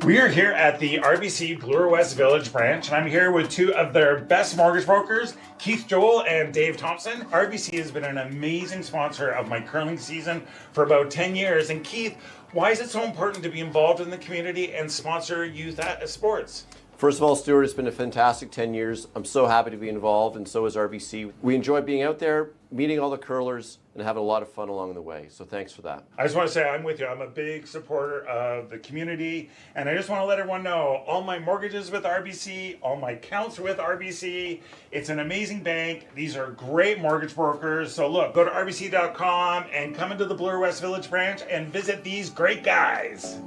We are here at the RBC Bloor West Village branch, and I'm here with two of their best mortgage brokers, Keith Joel and Dave Thompson. RBC has been an amazing sponsor of my curling season for about 10 years. And Keith, why is it so important to be involved in the community and sponsor youth sports? First of all, Stuart, it's been a fantastic 10 years. I'm so happy to be involved, and so is RBC. We enjoy being out there, meeting all the curlers, and having a lot of fun along the way. So thanks for that. I just want to say I'm with you. I'm a big supporter of the community, and I just want to let everyone know all my mortgages with RBC, all my accounts with RBC. It's an amazing bank. These are great mortgage brokers. So look, go to rbc.com and come into the Bloor West Village branch and visit these great guys.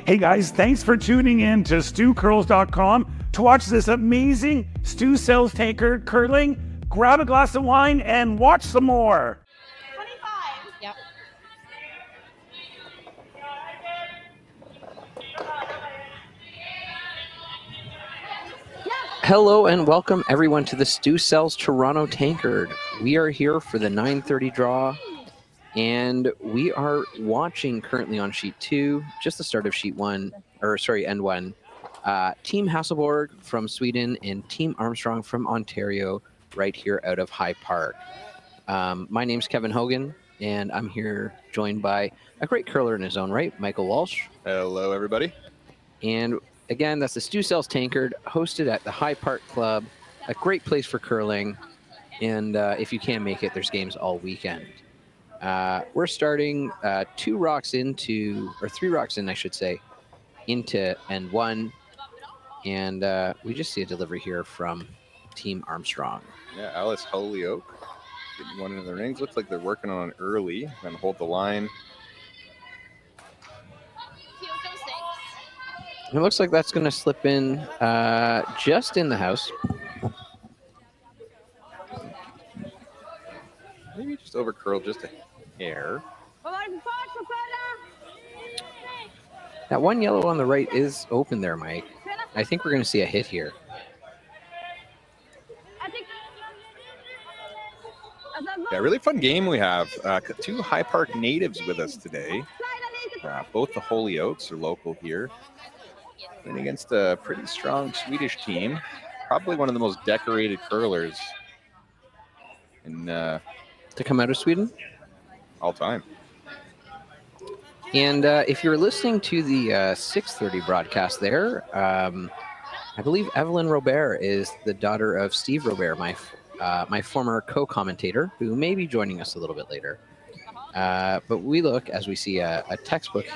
Hey guys, thanks for tuning in to stewcurls.com to watch this amazing Stu Sells Tankard curling. Grab a glass of wine and watch some more. 25. Yep. Hello and welcome everyone to the Stu Sells Toronto Tankard. We are here for the 9:30 draw. And we are watching currently on sheet 2, just the start of sheet 1, end 1. Team Hasselborg from Sweden and Team Armstrong from Ontario, right here out of High Park. My name's Kevin Hogan, and I'm here joined by a great curler in his own right, Michael Walsh. Hello, everybody. And again, that's the Stu Sells Tankard, hosted at the High Park Club, a great place for curling. And if you can't make it, there's games all weekend. We're starting 3 rocks in, I should say, into end 1. And we just see a delivery here from Team Armstrong. Yeah, Alice Holyoke getting one into the rings. Looks like they're working on it early. Going to hold the line. It looks like that's going to slip in just in the house. Maybe just over curl just a hair. That one yellow on the right is open there, Mike. I think we're going to see a hit here. Yeah, really fun game we have. 2 High Park natives with us today. Both the Holyokes are local here. Playing against a pretty strong Swedish team. Probably one of the most decorated curlers in to come out of Sweden? All time. And if you're listening to the 6:30 broadcast there, I believe Evelyn Robert is the daughter of Steve Robert, my former co-commentator, who may be joining us a little bit later. But we look, as we see a textbook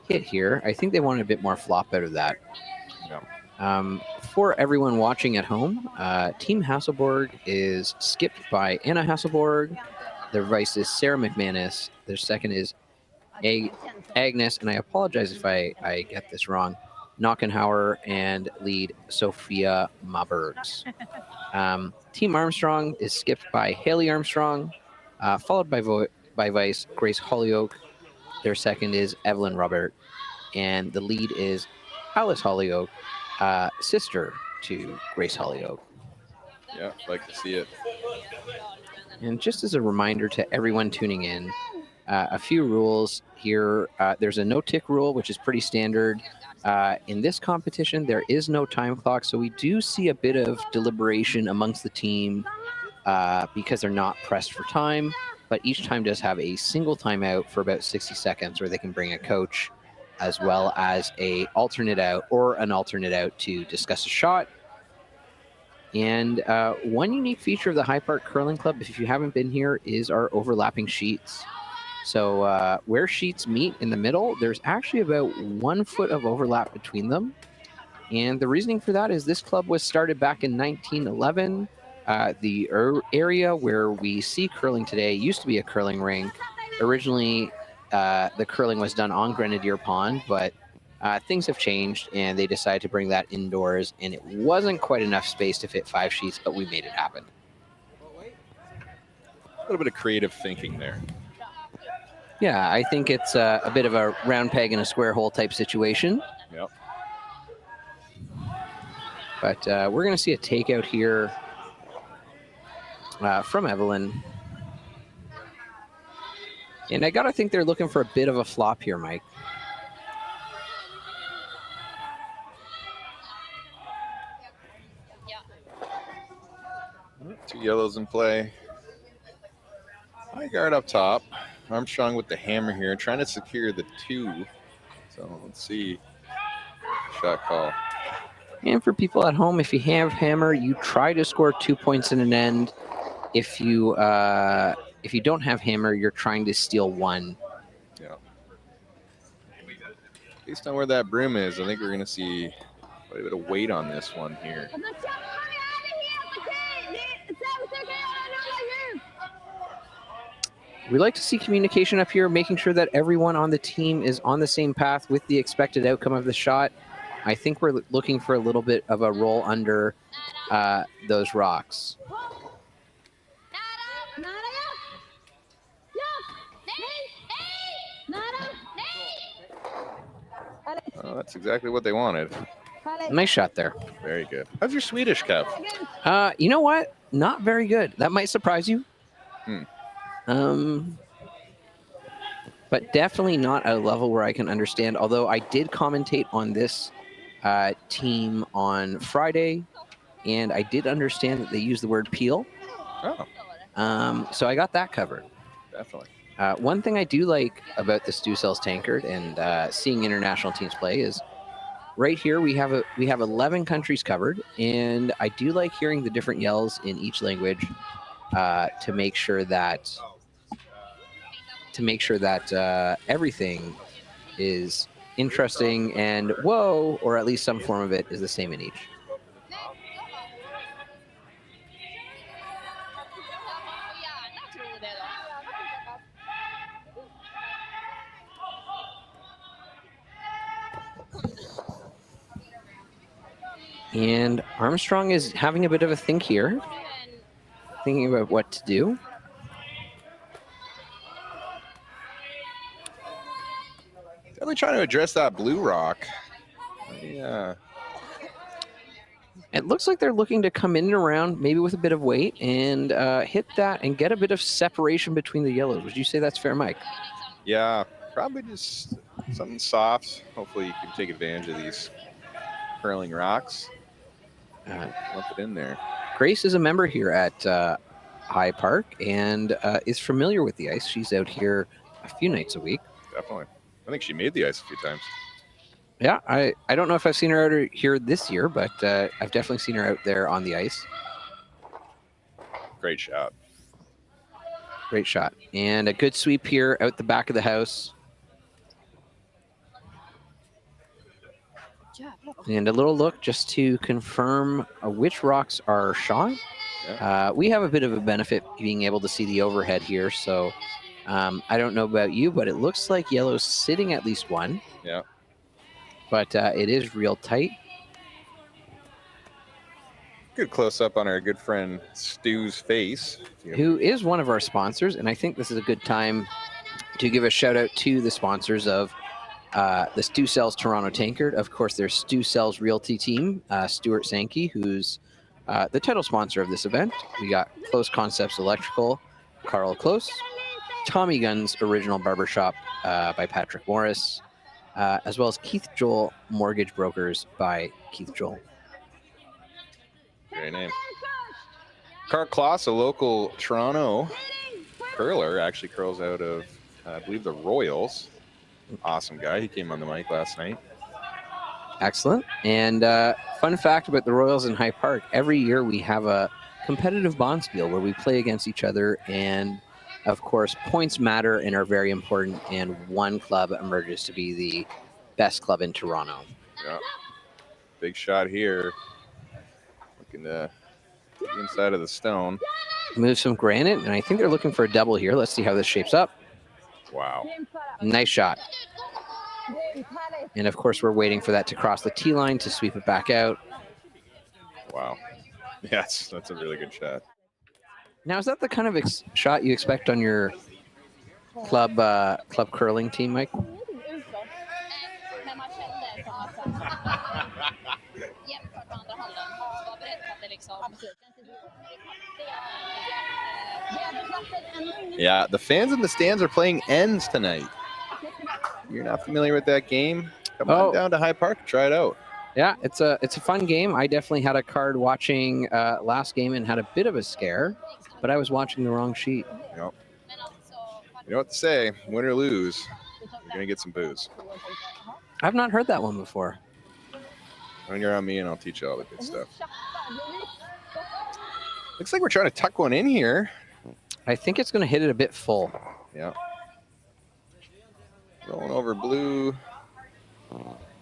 hit here. I think they wanted a bit more flop out of that. Yeah. For everyone watching at home, Team Hasselborg is skipped by Anna Hasselborg. Their vice is Sarah McManus. Their second is Agnes, and I apologize if I get this wrong, Knockenhauer, and lead Sophia Mabergs. Team Armstrong is skipped by Hailey Armstrong, followed by vice Grace Holyoke. Their second is Evelyn Robert, and the lead is Alice Holyoke, sister to Grace Holyoke. Yeah, like to see it. And just as a reminder to everyone tuning in, a few rules here. There's a no-tick rule, which is pretty standard. In this competition, there is no time clock, so we do see a bit of deliberation amongst the team because they're not pressed for time, but each time does have a single timeout for about 60 seconds where they can bring a coach as well as an alternate out to discuss a shot. And one unique feature of the High Park Curling Club, if you haven't been here, is our overlapping sheets. So where sheets meet in the middle, there's actually about 1 foot of overlap between them. And the reasoning for that is this club was started back in 1911. The area where we see curling today used to be a curling rink. Originally, the curling was done on Grenadier Pond, but things have changed and they decided to bring that indoors, and it wasn't quite enough space to fit 5 sheets, but we made it happen. A little bit of creative thinking there. Yeah, I think it's a bit of a round peg in a square hole type situation. Yep. But we're going to see a takeout here from Evelyn. And I got to think they're looking for a bit of a flop here, Mike. Two yellows in play. High guard up top. Armstrong with the hammer here, trying to secure the 2. So let's see. Shot call. And for people at home, if you have hammer, you try to score 2 points in an end. If you don't have hammer, you're trying to steal 1. Yeah. Based on where that broom is, I think we're going to see quite a bit of weight on this one here. We like to see communication up here, making sure that everyone on the team is on the same path with the expected outcome of the shot. I think we're looking for a little bit of a roll under those rocks. Oh, that's exactly what they wanted. Nice shot there. Very good. How's your Swedish, Kev? You know what? Not very good. That might surprise you. But definitely not at a level where I can understand. Although I did commentate on this team on Friday, and I did understand that they use the word peel. Oh. So I got that covered. Definitely. One thing I do like about the Stu Cells Tankard and seeing international teams play is right here we have 11 countries covered, and I do like hearing the different yells in each language to make sure that everything is interesting and whoa, or at least some form of it is the same in each. And Armstrong is having a bit of a think here, thinking about what to do. Definitely trying to address that blue rock. Yeah. It looks like they're looking to come in and around, maybe with a bit of weight, and hit that and get a bit of separation between the yellows. Would you say that's fair, Mike? Yeah, probably just something soft. Hopefully you can take advantage of these curling rocks. Lump it in there. Grace is a member here at High Park and is familiar with the ice. She's out here a few nights a week. Definitely. I think she made the ice a few times. Yeah, I don't know if I've seen her out here this year, but I've definitely seen her out there on the ice. Great shot. Great shot. And a good sweep here out the back of the house. And a little look just to confirm which rocks are shot. Yeah. We have a bit of a benefit being able to see the overhead here. So I don't know about you, but it looks like yellow's sitting at least 1. Yeah. But it is real tight. Good close up on our good friend Stu's face. Who is one of our sponsors. And I think this is a good time to give a shout out to the sponsors of the Stu Cells Toronto Tankard. Of course, there's Stu Cells Realty Team, Stuart Sankey, who's the title sponsor of this event. We got Close Concepts Electrical, Carl Close, Tommy Gunn's Original Barbershop by Patrick Morris, as well as Keith Joel Mortgage Brokers by Keith Joel. Great name. Carl Kloss, a local Toronto curler, actually curls out of, I believe, the Royals. Awesome guy. He came on the mic last night. Excellent. And fun fact about the Royals in High Park, every year we have a competitive bonspiel where we play against each other. And, of course, points matter and are very important. And one club emerges to be the best club in Toronto. Yeah. Big shot here. Looking to the inside of the stone. Move some granite, and I think they're looking for a double here. Let's see how this shapes up. Wow. Nice shot. And, of course, we're waiting for that to cross the tee line to sweep it back out. Wow. Yes, that's a really good shot. Now, is that the kind of shot you expect on your club curling team, Mike? Yeah, the fans in the stands are playing ends tonight. You're not familiar with that game? Come on down to High Park, try it out. Yeah, it's a fun game. I definitely had a card watching last game and had a bit of a scare, but I was watching the wrong sheet. Yep. You know what to say, win or lose, you're going to get some booze. I've not heard that one before. When you're on me, and I'll teach you all the good stuff. Looks like we're trying to tuck one in here. I think it's going to hit it a bit full. Yeah. Going over blue.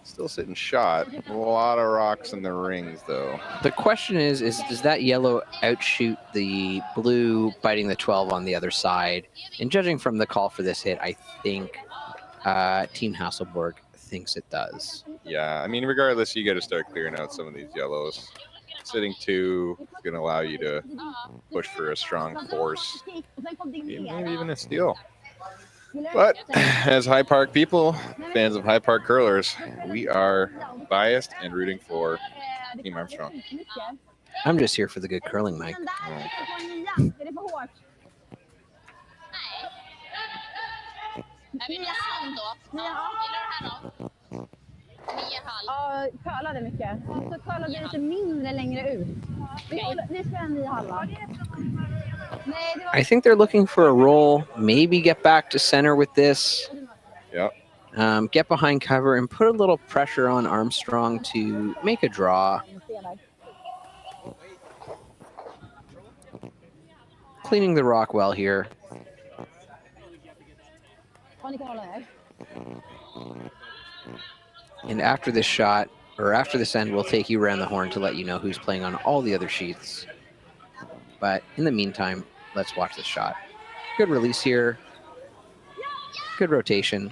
Still sitting shot. A lot of rocks in the rings, though. The question is does that yellow outshoot the blue biting the 12 on the other side? And judging from the call for this hit, I think Team Hasselborg thinks it does. Yeah, I mean, regardless, you got to start clearing out some of these yellows. Sitting 2 is going to allow you to push for a strong force, maybe even a steal. But as High Park people, fans of High Park curlers, we are biased and rooting for Team Armstrong. I'm just here for the good curling, Mike. Ja, curlade mycket. Så curlade vi lite mindre längre ut. Vi ska en ny halva. I think they're looking for a roll, maybe get back to center with this. Yeah. Get behind cover and put a little pressure on Armstrong to make a draw. Cleaning the rock well here. And after this shot, or after this end, we'll take you around the horn to let you know who's playing on all the other sheets. But in the meantime, let's watch this shot. Good release here. Good rotation.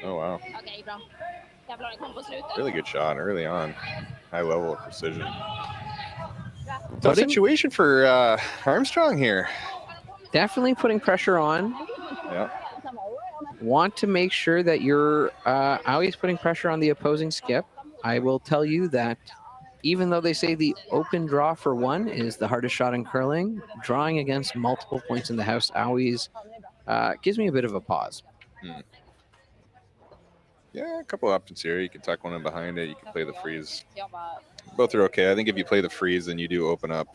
Oh, wow. Really good shot early on. High level of precision. Tough situation for Armstrong here. Definitely putting pressure on. Yeah. Want to make sure that you're always putting pressure on the opposing skip. I will tell you that even though they say the open draw for 1 is the hardest shot in curling, drawing against multiple points in the house always gives me a bit of a pause. Yeah, a couple options here. You can tuck one in behind it. You can play the freeze. Both are okay. I think if you play the freeze, then you do open up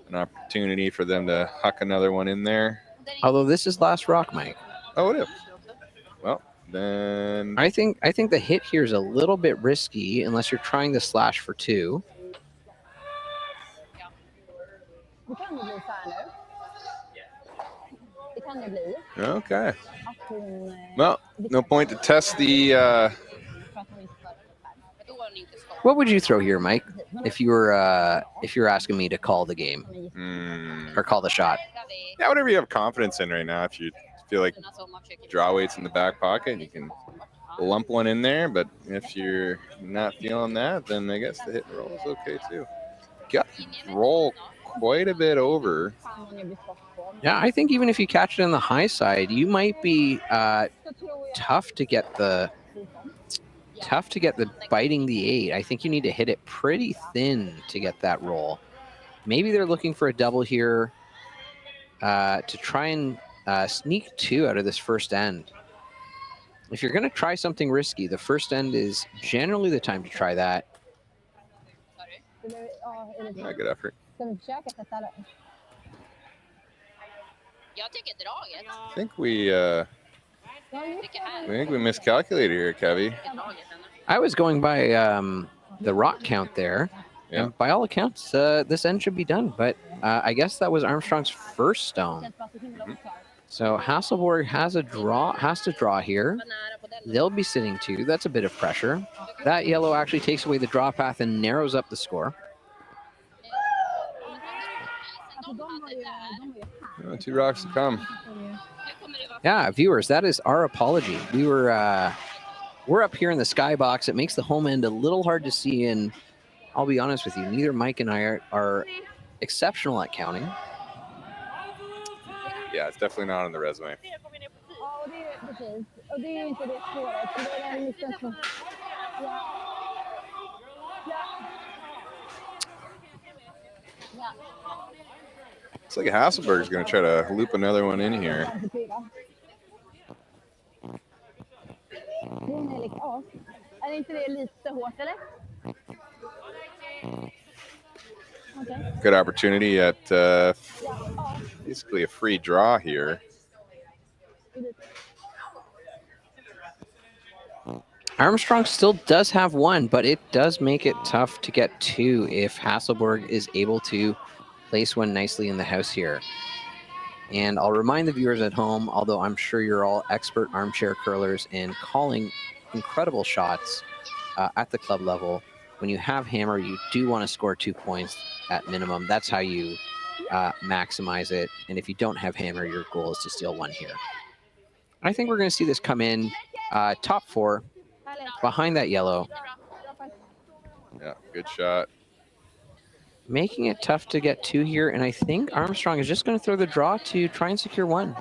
an opportunity for them to huck another one in there. Although this is last rock, Mike. Oh, it is. Well, then I think the hit here is a little bit risky unless you're trying to slash for 2. okay. Well, no point to test the. What would you throw here, Mike, if you were asking me to call the game or call the shot? Yeah, whatever you have confidence in right now. If you feel like draw weight's in the back pocket, you can lump one in there. But if you're not feeling that, then I guess the hit and roll is okay too. Got roll quite a bit over. Yeah, I think even if you catch it on the high side, you might be tough to get the biting the 8. I think you need to hit it pretty thin to get that roll. Maybe they're looking for a double here to try and sneak 2 out of this first end. If you're going to try something risky, the first end is generally the time to try that. Yeah, good effort. I think we miscalculated here, Kevy. I was going by the rock count there. Yeah. And by all accounts, this end should be done. But I guess that was Armstrong's first stone. So Hasselborg has to draw here. They'll be sitting 2. That's a bit of pressure. That yellow actually takes away the draw path and narrows up the score. 2 rocks to come. Yeah, viewers, that is our apology. We're up here in the skybox. It makes the home end a little hard to see, and I'll be honest with you, neither Mike and I are exceptional at counting. Yeah, it's definitely not on the resume. Looks like Hasselborg is going to try to loop another one in here. Är inte det lite hårt eller? Good opportunity at basically a free draw here. Armstrong still does have one, but it does make it tough to get two if Hasselborg is able to place one nicely in the house here. And I'll remind the viewers at home, although I'm sure you're all expert armchair curlers and calling incredible shots at the club level, when you have hammer, you do want to score 2 points at minimum. That's how you maximize it. And if you don't have hammer, your goal is to steal one here. I think we're going to see this come in top 4 behind that yellow. Yeah, good shot. Making it tough to get 2 here. And I think Armstrong is just going to throw the draw to try and secure 1.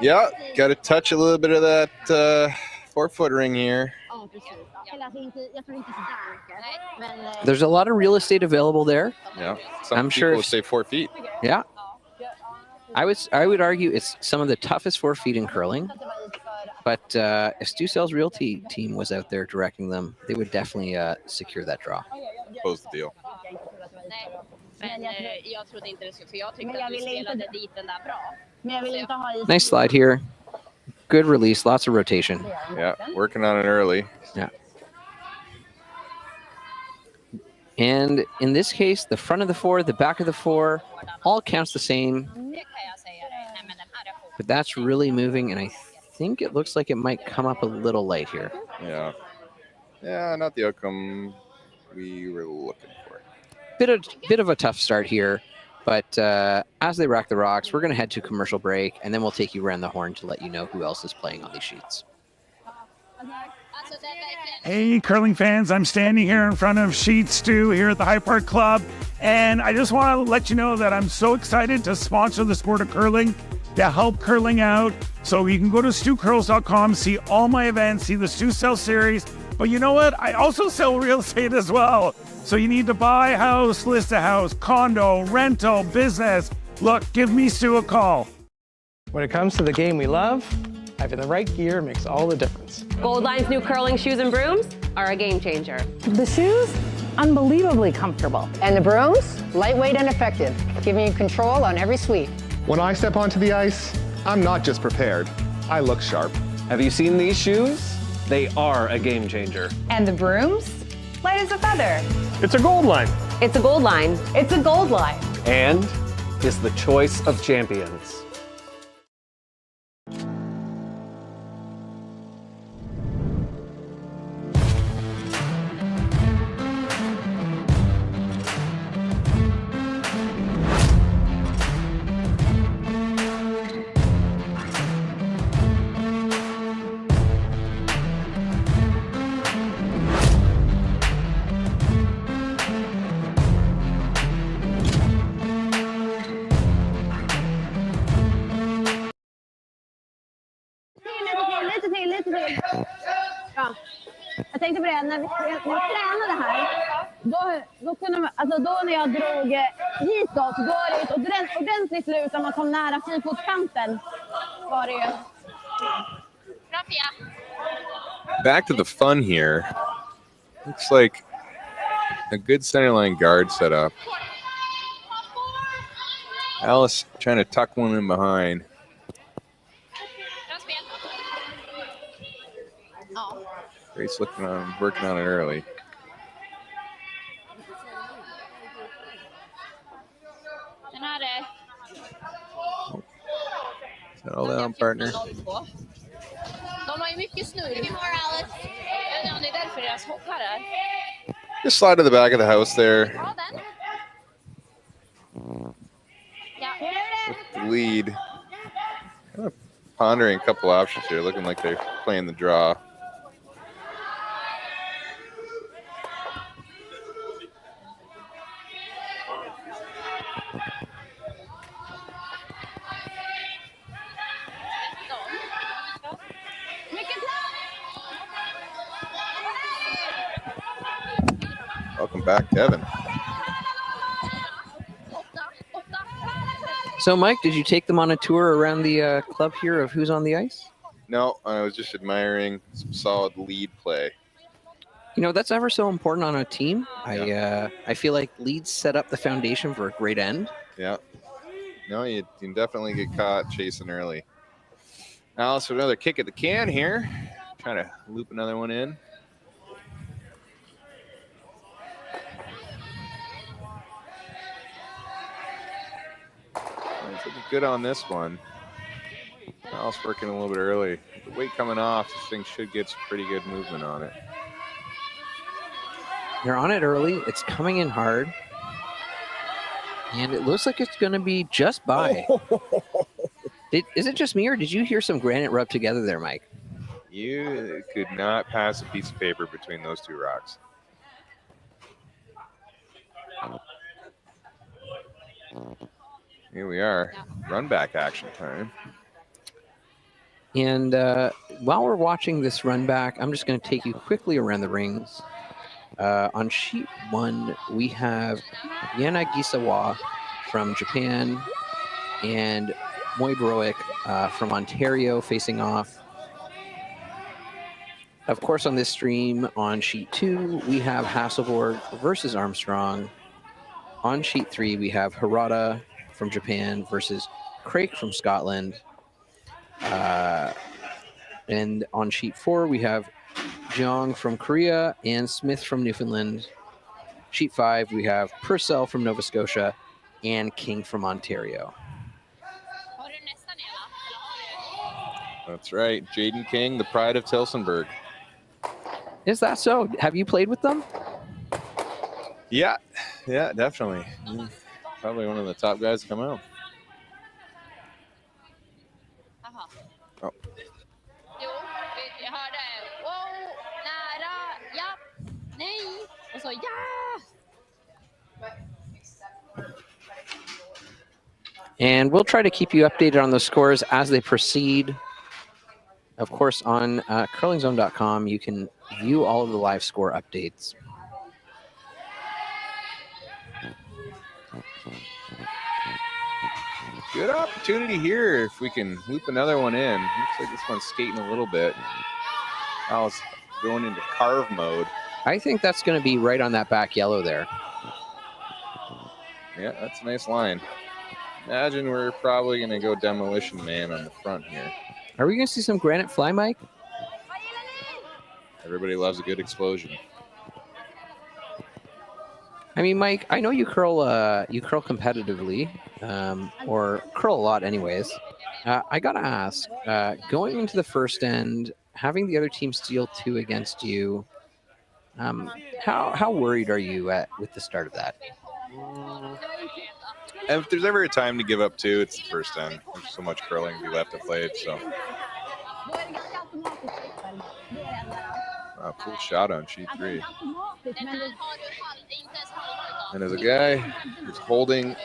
Yeah, got to touch a little bit of that 4-foot ring here. There's a lot of real estate available there. Yeah, some I'm people sure would say 4 feet. Yeah. I would argue it's some of the toughest 4 feet in curling. But if Stu Sell's Realty team was out there directing them, they would definitely secure that draw. Close the deal. Nice slide here. Good release, lots of rotation. Yeah, working on it early. Yeah. And in this case, the front of the 4, the back of the 4, all counts the same. But that's really moving, and I think it looks like it might come up a little light here. Yeah. Yeah, not the outcome we were looking for. Bit of a tough start here, but as they rack the rocks, we're going to head to commercial break, and then we'll take you around the horn to let you know who else is playing on these sheets. Hey, curling fans, I'm standing here in front of Sheet Stu here at the High Park Club, and I just want to let you know that I'm so excited to sponsor the sport of curling, to help curling out. So you can go to stucurls.com, see all my events, see the Stu Sell series, but you know what? I also sell real estate as well. So you need to buy a house, list a house, condo, rental, business. Look, give me Stu a call. When it comes to the game we love, having the right gear makes all the difference. Gold Line's new curling shoes and brooms are a game changer. The shoes, unbelievably comfortable. And the brooms, lightweight and effective, giving you control on every sweep. When I step onto the ice, I'm not just prepared, I look sharp. Have you seen these shoes? They are a game changer. And the brooms, light as a feather. It's a Gold Line. It's a Gold Line. It's a Gold Line. And is the choice of champions. Lite till. Ja. Jag tänkte på det, när vi tränade här, då kunde man, alltså då när jag drog hitåt, då var det ett ordentligt slut när man kom nära frifotskanten. Var det ju. Back to the fun here. Looks like a good centerline guard setup. Alice trying to tuck one in behind. Grace working on it early. Settle down, partner. De har ju mycket snurr. Det är därför deras hoppar är. Just slide to the back of the house there. With the lead. Kind of pondering a couple options here, looking like they're playing the draw. back to Evan. So, Mike, did you take them on a tour around the club here of who's on the ice? No, I was just admiring some solid lead play. You know, that's ever so important on a team. I feel like leads set up the foundation for a great end. Yeah. No, you can definitely get caught chasing early. Now, so another kick at the can here. Trying to loop another one in. It's looking good on this one. Alice working a little bit early. The weight coming off, this thing should get some pretty good movement on it. They're on it early. It's coming in hard. And it looks like it's going to be just by. Is it just me, or did you hear some granite rub together there, Mike? You could not pass a piece of paper between those two rocks. Here we are. Run back action time. And while we're watching this run back, I'm just going to take you quickly around the rings. On sheet 1, we have Yanagisawa from Japan and Moybroic from Ontario facing off. Of course, on this stream, on sheet 2, we have Hasselborg versus Armstrong. On sheet 3, we have Hirata from Japan versus Craik from Scotland. And on sheet 4, we have Jeong from Korea and Smith from Newfoundland. Sheet 5, we have Purcell from Nova Scotia and King from Ontario. That's right. Jaden King, the pride of Tillsonburg. Is that so? Have you played with them? Yeah, definitely. Probably one of the top guys to come out. Oh. And we'll try to keep you updated on the scores as they proceed. Of course, on curlingzone.com, you can view all of the live score updates. Good opportunity here if we can loop another one in. Looks like this one's skating a little bit. Alice going into carve mode. I think that's going to be right on that back yellow there. Yeah, that's a nice line. Imagine we're probably going to go demolition man on the front here. Are we going to see some granite fly, Mike? Everybody loves a good explosion. I mean, Mike, I know you curl competitively, or curl a lot anyways. I got to ask, going into the first end, having the other team steal 2 against you, how worried are you with the start of that? If there's ever a time to give up 2, it's the first end. There's so much curling to be left to play, so. Cool shot on sheet 3. And there's a guy who's holding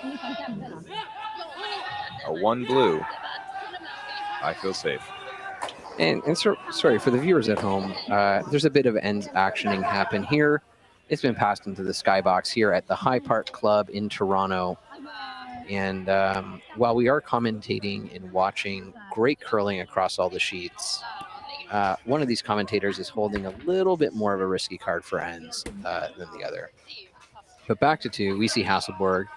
a 1 blue. I feel safe. And sorry for the viewers at home. There's a bit of end actioning happen here. It's been passed into the skybox here at the High Park Club in Toronto. And while we are commentating and watching great curling across all the sheets, one of these commentators is holding a little bit more of a risky card for ends than the other. But back to 2, we see Hasselborg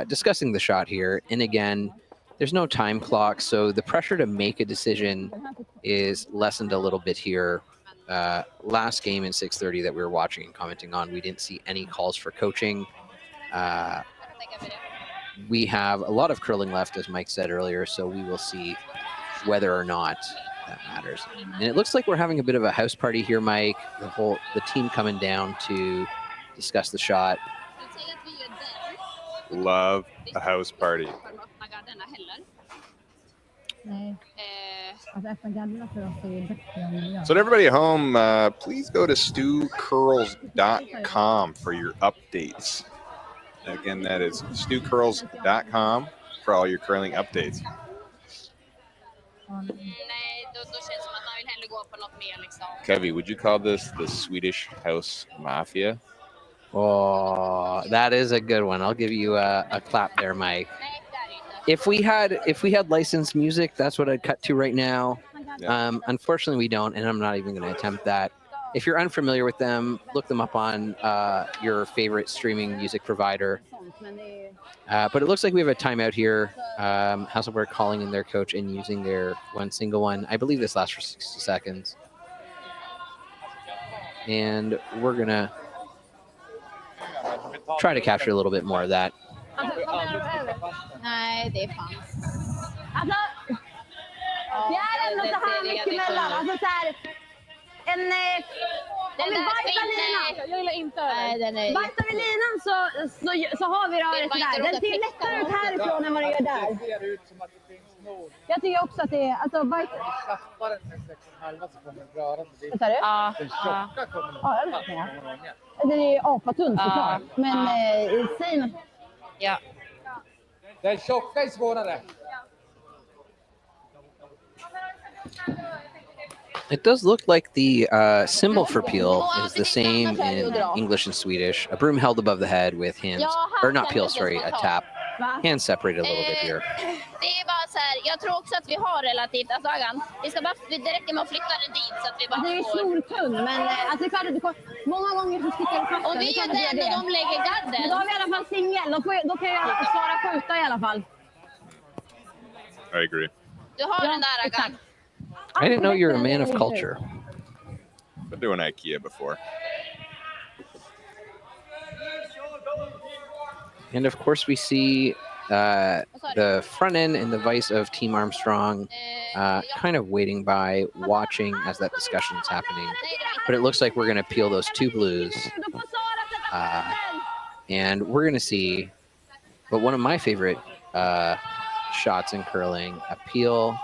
discussing the shot here. And again, there's no time clock, so the pressure to make a decision is lessened a little bit here. Last game in 6:30 that we were watching and commenting on, we didn't see any calls for coaching. We have a lot of curling left, as Mike said earlier, so we will see whether or not that matters. And it looks like we're having a bit of a house party here, Mike. The team coming down to discuss the shot. Love a house party. So to everybody at home, please go to stewcurls.com for your updates. Again, that is stewcurls.com for all your curling updates. Kevy, would you call this the Swedish House Mafia? Oh, that is a good one. I'll give you a clap there, Mike. If we had licensed music, that's what I'd cut to right now. Unfortunately, we don't, and I'm not even going to attempt that. If you're unfamiliar with them, look them up on your favorite streaming music provider. But it looks like we have a timeout here. Hasselborg calling in their coach and using their one single one. I believe this lasts for 60 seconds. And we're going to try to capture a little bit more of that. Nej, det fanns. Alltså, det är ändå så här mycket mellan. Alltså så här, om vi bajtar linan. Jag gillar inte den. Bajtar vi linan så har vi röret där. Den ser lättare ut härifrån än vad det gör där. Jag tycker också att det är, alltså bajtar. Vad sa du? Ja. Den är apatunt såklart. Men sin... Ja. Den tjocka är svårare. It does look like the symbol for peel is the same in English and Swedish. A broom held above the head with hands, or not peel, sorry, a tap. Hands separated a little bit here. Det är bara så här, jag tror också att vi har relativt, alltså Hagan, det räcker med att flytta den dit så att vi bara får... Det är snortunn, men alltså det är klart att många gånger så sticker det fast. Om vi gör den och de lägger gadden. Men då har vi i alla fall singel, då kan jag svara skjuta i alla fall. I agree. Du har den där Hagan. I didn't know you're a man of culture. Been doing IKEA before. And of course, we see the front end and the vice of Team Armstrong kind of waiting by, watching as that discussion is happening. But it looks like we're going to peel those two blues. And we're going to see, but one of my favorite shots in curling, a peel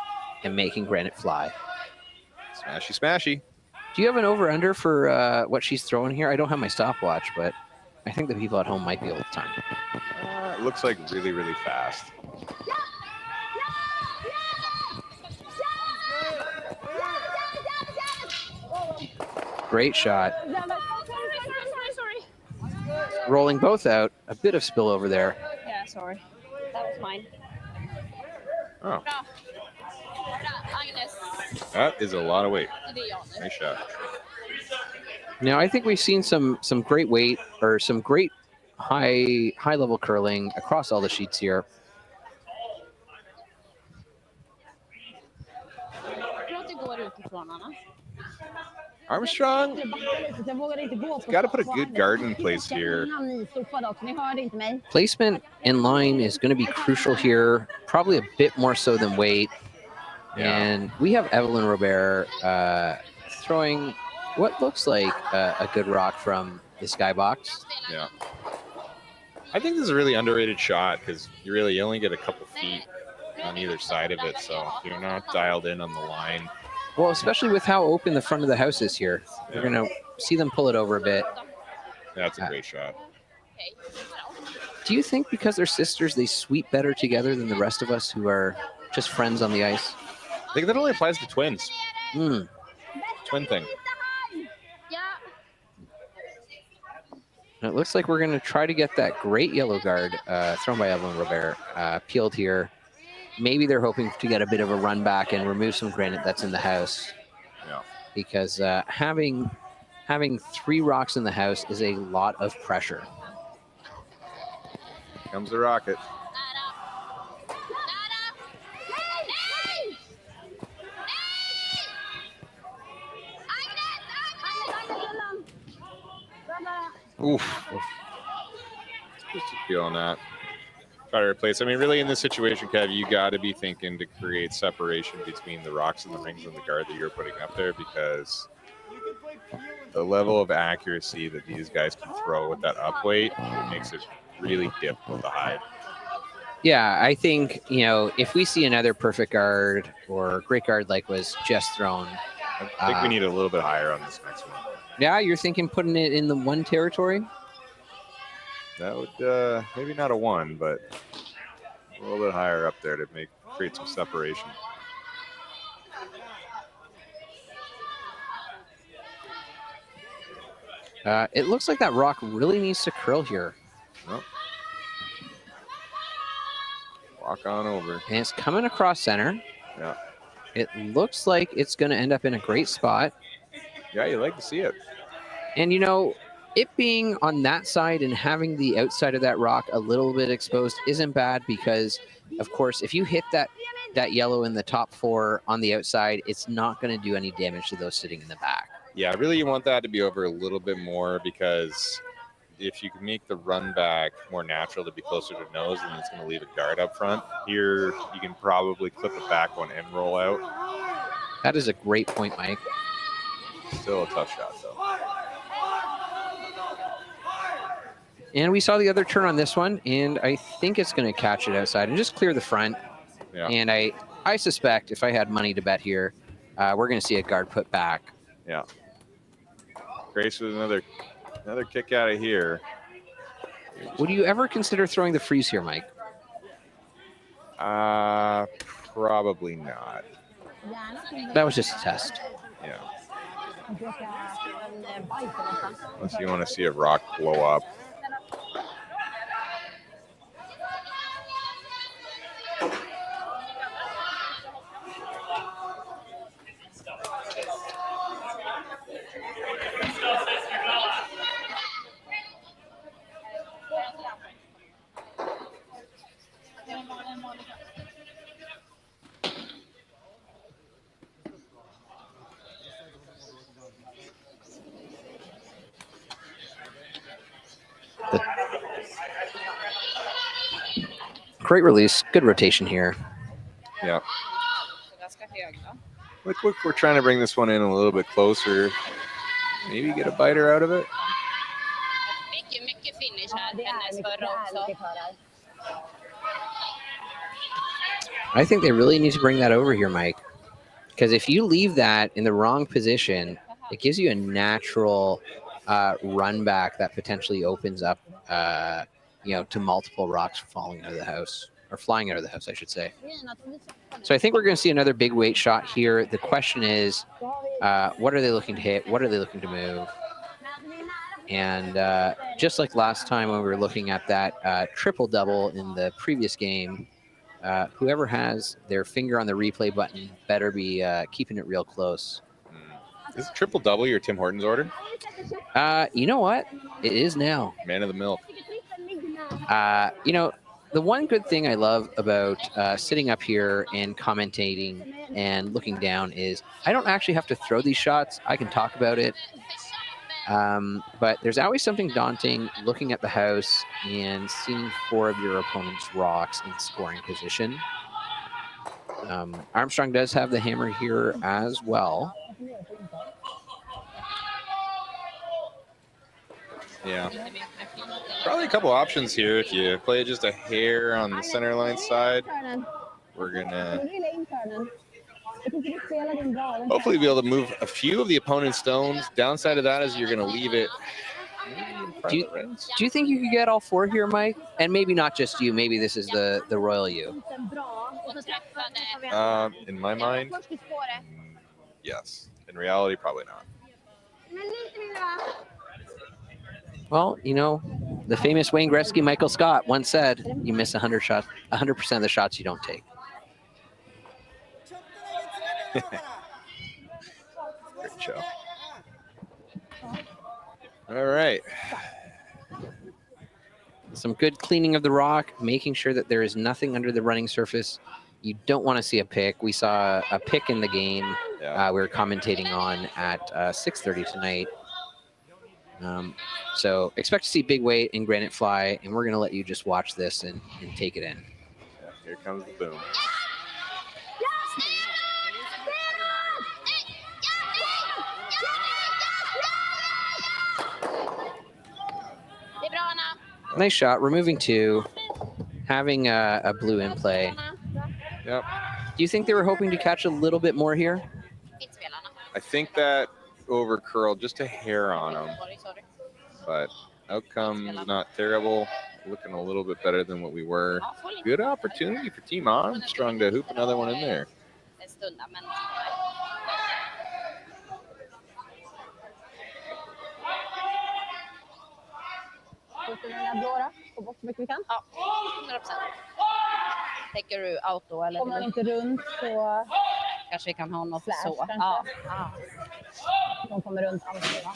and making granite fly. Smashy, smashy. Do you have an over-under for what she's throwing here? I don't have my stopwatch, but I think the people at home might be able to time. It looks like really, really fast. Great shot. Sorry. Rolling both out. A bit of spill over there. Yeah, sorry. That was mine. Oh. That is a lot of weight. Nice shot. Now, I think we've seen some great weight, or some great high level curling across all the sheets here. Armstrong got to put a good guard in place here. Placement in line is going to be crucial here, probably a bit more so than weight. Yeah. And we have Evelyn Robert throwing what looks like a good rock from the skybox. Yeah. I think this is a really underrated shot because you only get a couple feet on either side of it, so you're not dialed in on the line. Well, especially with how open the front of the house is here. Yeah. You're going to see them pull it over a bit. That's a great shot. Do you think because they're sisters, they sweep better together than the rest of us who are just friends on the ice? I think that only applies to twins. Twin thing. It looks like we're going to try to get that great yellow guard thrown by Evelyn Robert peeled here. Maybe they're hoping to get a bit of a run back and remove some granite that's in the house. Yeah. Because having 3 rocks in the house is a lot of pressure. Here comes the rocket. Oof. Just a feel on that. Try to replace. I mean, really, in this situation, Kev, you got to be thinking to create separation between the rocks and the rings and the guard that you're putting up there, because the level of accuracy that these guys can throw with that up weight, it makes it really difficult to hide. Yeah, I think, if we see another perfect guard or great guard like was just thrown. I think we need a little bit higher on this next one. Yeah, you're thinking putting it in the 1 territory? That would, maybe not a 1, but a little bit higher up there to create some separation. It looks like that rock really needs to curl here. Oh. Walk on over. And it's coming across center. Yeah. It looks like it's going to end up in a great spot. Yeah, you like to see it. And, you know, it being on that side and having the outside of that rock a little bit exposed isn't bad because, of course, if you hit that yellow in the top 4 on the outside, it's not going to do any damage to those sitting in the back. Yeah, really you want that to be over a little bit more because if you can make the run back more natural to be closer to nose, then it's going to leave a guard up front. Here, you can probably clip it back one and roll out. That is a great point, Mike. Still a tough shot, though. And we saw the other turn on this one, and I think it's going to catch it outside and just clear the front. Yeah. And I suspect if I had money to bet here, we're going to see a guard put back. Yeah. Grace with another kick out of here. Would you ever consider throwing the freeze here, Mike? Probably not. That was just a test. Yeah. Unless you want to see a rock blow up. Great release. Good rotation here. Yeah. Look, we're trying to bring this one in a little bit closer. Maybe get a biter out of it. I think they really need to bring that over here, Mike. Because if you leave that in the wrong position, it gives you a natural run back that potentially opens up, to multiple rocks falling out of the house, or flying out of the house, I should say. So I think we're going to see another big weight shot here. The question is, what are they looking to hit? What are they looking to move? And just like last time when we were looking at that triple-double in the previous game, whoever has their finger on the replay button better be keeping it real close. Is it triple-double your Tim Hortons order? You know what? It is now. Man of the milk. The one good thing I love about sitting up here and commentating and looking down is I don't actually have to throw these shots. I can talk about it. But there's always something daunting looking at the house and seeing 4 of your opponent's rocks in scoring position. Armstrong does have the hammer here as well. Yeah. Probably a couple options here. If you play just a hair on the center line side, we're going to hopefully be able to move a few of the opponent's stones. Downside of that is you're going to leave it. Do you think you could get all 4 here, Mike? And maybe not just you. Maybe this is the royal you. In my mind, yes. In reality, probably not. Well, the famous Wayne Gretzky, Michael Scott once said, "You miss 100% of the shots you don't take." Great show. All right. Some good cleaning of the rock, making sure that there is nothing under the running surface. You don't want to see a pick. We saw a pick in the game. Yeah. We were commentating on at 6:30 tonight. So expect to see big weight and granite fly, and we're going to let you just watch this and take it in. Yeah, here comes the boom. Nice shot. Removing 2, having a blue in play. Yep. Do you think they were hoping to catch a little bit more here? I think that over curled just a hair on him. But outcome not terrible. Looking a little bit better than what we were. Good opportunity for Team Armstrong to hoop another one in there. med blå då? På bort så mycket vi kan? Ja, 100%. Tänker du auto eller? Kommer den inte runt så Kanske vi kan ha något flash så. kanske. Ja. De kommer runt alltid, va?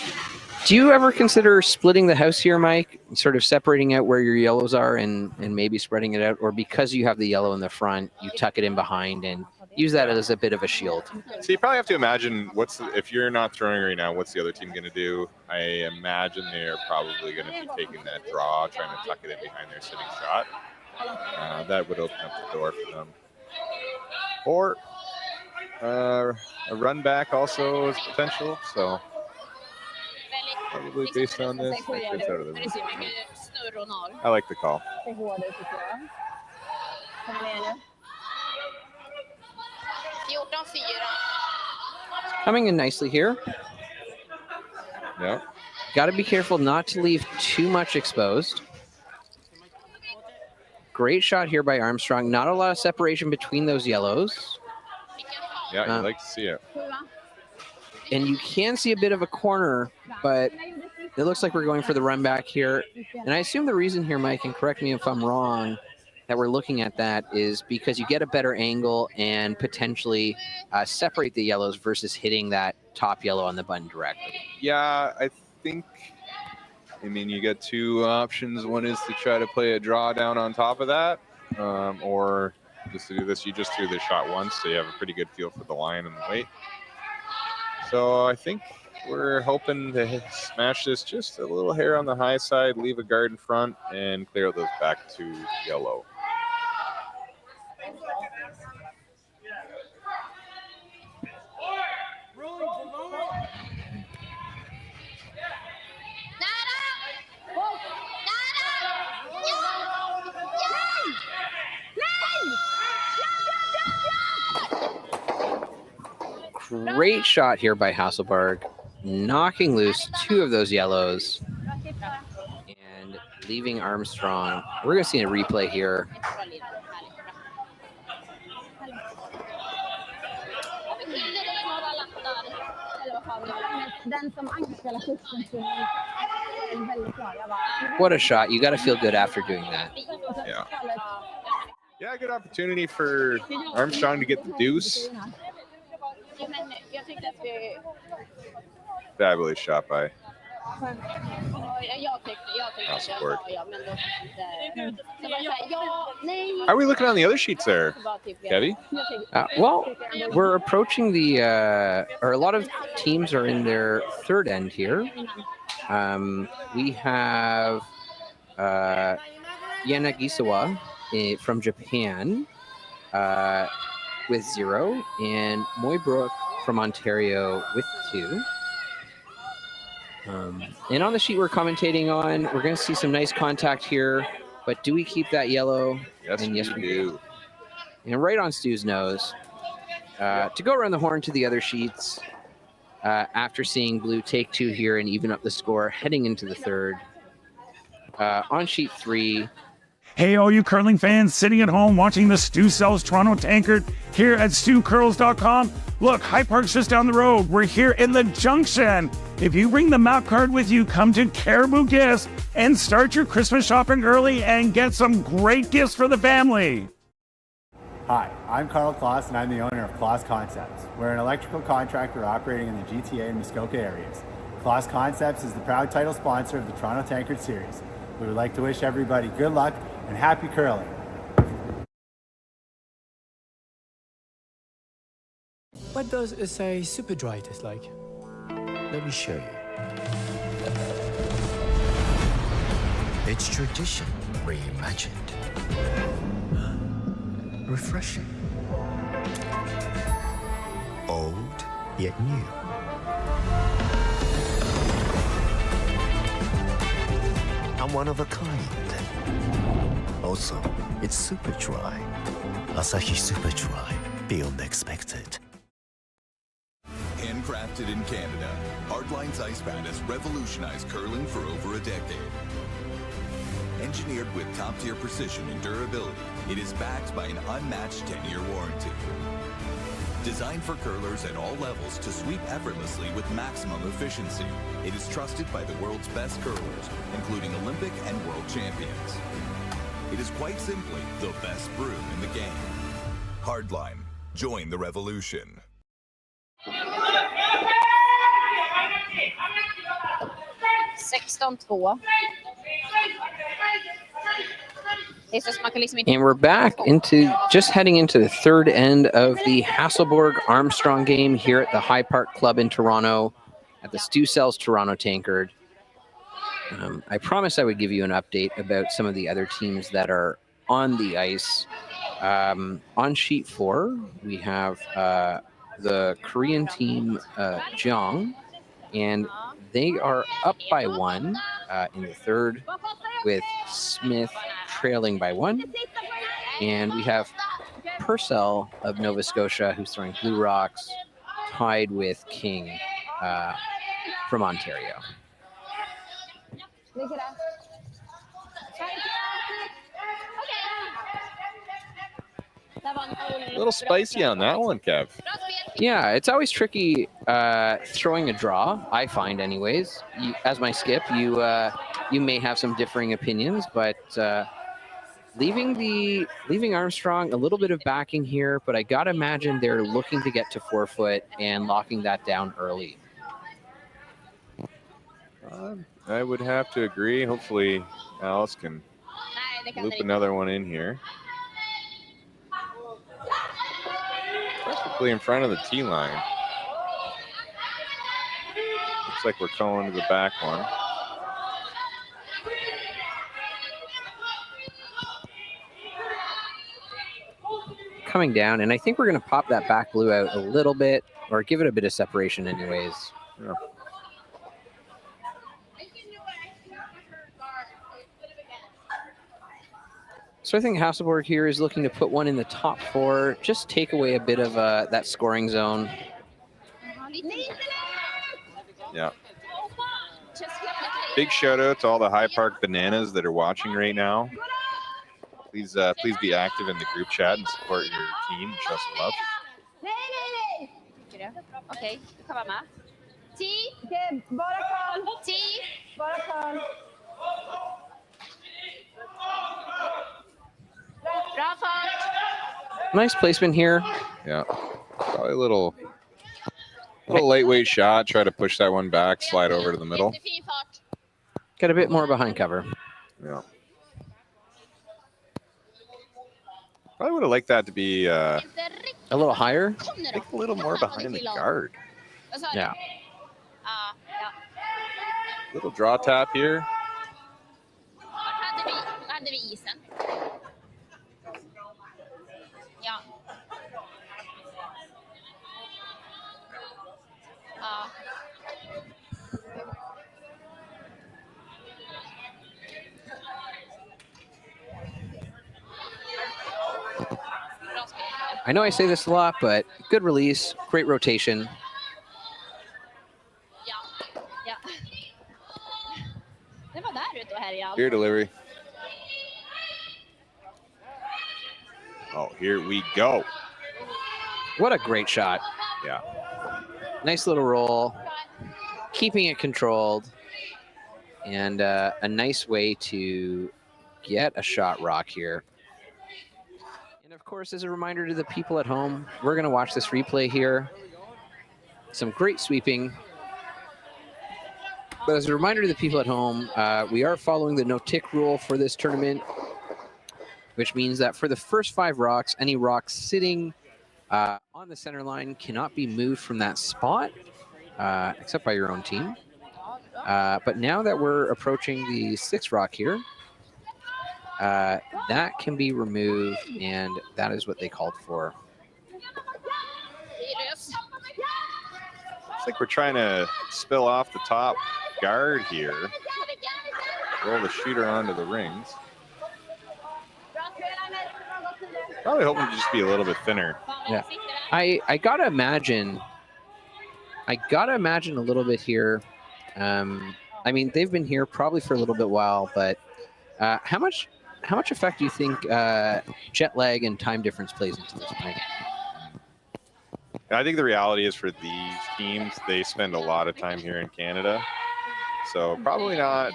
Do you ever consider splitting the house here, Mike? Sort of separating out where your yellows are and maybe spreading it out? Or because you have the yellow in the front, you tuck it in behind and use that as a bit of a shield? So you probably have to imagine if you're not throwing right now, what's the other team going to do? I imagine they're probably going to be taking that draw, trying to tuck it in behind their sitting shot. That would open up the door for them. Or a run back also is potential. So probably based on this, it's out of the room. I like the call. Det är hårdare tycker jag. Kom ner nu. 14-4. Coming in nicely here. Yeah. Got to be careful not to leave too much exposed. Great shot here by Armstrong. Not a lot of separation between those yellows. Yeah, you'd like to see it. And you can see a bit of a corner, but it looks like we're going for the run back here. And I assume the reason here, Mike, and correct me if I'm wrong, that we're looking at that is because you get a better angle and potentially separate the yellows versus hitting that top yellow on the button directly. Yeah, I mean, you get two options. One is to try to play a draw down on top of that, or just to do this. You just threw this shot once, so you have a pretty good feel for the line and the weight. So I think we're hoping to smash this just a little hair on the high side, leave a guard in front, and clear those back to yellow. Great shot here by Hasselborg, knocking loose two of those yellows and leaving Armstrong. We're going to see a replay here. What a shot. You got to feel good after doing that. Yeah. Yeah, good opportunity for Armstrong to get the deuce. Fabulous shot by Hasselborg. How are we looking on the other sheets there, Kevy? Well, we're approaching the, or a lot of teams are in their third end here. We have Yanagisawa from Japan with 0, and Moybrook from Ontario with 2. And on the sheet we're commentating on, we're going to see some nice contact here, but do we keep that yellow? Yes, and yes, we do. And right on Stu's nose. To go around the horn to the other sheets, after seeing blue take 2 here and even up the score, heading into the third. On sheet 3. Hey, all you curling fans sitting at home watching the Stu Sells Toronto Tankard here at StuCurls.com. Look, High Park's just down the road. We're here in the Junction. If you bring the map card with you, come to Caribou Gifts and start your Christmas shopping early and get some great gifts for the family. Hi, I'm Carl Kloss and I'm the owner of Kloss Concepts. We're an electrical contractor operating in the GTA and Muskoka areas. Kloss Concepts is the proud title sponsor of the Toronto Tankard Series. We would like to wish everybody good luck and happy curling. What does a super dry taste like? Let me show you. It's tradition reimagined. Refreshing. Old, yet new. I'm one of a kind. Also, it's super dry. Asahi Super Dry. Beyond expected. Handcrafted in Canada, Hardline's Ice Pad has revolutionized curling for over a decade. Engineered with top-tier precision and durability, it is backed by an unmatched 10-year warranty. Designed for curlers at all levels to sweep effortlessly with maximum efficiency, it is trusted by the world's best curlers, including Olympic and world champions. It is quite simply the best broom in the game. Hardline. Join the revolution. 16-2. And we're back into just heading into the third end of the Hasselborg Armstrong game here at the High Park Club in Toronto at the Stu Cells Toronto Tankard. I promised I would give you an update about some of the other teams that are on the ice. On sheet 4, we have the Korean team Jeong, and they are up by 1 in the third, with Smith trailing by 1. And we have Purcell of Nova Scotia, who's throwing Blue Rocks, tied with King from Ontario. A little spicy on that one, Kev. Yeah, it's always tricky throwing a draw, I find anyways. As my skip, you may have some differing opinions, but leaving Armstrong a little bit of backing here, but I gotta imagine they're looking to get to 4-foot and locking that down early. I would have to agree. Hopefully Alice can loop another one in here. Practically in front of the tee line. Looks like we're going to the back one. Coming down, and I think we're going to pop that back blue out a little bit, or give it a bit of separation anyways. Yeah. So I think Hasselborg here is looking to put one in the top 4, just take away a bit of that scoring zone. Yeah. Big shout out to all the High Park Bananas that are watching right now. Please be active in the group chat and support your team. Show some love. Okej, du kan vara med. Bra fart. Nice placement here. Yeah. Probably a little lightweight shot. Try to push that one back, slide over to the middle. Get a bit more behind cover. Yeah. Probably would have liked that to be a little higher. I think a little more behind the guard. Yeah. Little draw tap here. Hade vi isen? Ja. Ja. I know I say this a lot, but good release, great rotation. Ja. Det var där ute och härjade. Here delivery. Oh, here we go. What a great shot. Yeah. Nice little roll, keeping it controlled, and a nice way to get a shot rock here. And of course, as a reminder to the people at home, we're going to watch this replay here. Some great sweeping. But as a reminder to the people at home, we are following the no-tick rule for this tournament, which means that for the first 5 rocks, any rocks sitting on the center line cannot be moved from that spot, except by your own team. But now that we're approaching the 6th rock here, that can be removed, and that is what they called for. Looks like we're trying to spill off the top guard here. Roll the shooter onto the rings. Probably hoping to just be a little bit thinner. Yeah, I gotta imagine a little bit here. I mean, they've been here probably for a little bit while, but how much effect do you think jet lag and time difference plays into this? I think the reality is for these teams, they spend a lot of time here in Canada. So probably not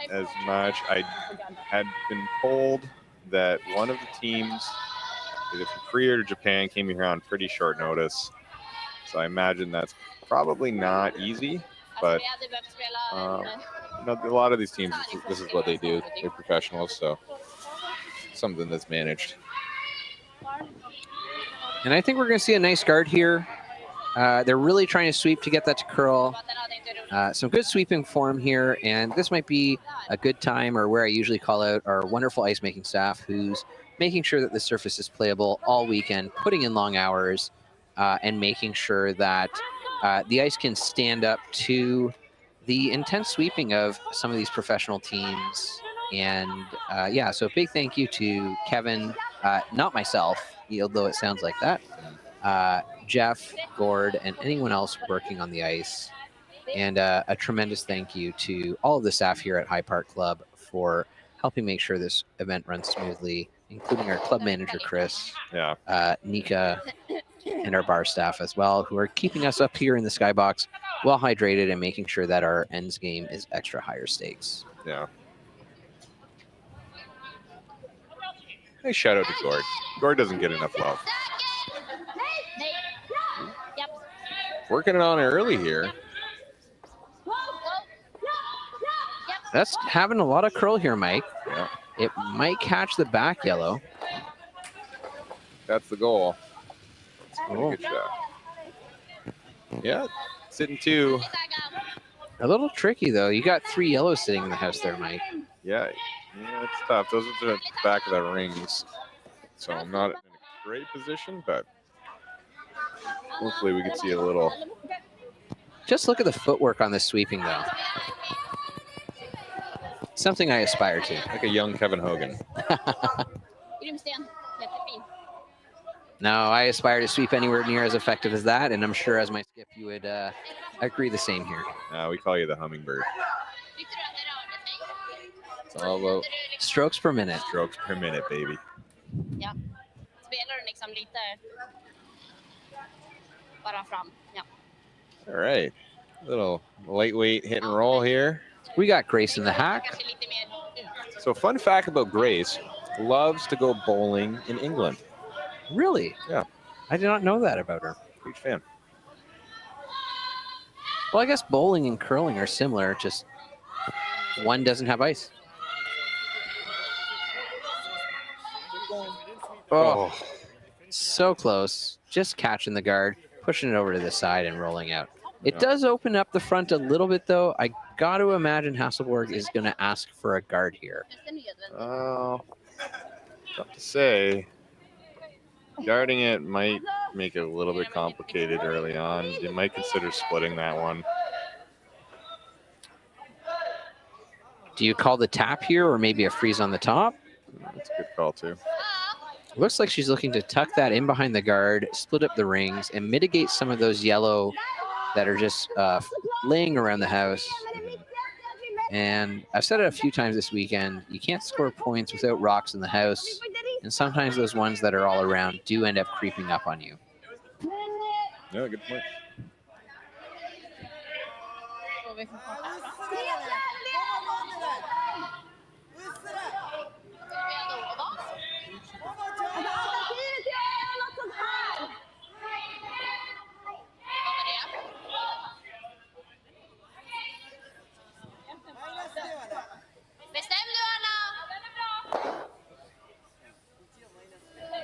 as much. I had been told that one of the teams, either from Korea or Japan, came here on pretty short notice. So I imagine that's probably not easy, but you know, a lot of these teams, this is what they do. They're professionals, so something that's managed. And I think we're going to see a nice guard here. They're really trying to sweep to get that to curl. Some good sweeping form here, and this might be a good time, or where I usually call out our wonderful ice making staff, who's making sure that the surface is playable all weekend, putting in long hours, and making sure that the ice can stand up to the intense sweeping of some of these professional teams. And yeah, so a big thank you to Kevin, not myself, although it sounds like that, Jeff, Gord, and anyone else working on the ice. And a tremendous thank you to all of the staff here at High Park Club for helping make sure this event runs smoothly, including our club manager, Chris, Nika, and our bar staff as well, who are keeping us up here in the skybox well hydrated and making sure that our ends game is extra higher stakes. Yeah. Hey, shout out to Gord. Gord doesn't get enough love. Working it on early here. That's having a lot of curl here, Mike. Yeah. It might catch the back yellow. That's the goal. Good shot. Yeah, sitting 2. A little tricky, though. You got 3 yellows sitting in the house there, Mike. Yeah, it's tough. Those are the back of the rings. So I'm not in a great position, but hopefully we can see a little. Just look at the footwork on this sweeping, though. Something I aspire to. Like a young Kevin Hogan. No, I aspire to sweep anywhere near as effective as that, and I'm sure as my skip, you would agree the same here. We call you the hummingbird. It's all about strokes per minute. Strokes per minute, baby. Ja. Spelar du liksom lite bara fram. Ja. All right. Little lightweight hit and roll here. We got Grace in the hack. So fun fact about Grace, loves to go bowling in England. Really? Yeah. I did not know that about her. Huge fan. Well, I guess bowling and curling are similar, just one doesn't have ice. Oh, so close. Just catching the guard, pushing it over to the side and rolling out. It does open up the front a little bit, though. I got to imagine Hasselborg is going to ask for a guard here. Tough to say. Guarding it might make it a little bit complicated early on. You might consider splitting that one. Do you call the tap here or maybe a freeze on the top? That's a good call, too. Looks like she's looking to tuck that in behind the guard, split up the rings, and mitigate some of those yellow that are just laying around the house. And I've said it a few times this weekend, you can't score points without rocks in the house. And sometimes those ones that are all around do end up creeping up on you. Yeah, good point. Bestäm du Anna!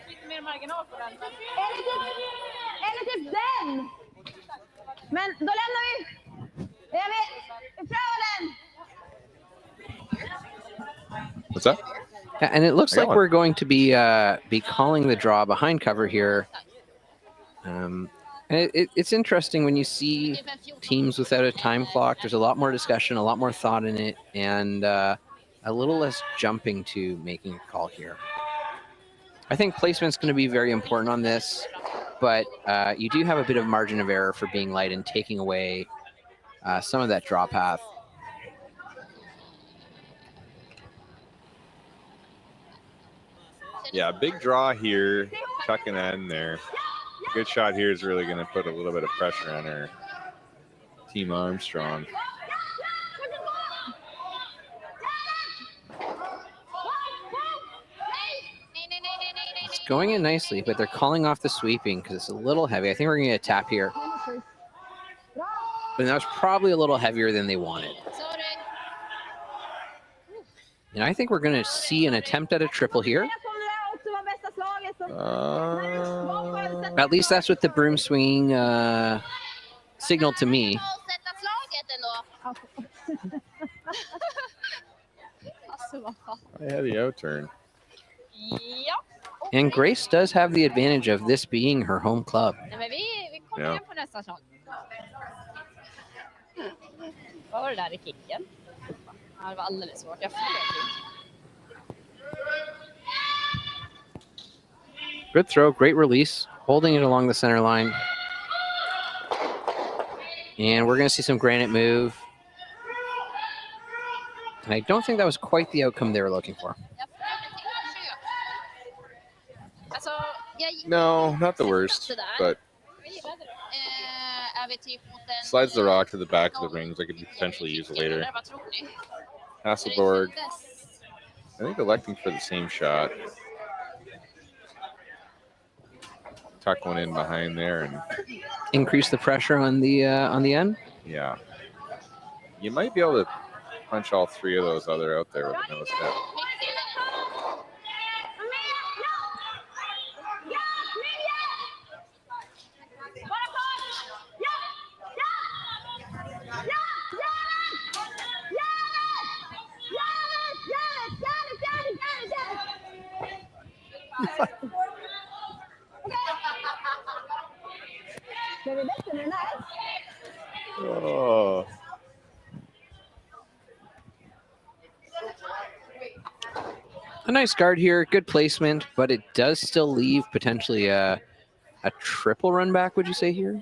Lite mer marginal på den. Eller typ den! Men då lämnar vi. Jag vet, ifrån den! What's that? Yeah, and it looks like we're going to be calling the draw behind cover here. And it's interesting when you see teams without a time clock. There's a lot more discussion, a lot more thought in it, and a little less jumping to making a call here. I think placement's going to be very important on this, but you do have a bit of margin of error for being light and taking away some of that draw path. Yeah, big draw here, tucking that in there. good shot here is really going to put a little bit of pressure on her team Armstrong. It's going in nicely, but they're calling off the sweeping because it's a little heavy. I think we're going to get a tap here. But that was probably a little heavier than they wanted. And I think we're going to see an attempt at a triple here. At least that's what the broom swinging signaled to me. I had the out turn. And Grace does have the advantage of this being her home club. Yeah. Vad var det där i kicken? Ja, det var alldeles svårt. Jag flög. Good throw, great release, holding it along the center line. And we're going to see some granite move. And I don't think that was quite the outcome they were looking for. No, not the worst, but slides the rock to the back of the rings. I could potentially use it later. Hasselborg, I think electing for the same shot. Tuck one in behind there and increase the pressure on the end. Yeah, you might be able to punch all three of those other out there with a nose step. Oh. A nice guard here, good placement, but it does still leave potentially a triple run back, would you say here?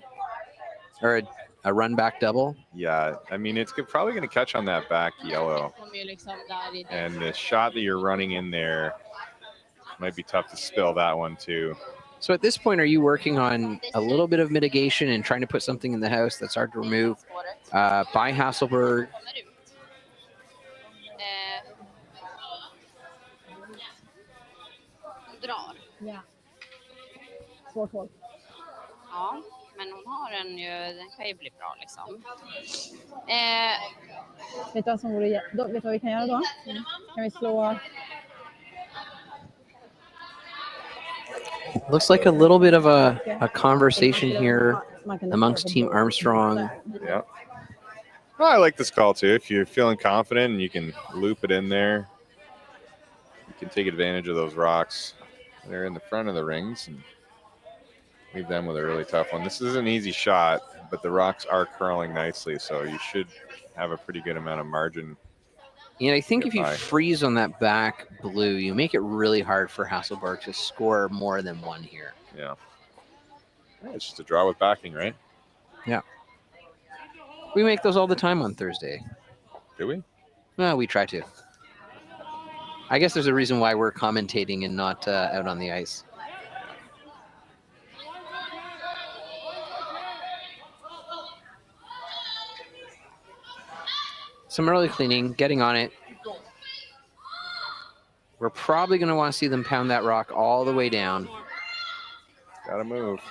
Or a run back double? Yeah, I mean, it's probably going to catch on that back yellow. And the shot that you're running in there might be tough to spill that one too. So at this point, are you working on a little bit of mitigation and trying to put something in the house that's hard to remove by Hasselborg? Ja. Svårt hål. Ja, men hon har den kan ju bli bra liksom. Vet du vad som vore, vet du vad vi kan göra då? Kan vi slå? Looks like a little bit of a conversation here amongst Team Armstrong. Yeah. Well, I like this call too. If you're feeling confident and you can loop it in there, you can take advantage of those rocks. They're in the front of the rings and leave them with a really tough one. This is an easy shot, but the rocks are curling nicely, so you should have a pretty good amount of margin. And I think if you freeze on that back blue, you make it really hard for Hasselborg to score more than one here. Yeah. It's just a draw with backing, right? Yeah. We make those all the time on Thursday. Do we? Well, we try to. I guess there's a reason why we're commentating and not out on the ice. Some early cleaning, getting on it. We're probably going to want to see them pound that rock all the way down. Gotta move.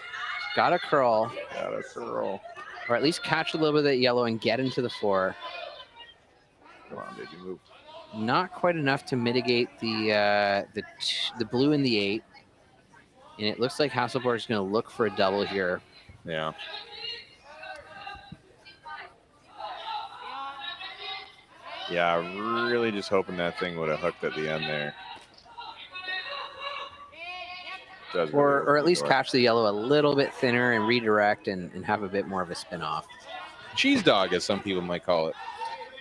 Gotta curl. Gotta curl. Or at least catch a little bit of that yellow and get into the four. Come on, baby, move. Not quite enough to mitigate the blue in the 8. And it looks like Hasselborg is going to look for a double here. Yeah. Yeah, really just hoping that thing would have hooked at the end there. Or at least catch the yellow a little bit thinner and redirect and have a bit more of a spin off. Cheese dog, as some people might call it.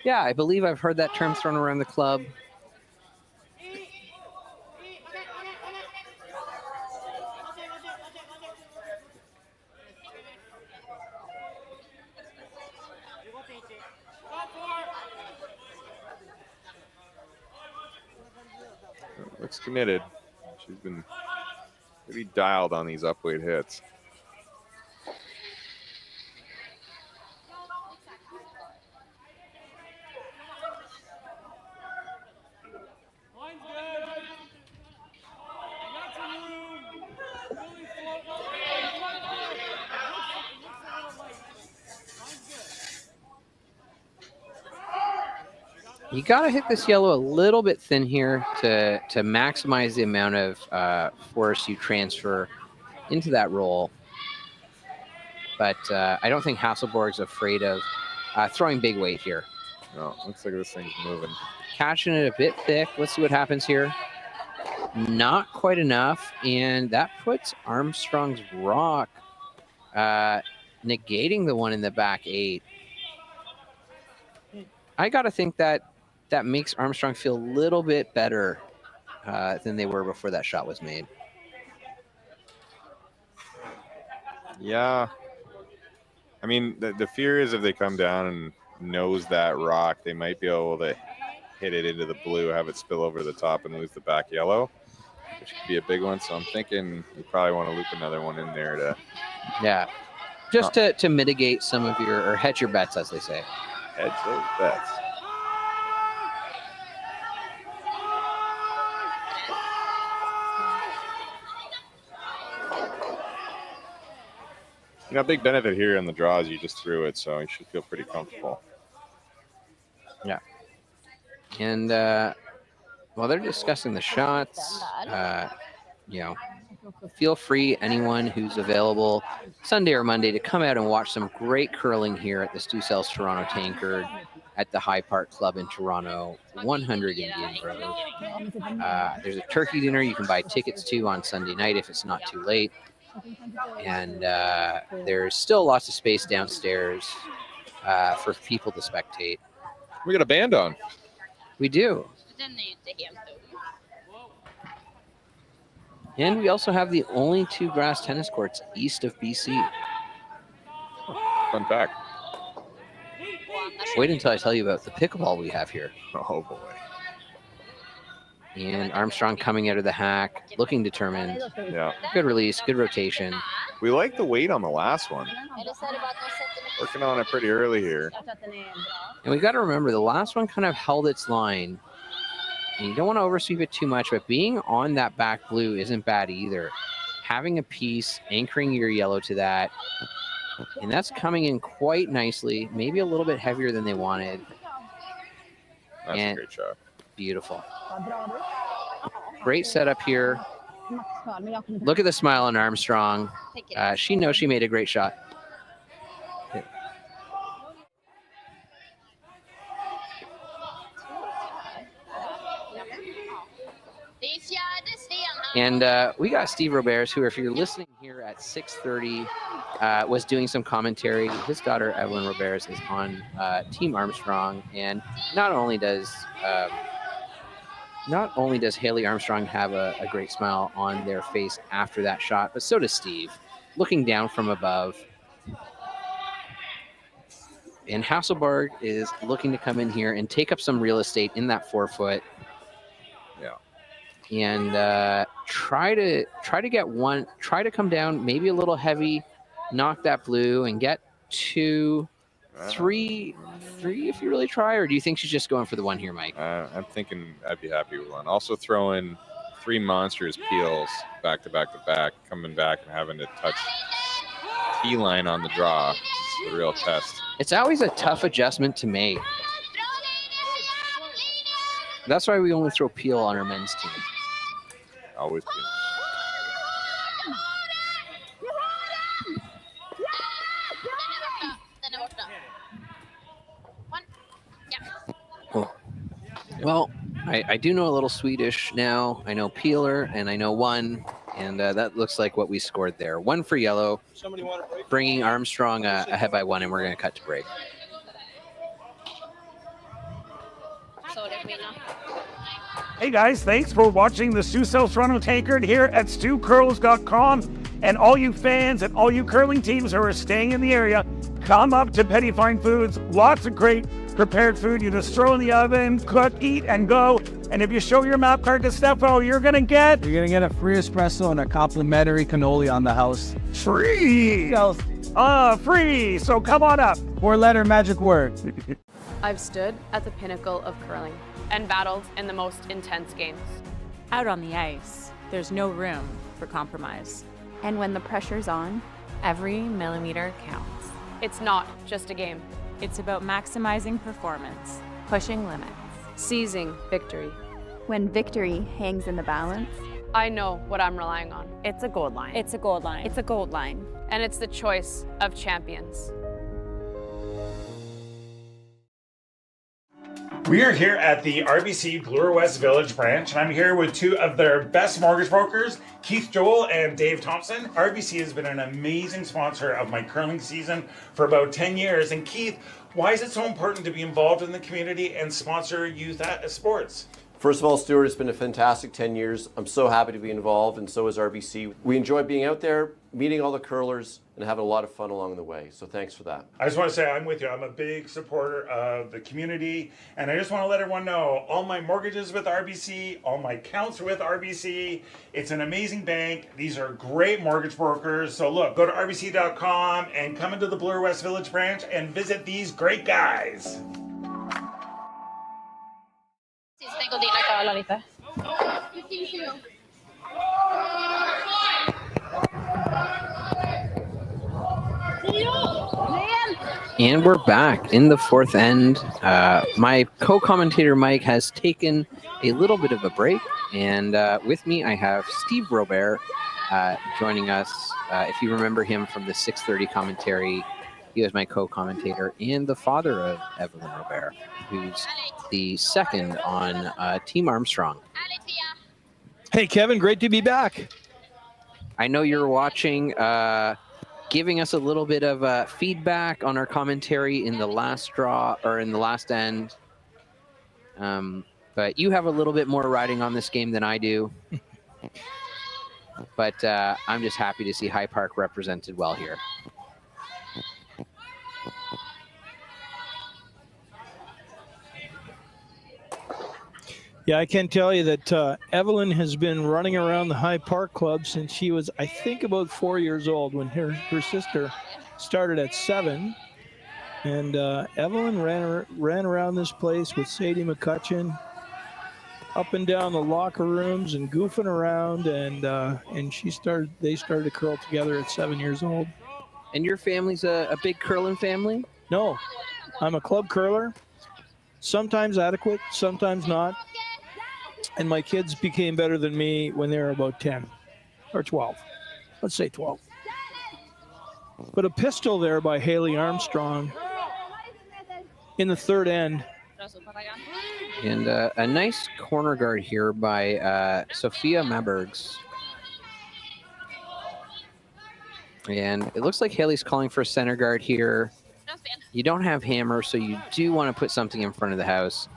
Yeah, I believe I've heard that term thrown around the club. Looks committed. She's been pretty dialed on these upweight hits. You got to hit this yellow a little bit thin here to maximize the amount of force you transfer into that roll. But I don't think Hasselborg's afraid of throwing big weight here. No, looks like this thing's moving. Catching it a bit thick. Let's see what happens here. Not quite enough, and that puts Armstrong's rock, negating the one in the back 8. I got to think that makes Armstrong feel a little bit better than they were before that shot was made. Yeah. I mean, the fear is if they come down and nose that rock, they might be able to hit it into the blue, have it spill over the top and lose the back yellow, which could be a big one. So I'm thinking you probably want to loop another one in there to... Yeah. Just to mitigate some of your, or hedge your bets, as they say. Hedge those bets. You know, big benefit here in the draw is you just threw it, so you should feel pretty comfortable. Yeah. And while they're discussing the shots, you know, feel free, anyone who's available Sunday or Monday, to come out and watch some great curling here at the Stu Sells Toronto Tankard at the High Park Club in Toronto, 100 Indian Road. There's a turkey dinner you can buy tickets to on Sunday night if it's not too late. And there's still lots of space downstairs for people to spectate. We got a band on. We do. And we also have the only 2 grass tennis courts east of BC. Fun fact. Wait until I tell you about the pickleball we have here. Oh, boy. And Armstrong coming out of the hack, looking determined. Yeah. Good release, good rotation. We like the weight on the last one. Working on it pretty early here. And we got to remember, the last one kind of held its line. And you don't want to oversweep it too much, but being on that back blue isn't bad either. Having a piece, anchoring your yellow to that. And that's coming in quite nicely, maybe a little bit heavier than they wanted. That's a great shot. Beautiful. Great setup here. Look at the smile on Armstrong. She knows she made a great shot. And we got Steve Roberts, who, if you're listening here at 6:30, was doing some commentary. His daughter, Evelyn Roberts, is on Team Armstrong. And not only does Hailey Armstrong have a great smile on their face after that shot, but so does Steve, looking down from above. And Hasselborg is looking to come in here and take up some real estate in that 4-foot. Yeah. And try to come down maybe a little heavy, knock that blue, and get to 3 if you really try, or do you think she's just going for the one here, Mike? I'm thinking I'd be happy with one. Also throw in 3 monstrous peels back to back to back, coming back and having to touch T-line on the draw. It's the real test. It's always a tough adjustment to make. That's why we only throw peel on our men's team. Always peel. Well, I do know a little Swedish now. I know peeler and I know one, and that looks like what we scored there. 1 for yellow, bringing Armstrong ahead by 1, and we're going to cut to break. Hey guys, thanks for watching the Stu Sells Toronto Tankard here at StuCurls.com. And all you fans and all you curling teams who are staying in the area, come up to Petty Fine Foods. Lots of great prepared food. You just throw in the oven, cook, eat, and go. And if you show your map card to Stefo, you're gonna get a free espresso and a complimentary cannoli on the house. free. Free. So come on up. 4-letter magic word. I've stood at the pinnacle of curling and battled in the most intense games. Out on the ice, there's no room for compromise. And when the pressure's on, every millimeter counts. It's not just a game. It's about maximizing performance, Pushing limits. seizing victory. When victory hangs in the balance, I know what I'm relying on. It's a gold line. It's a gold line. It's a gold line. And it's the choice of champions. We are here at the RBC Bloor West Village branch, and I'm here with two of their best mortgage brokers, Keith Joel and Dave Thompson. RBC has been an amazing sponsor of my curling season for about 10 years. And Keith, why is it so important to be involved in the community and sponsor youth sports? First of all, Stuart, it's been a fantastic 10 years. I'm so happy to be involved, and so is RBC. We enjoy being out there, meeting all the curlers, and having a lot of fun along the way. So thanks for that. I just want to say I'm with you. I'm a big supporter of the community, and I just want to let everyone know all my mortgages with RBC, all my accounts with RBC. It's an amazing bank. These are great mortgage brokers. So look, go to rbc.com and come into the Bloor West Village branch and visit these great guys. And we're back in the fourth end. My co-commentator Mike has taken a little bit of a break, and with me I have Steve Robert joining us. If you remember him from the 6:30 commentary, he was my co-commentator and the father of Evelyn Robert, who's the second on Team Armstrong. Hey, Kevin, great to be back. I know you're watching, giving us a little bit of feedback on our commentary in the last draw or in the last end. But you have a little bit more riding on this game than I do. But I'm just happy to see High Park represented well here. Yeah, I can tell you that Evelyn has been running around the High Park Club since she was, I think, about 4 years old when her sister started at 7. And Evelyn ran around this place with Sadie McCutcheon, up and down the locker rooms and goofing around, and they started to curl together at 7 years old. And your family's a big curling family? No, I'm a club curler, sometimes adequate, sometimes not. And my kids became better than me when they were about 10 or 12. Let's say 12. But a pistol there by Hailey Armstrong in the third end. And a nice corner guard here by Sophia Mabergs. And it looks like Haley's calling for a center guard here. You don't have hammer, so you do want to put something in front of the house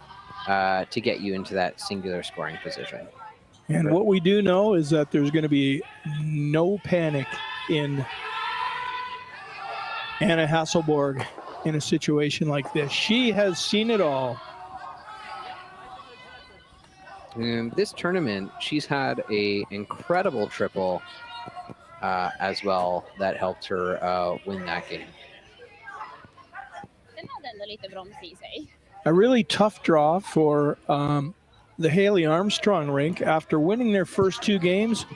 to get you into that singular scoring position. And what we do know is that there's going to be no panic in Anna Hasselborg in a situation like this. She has seen it all. In this tournament, she's had an incredible triple as well that helped her win that game. A really tough draw for the Hailey Armstrong rink. After winning their first 2 games,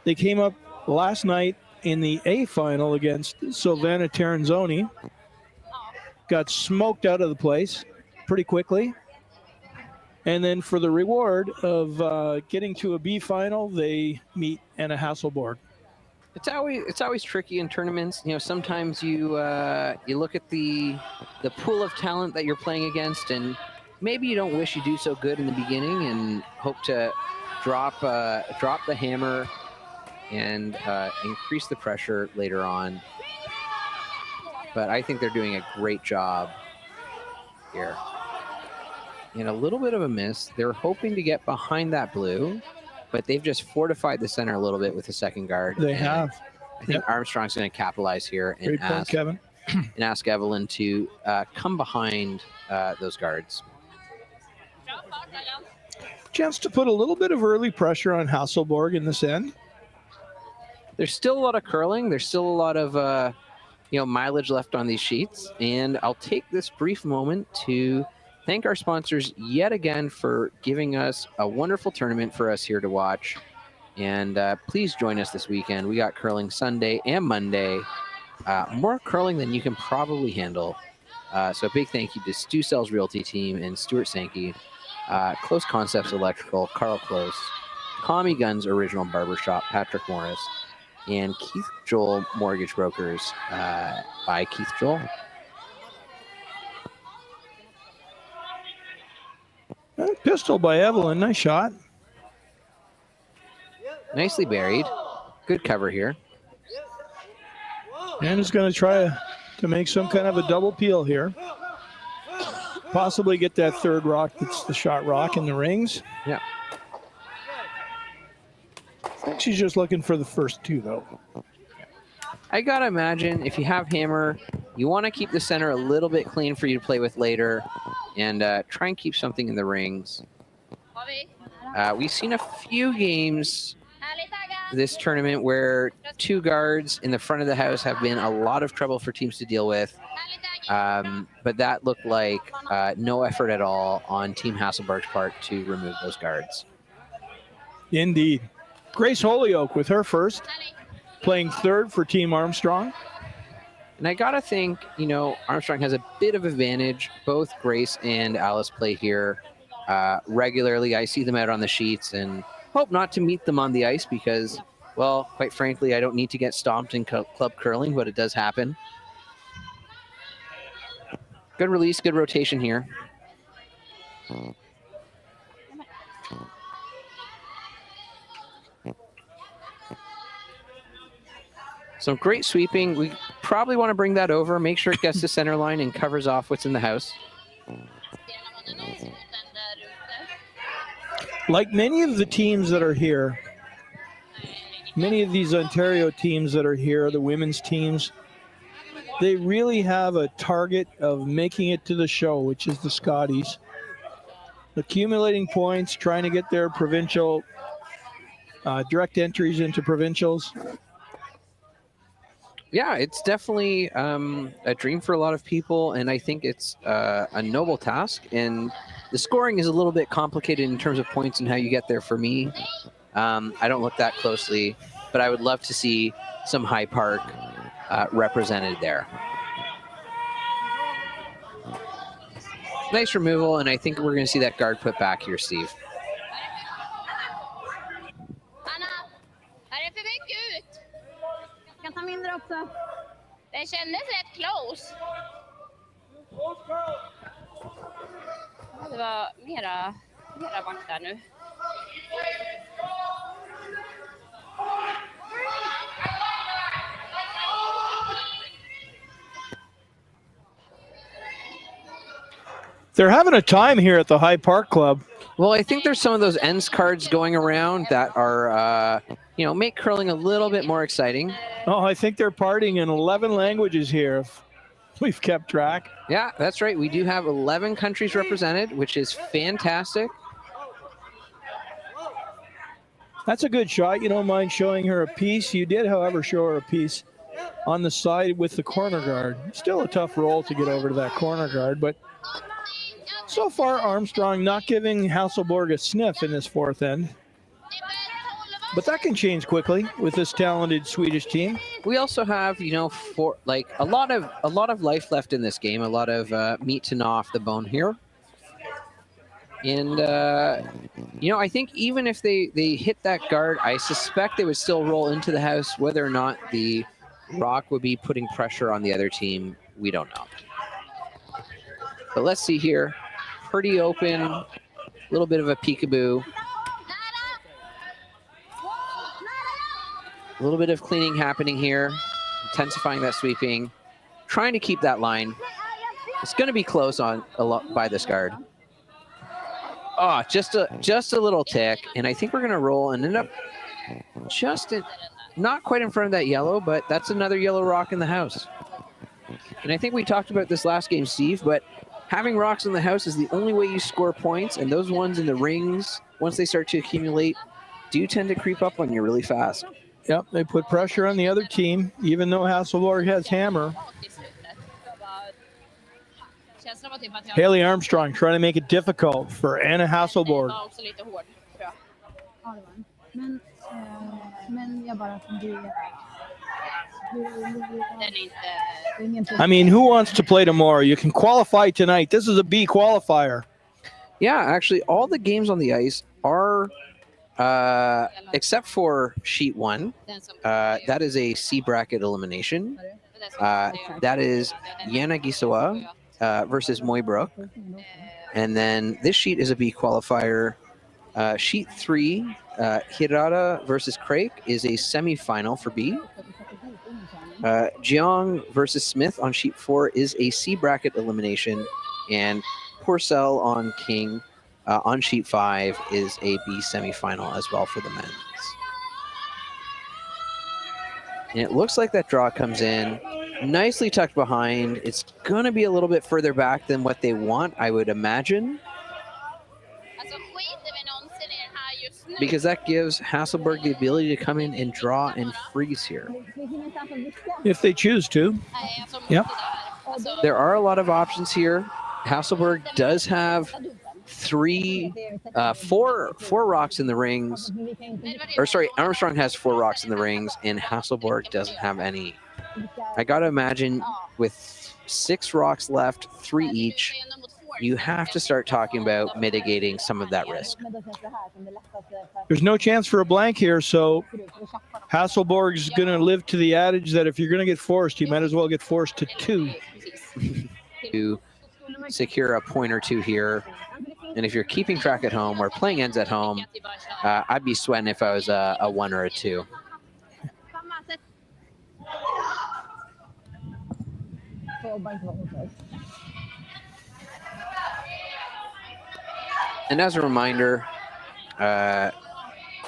they came up last night in the A final against Silvana Terranzoni. Got smoked out of the place pretty quickly. And then for the reward of getting to a B final, they meet Anna Hasselborg. It's always tricky in tournaments. You know, sometimes you look at the pool of talent that you're playing against, and maybe you don't wish you do so good in the beginning, and hope to drop the hammer and increase the pressure later on. But I think they're doing a great job here. And a little bit of a miss. They're hoping to get behind that blue, but they've just fortified the center a little bit with the second guard. They have. I think Armstrong's going to capitalize here and Great point, Kevin. and ask Evelyn to come behind those guards. Chance to put a little bit of early pressure on Hasselborg in this end. There's still a lot of curling. There's still a lot of mileage left on these sheets. And I'll take this brief moment to thank our sponsors yet again for giving us a wonderful tournament for us here to watch. And please join us this weekend. We got curling Sunday and Monday. More curling than you can probably handle So a big thank you to Stu Cell's Realty team and Stuart Sankey, Close Concepts Electrical, Carl Close, Tommy Gunn's Original Barbershop, Patrick Morris, and Keith Joel Mortgage Brokers by Keith Joel. Pistol by Evelyn. Nice shot. Nicely buried. Good cover here. And is going to try to make some kind of a double peel here. Possibly get that third rock that's the shot rock in the rings. Yeah. I think she's just looking for the first two, though. I got to imagine if you have hammer, you want to keep the center a little bit clean for you to play with later and try and keep something in the rings. We've seen a few games this tournament where two guards in the front of the house have been a lot of trouble for teams to deal with. But that looked like no effort at all on Team Hasselborg's part to remove those guards. Indeed. Grace Holyoke with her first, playing third for Team Armstrong. And I got to think, you know, Armstrong has a bit of advantage. Both Grace and Alice play here regularly. I see them out on the sheets and hope not to meet them on the ice because, well, quite frankly, I don't need to get stomped in club curling, but it does happen. Good release, good rotation here. Some great sweeping. We probably want to bring that over, make sure it gets to center line and covers off what's in the house. Like many of the teams that are here, many of these Ontario teams that are here, the women's teams, they really have a target of making it to the show, which is the Scotties. Accumulating points, trying to get their provincial, direct entries into provincials. Yeah, it's definitely a dream for a lot of people, and I think it's a noble task. And the scoring is a little bit complicated in terms of points and how you get there for me. I don't look that closely, but I would love to see some High Park represented there. Nice removal, and I think we're going to see that guard put back here, Steve. Det kändes rätt close. Det var mera back där nu. They're having a time here at the High Park Club. Well, I think there's some of those ends cards going around that are, make curling a little bit more exciting. Oh, I think they're partying in 11 languages here, if we've kept track. Yeah, that's right. We do have 11 countries represented, which is fantastic. That's a good shot. You don't mind showing her a piece. You did, however, show her a piece on the side with the corner guard. Still a tough roll to get over to that corner guard, but so far Armstrong not giving Hasselborg a sniff in this fourth end. But that can change quickly with this talented Swedish team. We also have, for like a lot of life left in this game, a lot of meat to gnaw off the bone here. And I think even if they hit that guard, I suspect they would still roll into the house. Whether or not the rock would be putting pressure on the other team, we don't know. But let's see here. Pretty open, a little bit of a peekaboo. A little bit of cleaning happening here, intensifying that sweeping, trying to keep that line. It's going to be close on a lot by this guard. Oh, just a little tick, and I think we're going to roll and end up not quite in front of that yellow, but that's another yellow rock in the house. And I think we talked about this last game, Steve, but having rocks in the house is the only way you score points, and those ones in the rings, once they start to accumulate, do tend to creep up on you really fast. Yep, they put pressure on the other team, even though Hasselborg has hammer. Hailey Armstrong trying to make it difficult for Anna Hasselborg. I mean, who wants to play tomorrow? You can qualify tonight. This is a B qualifier. Yeah, actually, all the games on the ice are, except for sheet 1, that is a C bracket elimination. That is Yanagisawa versus Moybrook. And then this sheet is a B qualifier. Sheet 3, Hirata versus Craik is a semifinal for B. Jeong versus Smith on sheet 4 is a C bracket elimination. And Porcel on King on sheet 5 is a B semifinal as well for the men's. And it looks like that draw comes in nicely tucked behind. It's going to be a little bit further back than what they want, I would imagine, because that gives Hasselborg the ability to come in and draw and freeze here. If they choose to. Yep. There are a lot of options here. Hasselborg does have four rocks in the rings. Or sorry, Armstrong has 4 rocks in the rings, and Hasselborg doesn't have any. I got to imagine with 6 rocks left, 3 each, you have to start talking about mitigating some of that risk. There's no chance for a blank here, so Hasselborg's going to live to the adage that if you're going to get forced, you might as well get forced to 2. To secure a point or 2 here. And if you're keeping track at home or playing ends at home, I'd be sweating if I was a 1 or a 2. And as a reminder,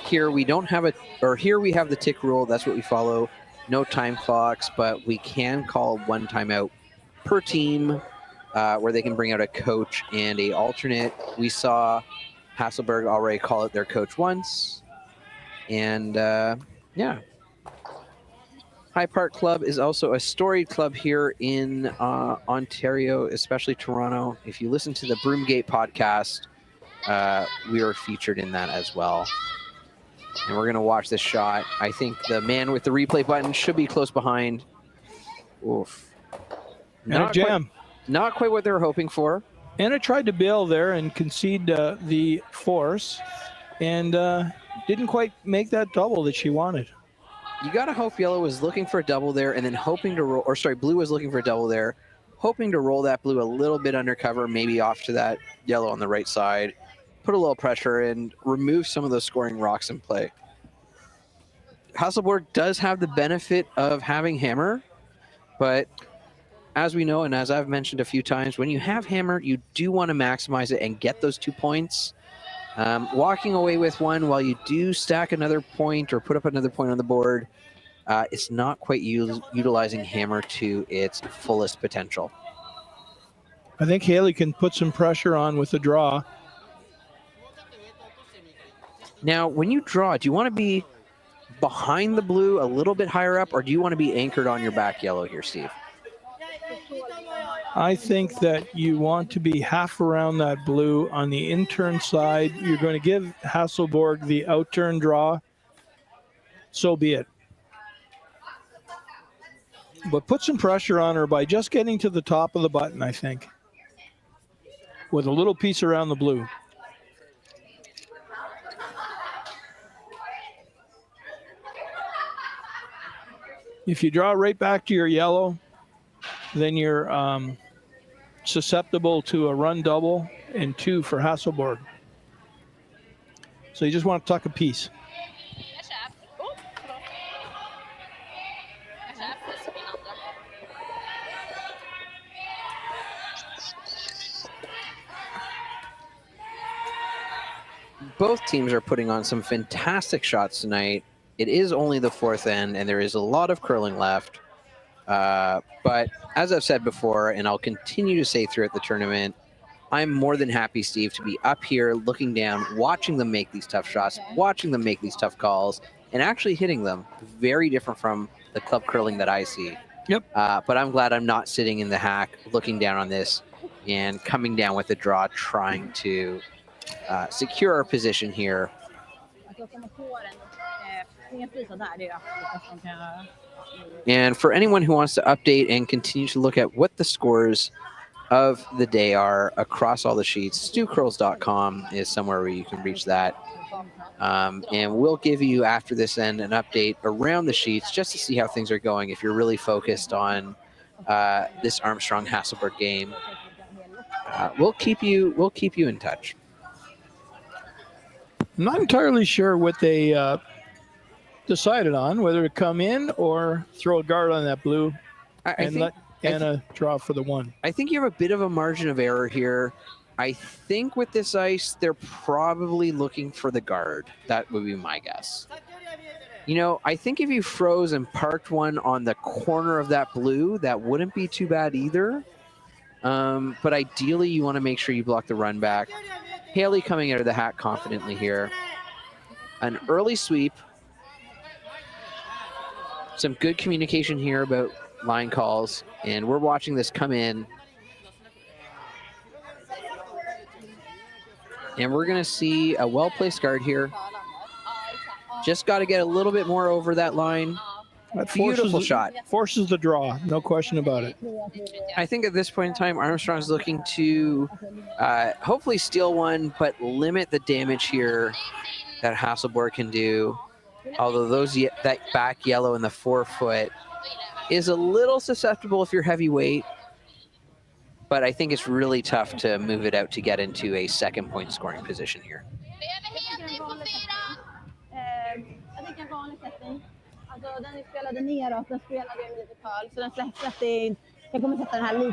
here we don't have here we have the tick rule. That's what we follow. No time clocks, but we can call 1 timeout per team, where they can bring out a coach and a alternate. We saw Hasselborg already call it their coach once. And yeah. High Park Club is also a storied club here in Ontario, especially Toronto. If you listen to the Broomgate podcast, we were featured in that as well. And we're going to watch this shot. I think the man with the replay button should be close behind. Oof. Not jam. Not quite what they were hoping for. Anna tried to bail there and concede the force, and didn't quite make that double that she wanted. You got to hope yellow was looking for a double there and then hoping to roll, or sorry, blue was looking for a double there, hoping to roll that blue a little bit undercover, maybe off to that yellow on the right side, put a little pressure and remove some of those scoring rocks in play. Hasselborg does have the benefit of having hammer, but as we know, and as I've mentioned a few times, when you have hammer, you do want to maximize it and get those 2 points. Walking away with 1 while you do stack another point or put up another point on the board, it's not quite utilizing hammer to its fullest potential. I think Hailey can put some pressure on with the draw. Now, when you draw, do you want to be behind the blue a little bit higher up, or do you want to be anchored on your back yellow here, Steve? I think that you want to be half around that blue on the in-turn side. You're going to give Hasselborg the out-turn draw. So be it. But put some pressure on her by just getting to the top of the button, I think, with a little piece around the blue. If you draw right back to your yellow, then you're susceptible to a run double and 2 for Hasselborg. So you just want to tuck a piece. Both teams are putting on some fantastic shots tonight. It is only the 4th end, and there is a lot of curling left. But as I've said before, and I'll continue to say throughout the tournament, I'm more than happy, Steve, to be up here looking down, watching them make these tough shots, watching them make these tough calls, and actually hitting them. Very different from the club curling that I see. Yep. But I'm glad I'm not sitting in the hack looking down on this and coming down with a draw, trying to secure our position here. And for anyone who wants to update and continue to look at what the scores of the day are across all the sheets, stewcurls.com is somewhere where you can reach that. And we'll give you, after this end, an update around the sheets just to see how things are going if you're really focused on this Armstrong Hasselborg game. We'll keep you in touch. I'm not entirely sure what they decided on, whether to come in or throw a guard on that blue and let Anna draw for the one. I think you have a bit of a margin of error here. I think with this ice, they're probably looking for the guard. That would be my guess. You know, I think if you froze and parked one on the corner of that blue, that wouldn't be too bad either. But ideally, you want to make sure you block the run back. Hailey coming out of the hat confidently here. An early sweep. Some good communication here about line calls, and we're watching this come in. And we're going to see a well-placed guard here. Just got to get a little bit more over that line. That beautiful shot. Forces the draw, no question about it. I think at this point in time, Armstrong's looking to hopefully steal one, but limit the damage here that Hasselborg can do. Although that back yellow in the 4-foot is a little susceptible if you're heavyweight. But I think it's really tough to move it out to get into a second point scoring position here.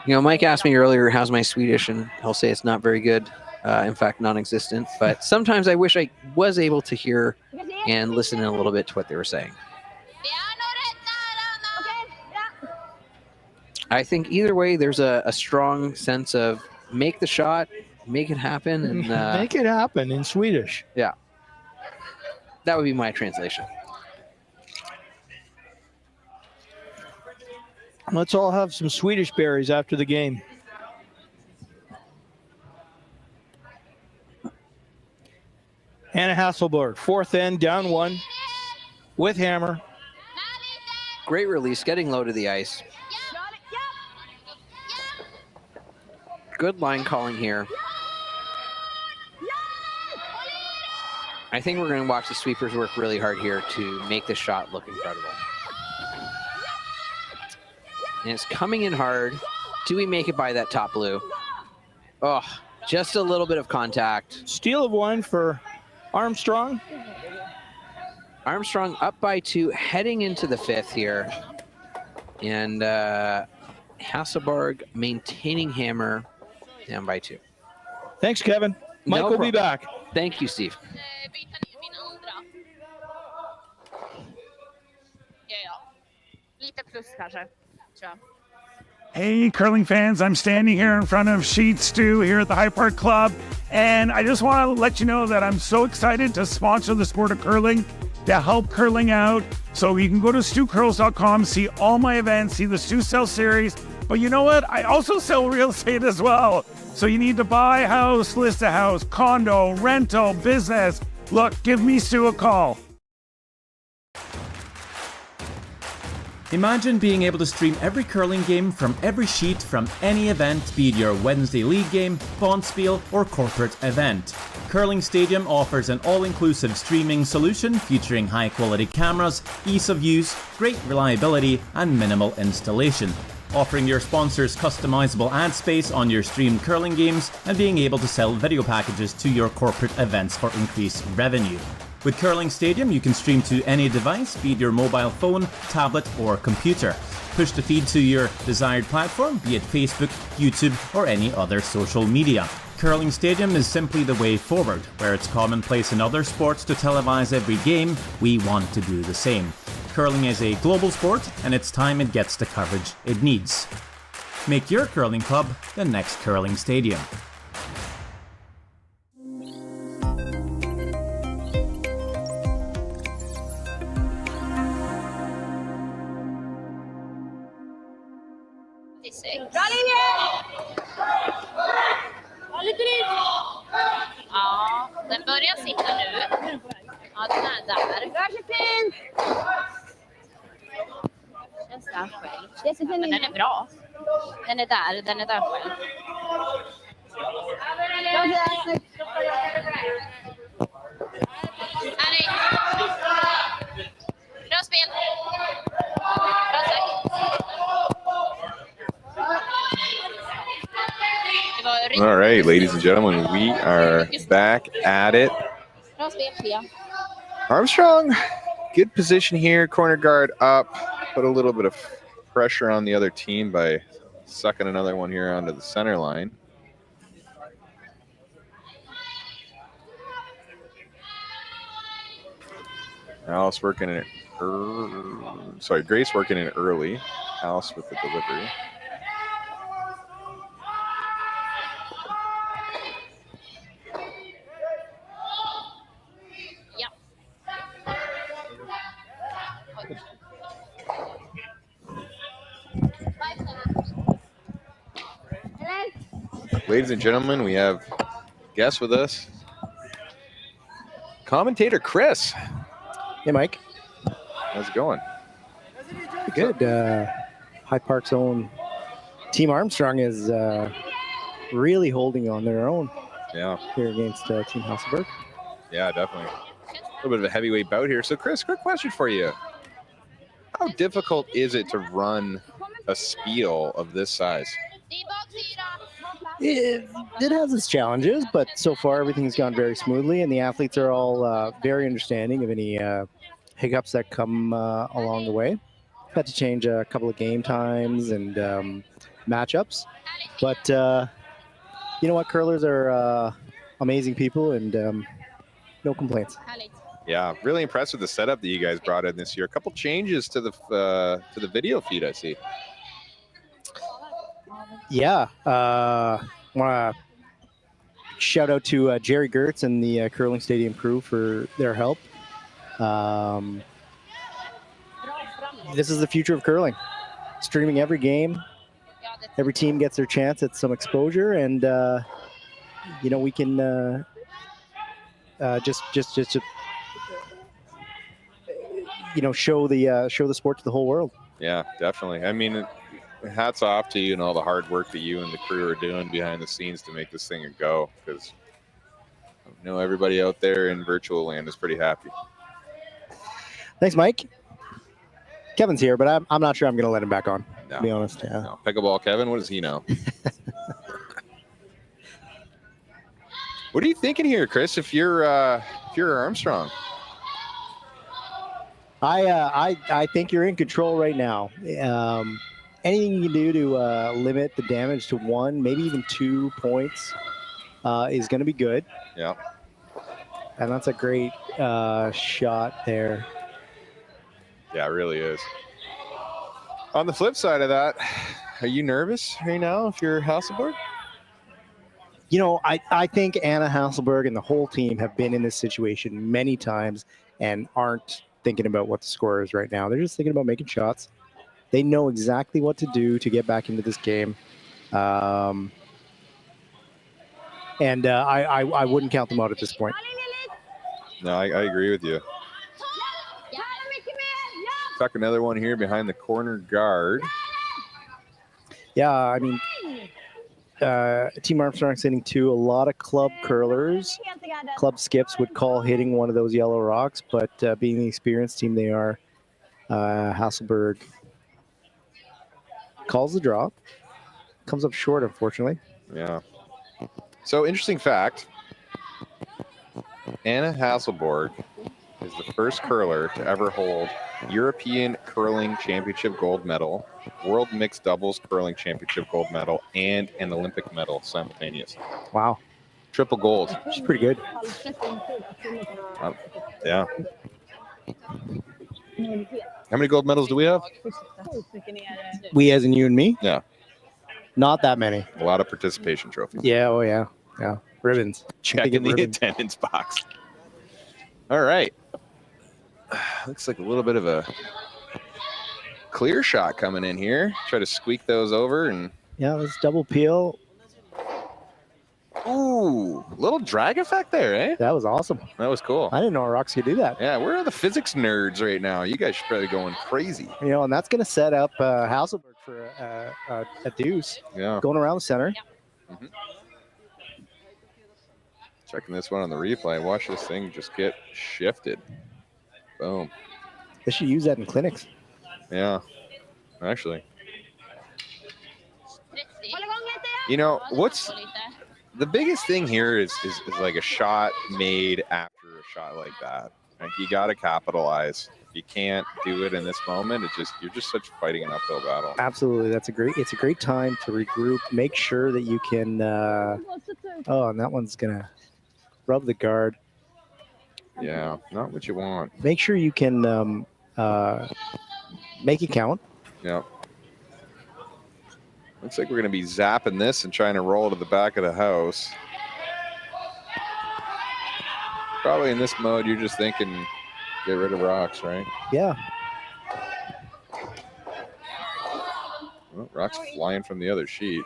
You know, Mike asked me earlier, how's my Swedish? And he'll say it's not very good. In fact, non-existent. But sometimes I wish I was able to hear and listen in a little bit to what they were saying. I think either way, there's a strong sense of make the shot, make it happen. And make it happen in Swedish. Yeah. That would be my translation. Let's all have some Swedish berries after the game. Anna Hasselborg, fourth end, down one with hammer. Great release, getting low to the ice. Good line calling here. I think we're going to watch the sweepers work really hard here to make this shot look incredible. And it's coming in hard. Do we make it by that top blue? Oh, just a little bit of contact. Steal of one for Armstrong. Armstrong up by 2, heading into the 5th here. And Hasselborg maintaining hammer. Down by 2. Thanks, Kevin. Mike will be back. Thank you, Steve. Hey, curling fans, I'm standing here in front of Sheet Stew here at the High Park Club, and I just want to let you know that I'm so excited to sponsor the sport of curling, to help curling out. So you can go to stewcurls.com, see all my events, see the Stew Sell series. But you know what? I also sell real estate as well. So you need to buy a house, list a house, condo, rental, business. Look, give me Stu a call. Imagine being able to stream every curling game from every sheet from any event, be it your Wednesday league game, bonspiel, or corporate event. Curling Stadium offers an all-inclusive streaming solution featuring high-quality cameras, ease of use, great reliability, and minimal installation. Offering your sponsors customizable ad space on your streamed curling games and being able to sell video packages to your corporate events for increased revenue. With Curling Stadium, you can stream to any device, be it your mobile phone, tablet, or computer. Push the feed to your desired platform, be it Facebook, YouTube, or any other social media. Curling Stadium is simply the way forward. Where it's commonplace in other sports to televise every game, we want to do the same. Curling is a global sport, and it's time it gets the coverage it needs. Make your curling club the next Curling Stadium. Ja, den börjar sitta nu. Ja, den är där. där själv. Men den är bra. Den är där själv. Bra spel. All right, ladies and gentlemen, we are back at it. Bra spel, Pia. Armstrong, good position here, corner guard up, put a little bit of pressure on the other team by sucking another one here onto the center line. Alice working in it. Grace working in early. Alice with the delivery. Ladies and gentlemen, we have guests with us. Commentator Chris. Hey, Mike. How's it going? Good. High Park's own Team Armstrong is really holding on their own. Yeah. Here against Team Hasselborg. Yeah, definitely. A little bit of a heavyweight bout here. So, Chris, quick question for you. How difficult is it to run a spiel of this size? It has its challenges, but so far everything's gone very smoothly, and the athletes are all very understanding of any hiccups that come along the way. Had to change a couple of game times and matchups, but you know what? Curlers are amazing people, and no complaints. Yeah, really impressed with the setup that you guys brought in this year. A couple changes to the video feed, I see. Yeah, want to shout out to Gerry Geurts and the Curling Stadium crew for their help. This is the future of curling. Streaming every game, every team gets their chance at some exposure, and you know, we can just you know, show the sport to the whole world. Yeah, definitely. I mean, hats off to you and all the hard work that you and the crew are doing behind the scenes to make this thing a go, because I know everybody out there in virtual land is pretty happy. Thanks, Mike. Kevin's here, but I'm not sure I'm going to let him back on, No. to be honest. Yeah. No. Pickleball Kevin, what does he know? What are you thinking here, Chris, if you're Armstrong? I think you're in control right now. Anything you can do to limit the damage to 1, maybe even 2 points is going to be good. Yeah. And that's a great shot there. Yeah, it really is. On the flip side of that, are you nervous right now if you're Hasselborg? You know, I think Anna Hasselborg and the whole team have been in this situation many times and aren't thinking about what the score is right now. They're just thinking about making shots. They know exactly what to do to get back into this game. And I wouldn't count them out at this point. No, I agree with you. Tuck another one here behind the corner guard. Yeah, I mean, Team Armstrong's hitting 2. A lot of club curlers, club skips would call hitting one of those yellow rocks, but being the experienced team they are, Hasselborg calls the drop. Comes up short, unfortunately. Yeah. So, interesting fact. Anna Hasselborg is the first curler to ever hold European Curling Championship gold medal, World Mixed Doubles Curling Championship gold medal, and an Olympic medal simultaneously. Wow. Triple gold. She's pretty good. Yeah. How many gold medals do we have? We as in you and me? Yeah. Not that many. A lot of participation trophies. Yeah, oh yeah. Yeah. Ribbons. Check in the attendance box. All right. Looks like a little bit of a clear shot coming in here. Try to squeak those over and yeah, let's double peel. Ooh, little drag effect there, eh? That was awesome. That was cool. I didn't know our rocks could do that. Yeah, where are the physics nerds right now? You guys should probably be going crazy. You know, and that's going to set up Hasselborg for a deuce. Yeah. Going around the center. Mm-hmm. Checking this one on the replay. Watch this thing just get shifted. Boom. They should use that in clinics. Yeah, actually. You know, what's the biggest thing here is like a shot made after a shot like that. Like, you got to capitalize. If you can't do it in this moment, you're just fighting an uphill battle. Absolutely, it's a great time to regroup. Make sure that you can. Oh, and that one's gonna rub the guard. Yeah, not what you want. Make sure you can make it count. Yeah. Looks like we're going to be zapping this and trying to roll to the back of the house. Probably in this mode, you're just thinking, get rid of rocks, right? Yeah. Well, rocks flying from the other sheet.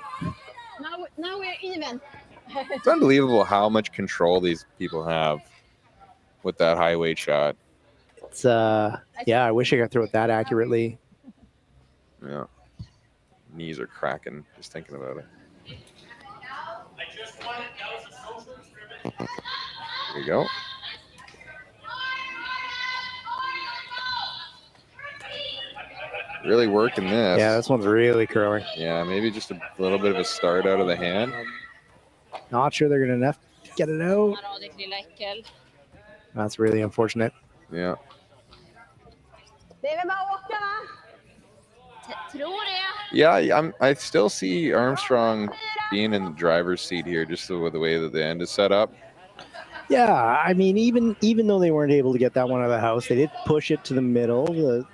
Now we're even. It's unbelievable how much control these people have with that high weight shot. It's yeah, I wish I could throw it that accurately. Yeah. Knees are cracking just thinking about it. There you go. Really working this. Yeah, this one's really curling. Yeah, maybe just a little bit of a start out of the hand. Not sure they're going to get it out. That's really unfortunate. Yeah. Yeah, I still see Armstrong being in the driver's seat here, just with the way that the end is set up. Yeah, I mean, even though they weren't able to get that one out of the house, they did push it to the middle,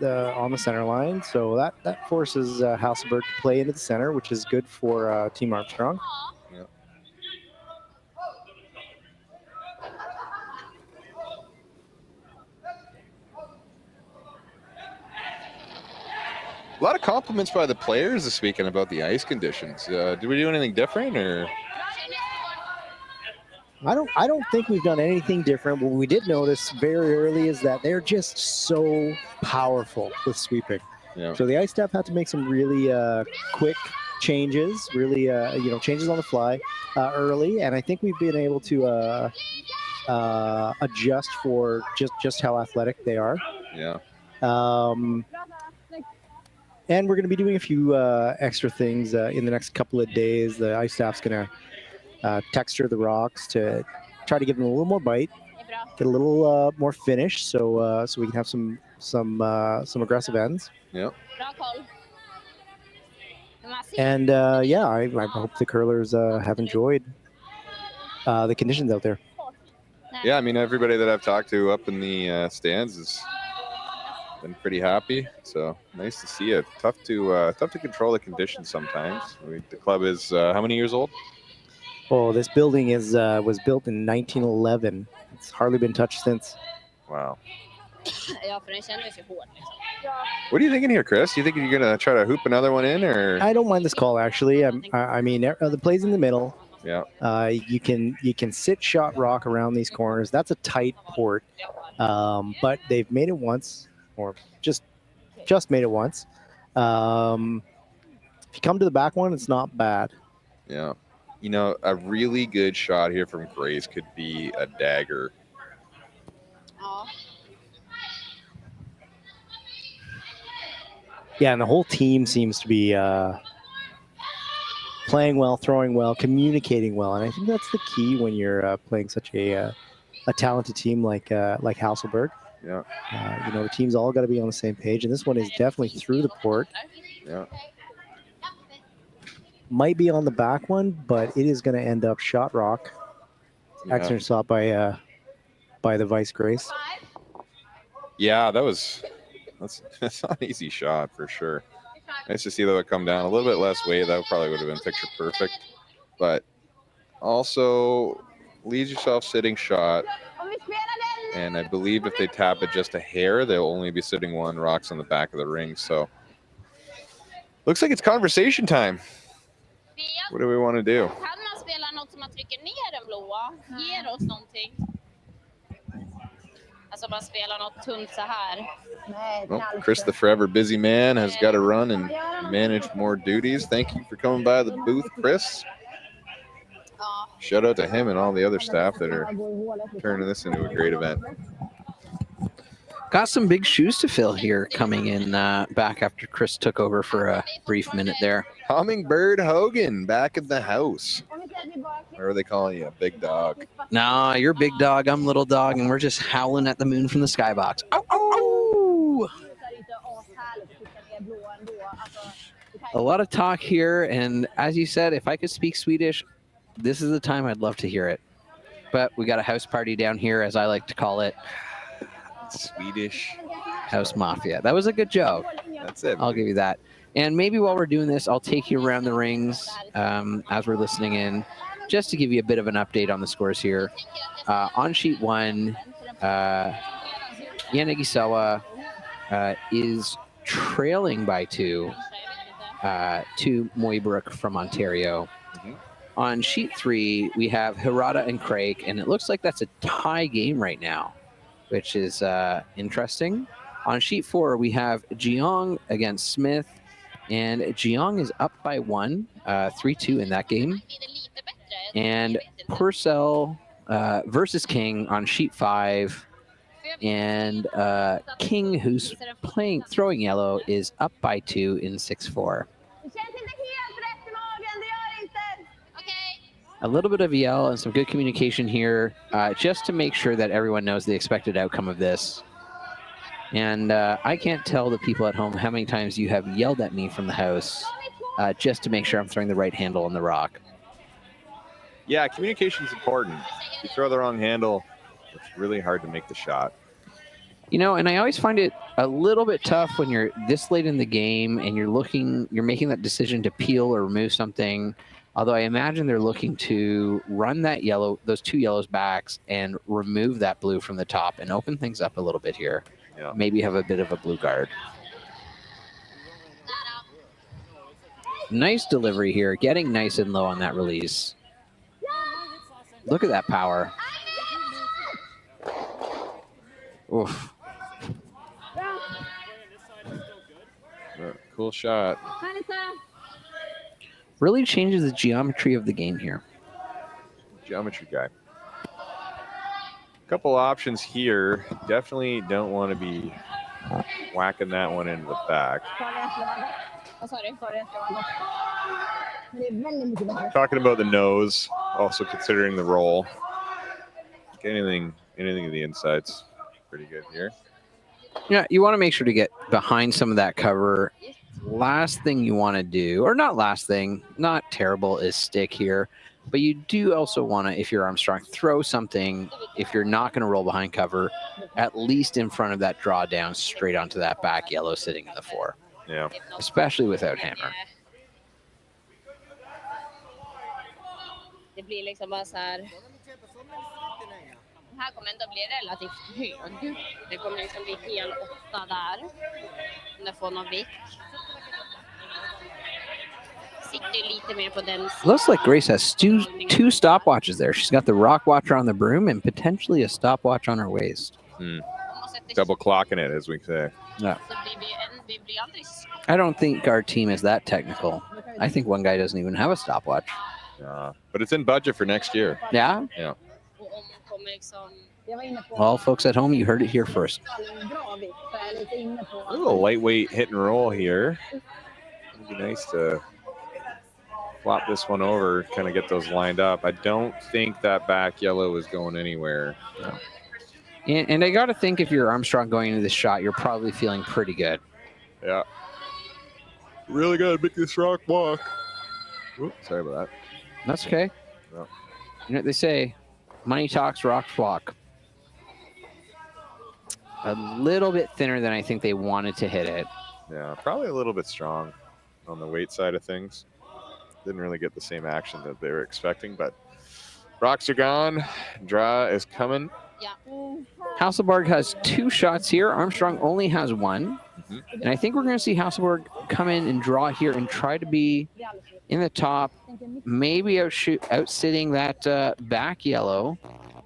on the center line. So that forces Hasselborg to play into the center, which is good for Team Armstrong. Yeah. A lot of compliments by the players this weekend about the ice conditions. Did we do anything different, or? I don't think we've done anything different. What we did notice very early is that they're just so powerful with sweeping. Yeah. So the ice staff had to make some really quick changes, really changes on the fly early, and I think we've been able to adjust for just how athletic they are. Yeah. And we're going to be doing a few extra things in the next couple of days. The ice staff's going to texture the rocks to try to give them a little more bite, get a little more finish, so we can have some aggressive ends. Yeah. And yeah, I hope the curlers have enjoyed the conditions out there. Yeah, I mean, everybody that I've talked to up in the stands has been pretty happy. So nice to see it. Tough to control the conditions sometimes. The club is how many years old? Oh, this building was built in 1911. It's hardly been touched since. Wow. What are you thinking here, Chris? Do you think you're gonna try to hoop another one in, or? I don't mind this call actually. I mean, the plays in the middle. Yeah. You can sit shot rock around these corners. That's a tight port, but they've made it once, or just made it once. If you come to the back one, it's not bad. Yeah. You know, a really good shot here from Grace could be a dagger. Yeah, and the whole team seems to be playing well, throwing well, communicating well, and I think that's the key when you're playing such a talented team like Hasselborg. Yeah. The team's all got to be on the same page, and this one is definitely through the port. Yeah. Might be on the back one, but it is going to end up shot rock. Yeah. Excellent shot by the Vice Grace. Yeah, that's not an easy shot for sure. Nice to see that would come down a little bit less weight. That probably would have been picture perfect, but also leaves yourself sitting shot. And I believe if they tap it just a hair, they'll only be sitting one rocks on the back of the ring. So looks like it's conversation time. What do we want to do? som man trycker ner den blåa ger oss någonting. Alltså man spelar något tunt så här. Well, Chris, the forever busy man, has got to run and manage more duties. Thank you for coming by the booth, Chris. Shout out to him and all the other staff that are turning this into a great event. Got some big shoes to fill here coming in back after Chris took over for a brief minute there. Hummingbird Hogan back at the house. Or are they calling you a big dog? Nah, you're big dog, I'm little dog, and we're just howling at the moon from the skybox. Ow, ow, ow! A lot of talk here, and as you said, if I could speak Swedish, this is the time I'd love to hear it. But we got a house party down here, as I like to call it. Swedish House Mafia. That was a good joke. That's it. I'll give you that. And maybe while we're doing this, I'll take you around the rings as we're listening in, just to give you a bit of an update on the scores here. On sheet 1, Yanagisawa is trailing by 2 to Moybrook from Ontario. On sheet 3, we have Hirata and Craig, and it looks like that's a tie game right now, which is interesting. On sheet 4, we have Jeong against Smith, and Jeong is up by 1, 3-2 in that game. And Purcell versus King on sheet 5, and King, who's throwing yellow, is up by 2 in 6-4. A little bit of yell and some good communication here, just to make sure that everyone knows the expected outcome of this. And I can't tell the people at home how many times you have yelled at me from the house just to make sure I'm throwing the right handle on the rock. Yeah, communication is important. If you throw the wrong handle, it's really hard to make the shot. You know, and I always find it a little bit tough when you're this late in the game and you're making that decision to peel or remove something. Although I imagine they're looking to run that yellow, those 2 yellows backs, and remove that blue from the top and open things up a little bit here. Yeah. Maybe have a bit of a blue guard. Nice delivery here, getting nice and low on that release. Look at that power. Oof. Cool shot. Really changes the geometry of the game here. Geometry guy. Couple options here. Definitely don't want to be whacking that one into the back. Talking about the nose, also considering the roll. Anything to the insides, pretty good here. Yeah, you want to make sure to get behind some of that cover. Last thing you want to do, or not last thing, not terrible, is stick here. But you do also want to, if you're Armstrong, throw something, if you're not going to roll behind cover, at least in front of that drawdown, straight onto that back yellow sitting in the 4. Yeah. Especially without hammer. Det blir liksom bara så här. Här kommer ändå bli relativt hög. Det kommer liksom bli hel 8 där. Om det får någon vick. Sitter lite mer på den. Looks like Grace has two stopwatches there. She's got the rock watcher on the broom and potentially a stopwatch on her waist. Double clocking it, as we say. Yeah. I don't think our team is that technical. I think one guy doesn't even have a stopwatch. But it's in budget for next year. Yeah? Yeah. Well, folks at home, you heard it here first. A little lightweight hit and roll here. It'd be nice to flop this one over, kind of get those lined up. I don't think that back yellow is going anywhere. No. And I got to think if you're Armstrong going into this shot, you're probably feeling pretty good. Yeah. Really got to make this rock walk. Oops, sorry about that. That's okay. Yeah. You know what they say? Money talks, rocks walk. A little bit thinner than I think they wanted to hit it. Yeah, probably a little bit strong on the weight side of things. Didn't really get the same action that they were expecting, but rocks are gone. Draw is coming. Hasselborg has 2 shots here. Armstrong only has 1. And I think we're going to see Hasselborg come in and draw here and try to be in the top, maybe outsitting that back yellow,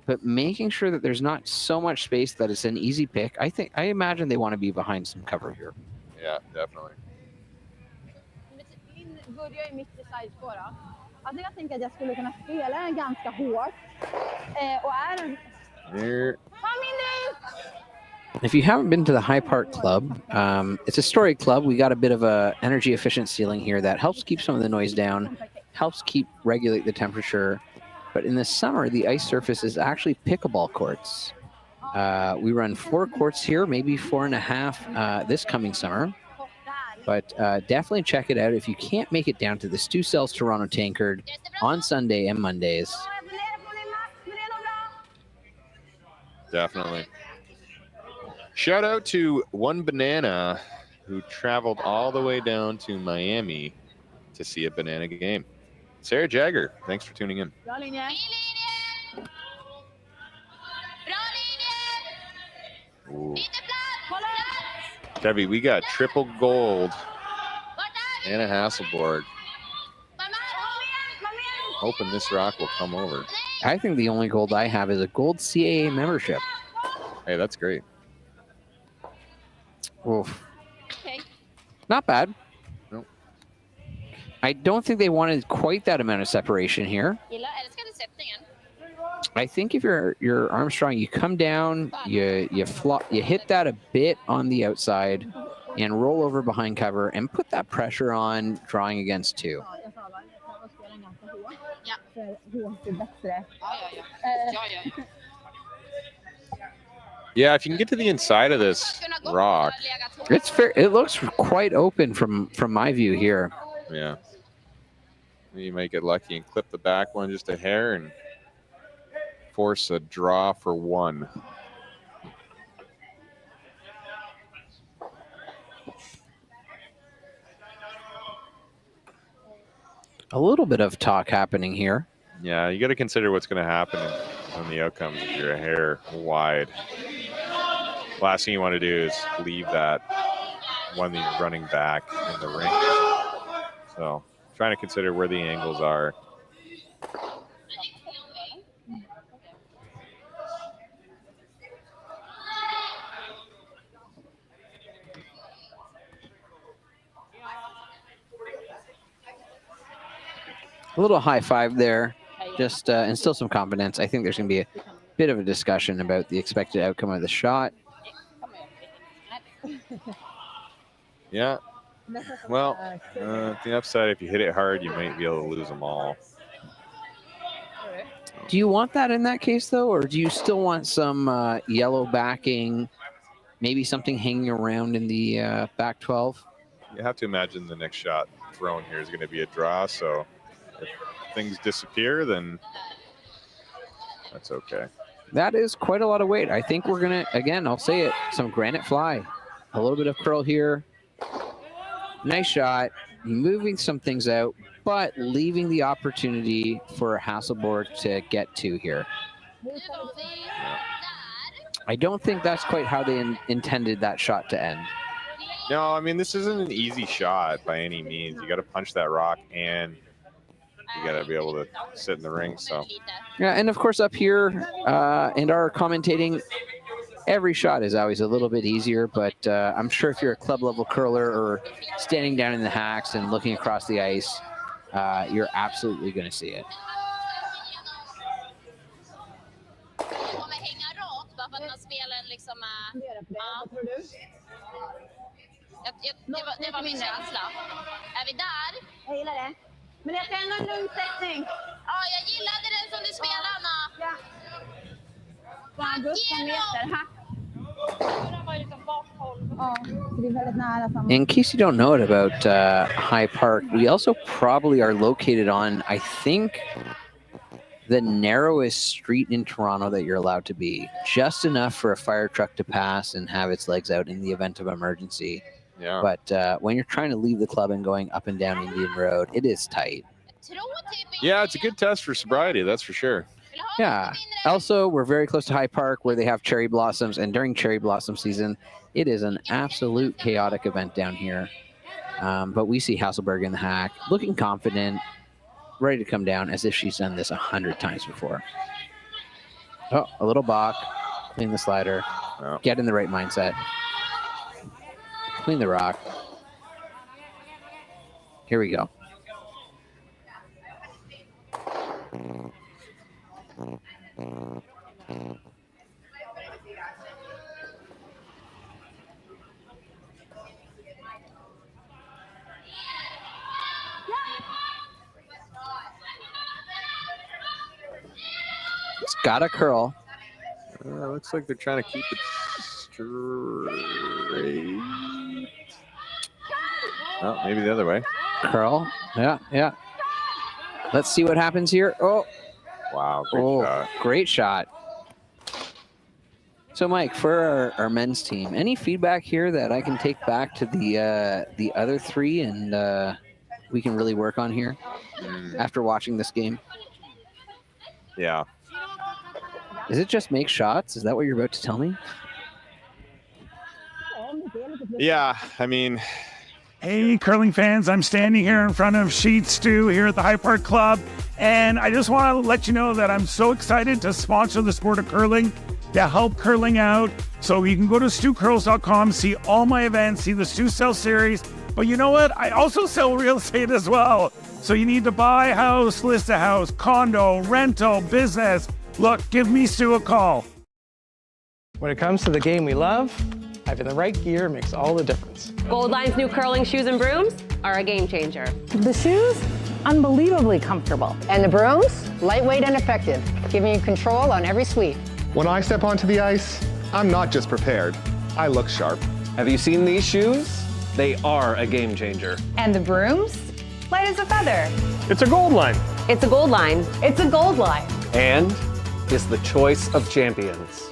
but making sure that there's not so much space that it's an easy pick. I imagine they want to be behind some cover here. Yeah, definitely. Min börjar ju mitt i sidespåra. Alltså jag tänker att jag skulle kunna spela den ganska hårt. Och är den... If you haven't been to the High Park Club, it's a storied club. We got a bit of a energy efficient ceiling here that helps keep some of the noise down, helps regulate the temperature. But in the summer, the ice surface is actually pickleball courts. We run 4 courts here, maybe 4.5 this coming summer. But definitely check it out if you can't make it down to the Stu Cells Toronto Tankard on Sunday and Mondays. Definitely. Shout out to One Banana, who traveled all the way down to Miami to see a Banana game. Sarah Jagger, thanks for tuning in. Ooh. Debbie, we got triple gold and a Hasselborg. Hoping this rock will come over. I think the only gold I have is a gold CAA membership. Hey, that's great. Oof. Okay. Not bad. Nope. I don't think they wanted quite that amount of separation here. I think if you're Armstrong, you come down, you hit that a bit on the outside, and roll over behind cover and put that pressure on drawing against 2. Yeah, if you can get to the inside of this rock, it's fair. It looks quite open from my view here. Yeah, you might get lucky and clip the back one just a hair and force a draw for 1. A little bit of talk happening here. Yeah, you got to consider what's going to happen when the outcomes if you're a hair wide. Last thing you want to do is leave that one that you're running back in the ring. So trying to consider where the angles are. A little high five there, just instill some confidence. I think there's going to be a bit of a discussion about the expected outcome of the shot. Yeah. Well, the upside, if you hit it hard, you might be able to lose them all. Do you want that in that case, though, or do you still want some yellow backing, maybe something hanging around in the back 12? You have to imagine the next shot thrown here is going to be a draw, so if things disappear, then that's okay. That is quite a lot of weight. I think we're going to, again, I'll say it, some granite fly. A little bit of curl here. Nice shot. Moving some things out, but leaving the opportunity for Hasselborg to get 2 here. I don't think that's quite how they intended that shot to end. No, I mean, this isn't an easy shot by any means. You got to punch that rock and you got to be able to sit in the ring. So yeah, and of course up here and our commentating, every shot is always a little bit easier, but I'm sure if you're a club level curler or standing down in the hacks and looking across the ice, you're absolutely going to see it. Det var min känsla. Är vi där? Jag gillar det. Men jag ska ändå en lugn sättning. Ja, jag gillade den som du spelade, Anna. Ja. Fan, Gustav meter. Hack. Den var ju liksom bakhåll. Ja, det är väldigt nära samma. In case you don't know it about High Park, we also probably are located on, I think, the narrowest street in Toronto that you're allowed to be. Just enough for a fire truck to pass and have its legs out in the event of emergency. Yeah. But when you're trying to leave the club and going up and down Indian Road, it is tight. yeah, it's a good test for sobriety, that's for sure. Yeah. Also, we're very close to High Park where they have cherry blossoms, and during cherry blossom season, it is an absolute chaotic event down here. But we see Hasselborg in the hack, looking confident, ready to come down as if she's done this 100 times before. Oh, a little balk. Clean the slider. Oh. Get in the right mindset. Clean the rock. Here we go. It's got a curl. Looks like they're trying to keep it straight. Oh, maybe the other way. Curl. Yeah, yeah. Let's see what happens here. Oh. Wow, great shot. Great shot. So, Mike, for our men's team, any feedback here that I can take back to the other three and we can really work on here after watching this game? Yeah. Is it just make shots? Is that what you're about to tell me? Yeah, I mean... Hey, curling fans, I'm standing here in front of Sheet Stew here at the High Park Club, and I just want to let you know that I'm so excited to sponsor the sport of curling, to help curling out. So you can go to stewcurls.com, see all my events, see the Stew Sell series, but you know what? I also sell real estate as well. So you need to buy a house, list a house, condo, rental, business. Look, give me Stu a call. When it comes to the game we love, having the right gear makes all the difference. Goldline's new curling shoes and brooms are a game changer. The shoes, unbelievably comfortable. And the brooms, lightweight and effective, giving you control on every sweep. When I step onto the ice, I'm not just prepared, I look sharp. Have you seen these shoes? They are a game changer. And the brooms? Light as a feather. It's a Goldline. It's a Goldline. It's a Goldline. And is the choice of champions.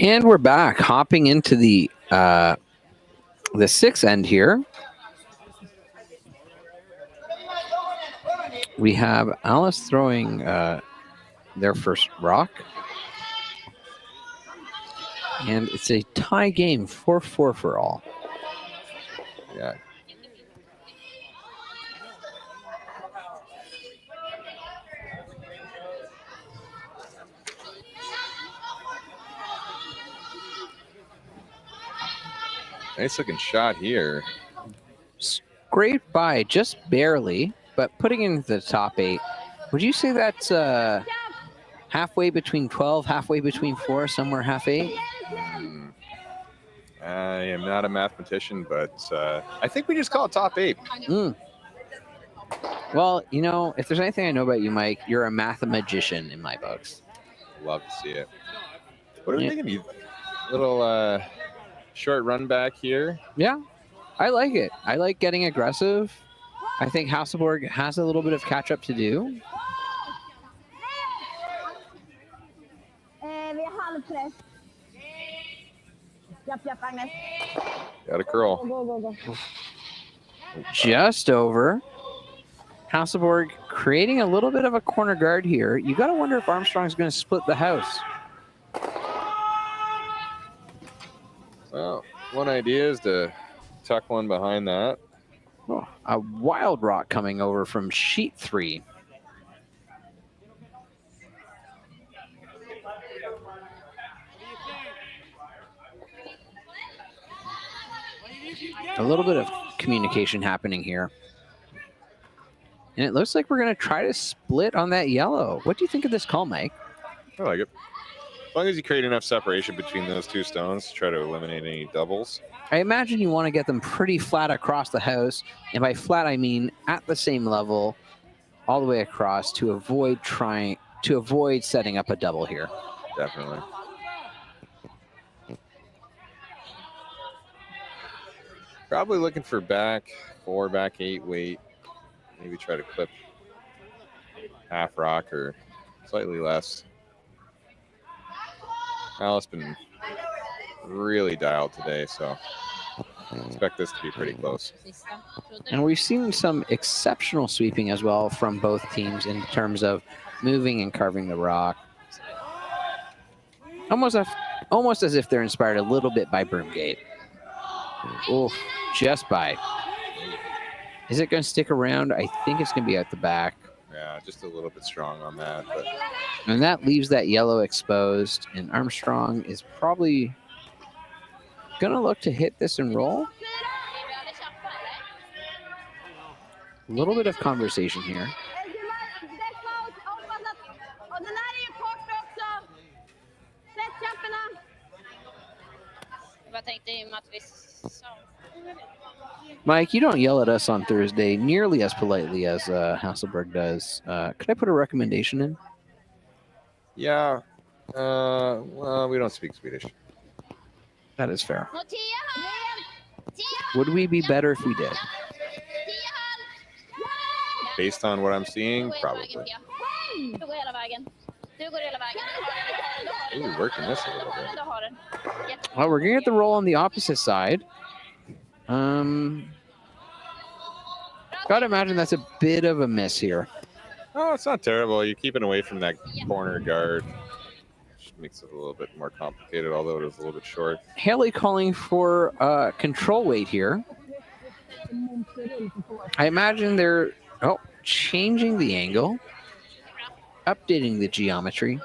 And we're back, hopping into the sixth end here. We have Alice throwing their first rock. And it's a tie game, 4-4 for all. Yeah. Nice looking shot here. Scraped by just barely, but putting it into the top 8. Would you say that's halfway between 12, halfway between 4, somewhere half 8? I am not a mathematician, but I think we just call it top 8. Well, you know, if there's anything I know about you, Mike, you're a mathematician in my books. Love to see it. What are we thinking? You little short run back here. Yeah, I like it. I like getting aggressive. I think Hasselborg has a little bit of catch up to do. Got a curl. Go. Just over. Hasselborg creating a little bit of a corner guard here. You got to wonder if Armstrong's going to split the house. Well, one idea is to tuck one behind that. Oh, a wild rock coming over from sheet 3. A little bit of communication happening here. And it looks like we're going to try to split on that yellow. What do you think of this call, Mike? I like it. As long as you create enough separation between those two stones to try to eliminate any doubles. I imagine you want to get them pretty flat across the house. And by flat, I mean at the same level all the way across to avoid setting up a double here. Definitely. Probably looking for back 4, back 8 weight. Maybe try to clip half rock or slightly less. Alice been really dialed today, so I expect this to be pretty close. And we've seen some exceptional sweeping as well from both teams in terms of moving and carving the rock. Almost as if they're inspired a little bit by Broomgate. Oh, just by. Is it going to stick around? I think it's going to be at the back. Yeah, just a little bit strong on that. But. And that leaves that yellow exposed, and Armstrong is probably going to look to hit this and roll. A little bit of conversation here. Mike, you don't yell at us on Thursday nearly as politely as Hasselborg does. Could I put a recommendation in? Yeah. Well, we don't speak Swedish. That is fair. Would we be better if we did? Based on what I'm seeing, probably. Ooh, working this a little bit. Well, we're going to get the roll on the opposite side. Gotta imagine that's a bit of a miss here. Oh, it's not terrible. You're keeping away from that corner guard. Which makes it a little bit more complicated, although it is a little bit short. Hailey calling for control weight here. I imagine they're changing the angle, updating the geometry.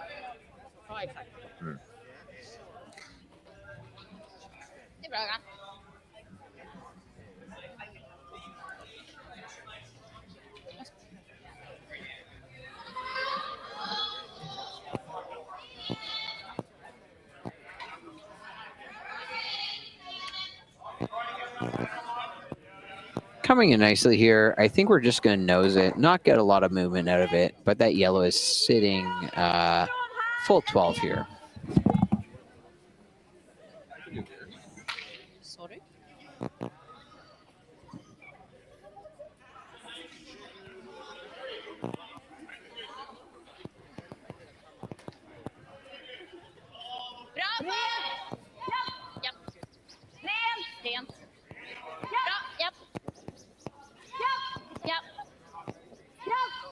Coming in nicely here. I think we're just going to nose it, not get a lot of movement out of it, but that yellow is sitting full 12 here. Sorry.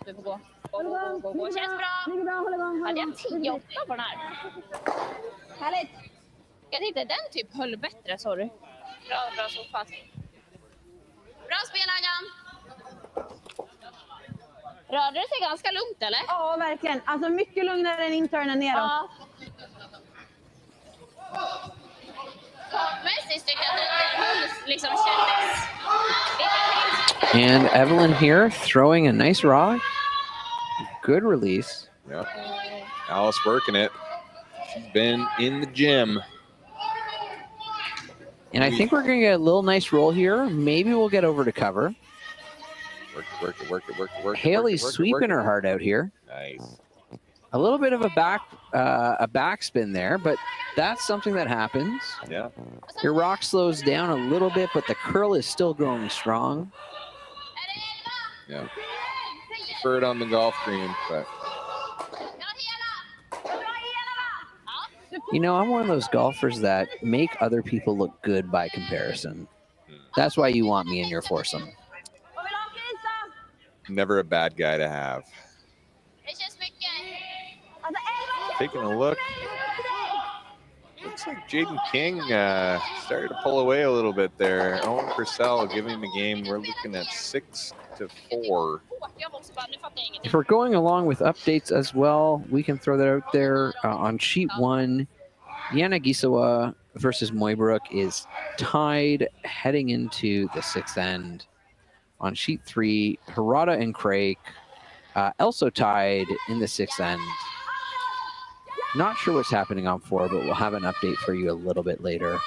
Du får gå. Gå. Känns bra. Hade jag 10-8 på den här? Härligt. Jag tänkte den typ höll bättre, sorry. Bra så fast. Bra spelaren. Rörde det sig ganska lugnt, eller? Ja, verkligen. Alltså mycket lugnare än internen neråt. Ja. Mässigt tycker jag att det höll liksom kändes. And Evelyn here throwing a nice rock. Good release. Yep. Alice working it. She's been in the gym. And I think we're going to get a little nice roll here. Maybe we'll get over to cover. Work it. Hailey's sweeping her heart out here. Nice. A little bit of a backspin there, but that's something that happens. Yeah. Your rock slows down a little bit, but the curl is still growing strong. Yeah. Preferred on the golf green, but you know, I'm one of those golfers that make other people look good by comparison. That's why you want me in your foursome. never a bad guy to have. Taking a look. Looks like Jaden King started to pull away a little bit there. Owen Purcell giving the game. We're looking at 6-4. If we're going along with updates as well, we can throw that out there. On sheet 1, Yanagisawa versus Moybrook is tied heading into the 6th end. On sheet 3, Hirata and Craig also tied in the 6th end. Not sure what's happening on 4, but we'll have an update for you a little bit later.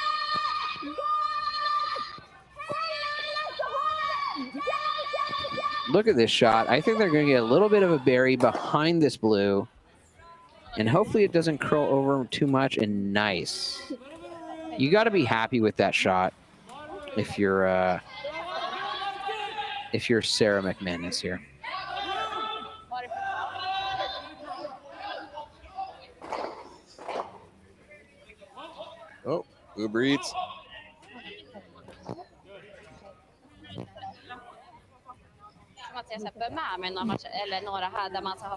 Look at this shot. I think they're going to get a little bit of a berry behind this blue. And hopefully it doesn't curl over too much. And nice. You got to be happy with that shot. if you're Sarah McManus here. Oh, Uber Eats.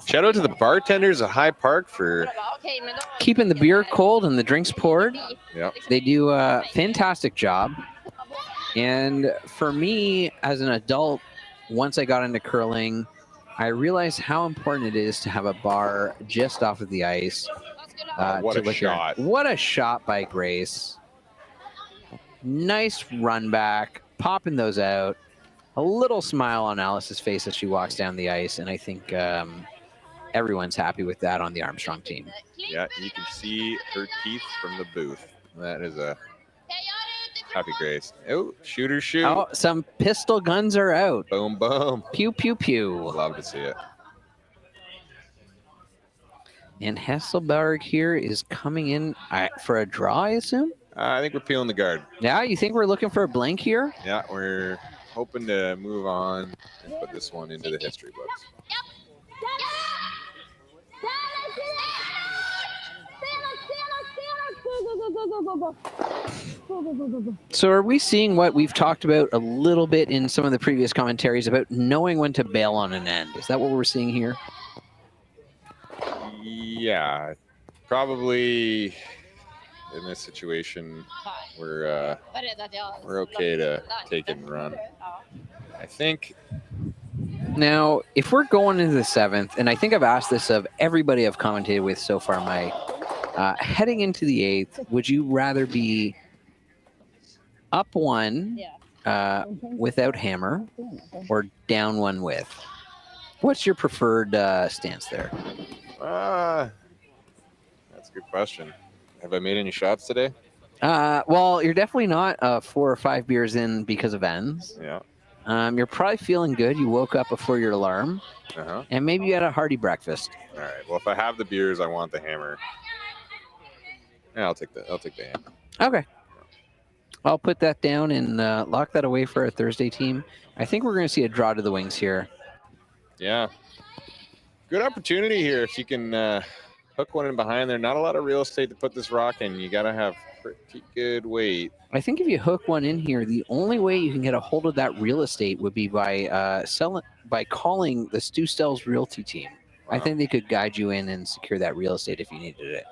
Shout out to the bartenders at High Park for Keeping the beer cold and the drinks poured. Yep. They do a fantastic job. And for me, as an adult, once I got into curling, I realized how important it is to have a bar just off of the ice. What to a liquor. shot. What a shot by Grace. Nice run back, popping those out. A little smile on Alice's face as she walks down the ice, and I think everyone's happy with that on the Armstrong team. Yeah, you can see her teeth from the booth. That is a happy Grace. Oh, shooter shoot. Oh, some pistol guns are out. Boom, boom. Pew, pew, pew. Love to see it. And Hasselborg here is coming in for a draw, I assume? I think we're peeling the guard. Yeah, you think we're looking for a blank here? Yeah, we're hoping to move on and put this one into the history books. So are we seeing what we've talked about a little bit in some of the previous commentaries about knowing when to bail on an end? Is that what we're seeing here? Yeah, probably in this situation, we're okay to take it and run. I think. Now, if we're going into the 7th, and I think I've asked this of everybody I've commentated with so far, Mike, heading into the 8th, would you rather be up 1 without hammer or down 1 with? What's your preferred stance there? That's a good question. Have I made any shots today? Well, you're definitely not 4 or 5 beers in because of ends. Yeah. You're probably feeling good. You woke up before your alarm, and maybe you had a hearty breakfast. All right. Well, if I have the beers, I want the hammer. Yeah, I'll take the hammer. Okay. I'll put that down and lock that away for our Thursday team. I think we're going to see a draw to the wings here. Yeah. Good opportunity here if you can hook one in behind there. Not a lot of real estate to put this rock in. You got to have pretty good weight. I think if you hook one in here, the only way you can get a hold of that real estate would be by calling the Stu Stell's Realty team. Wow. I think they could guide you in and secure that real estate if you needed it.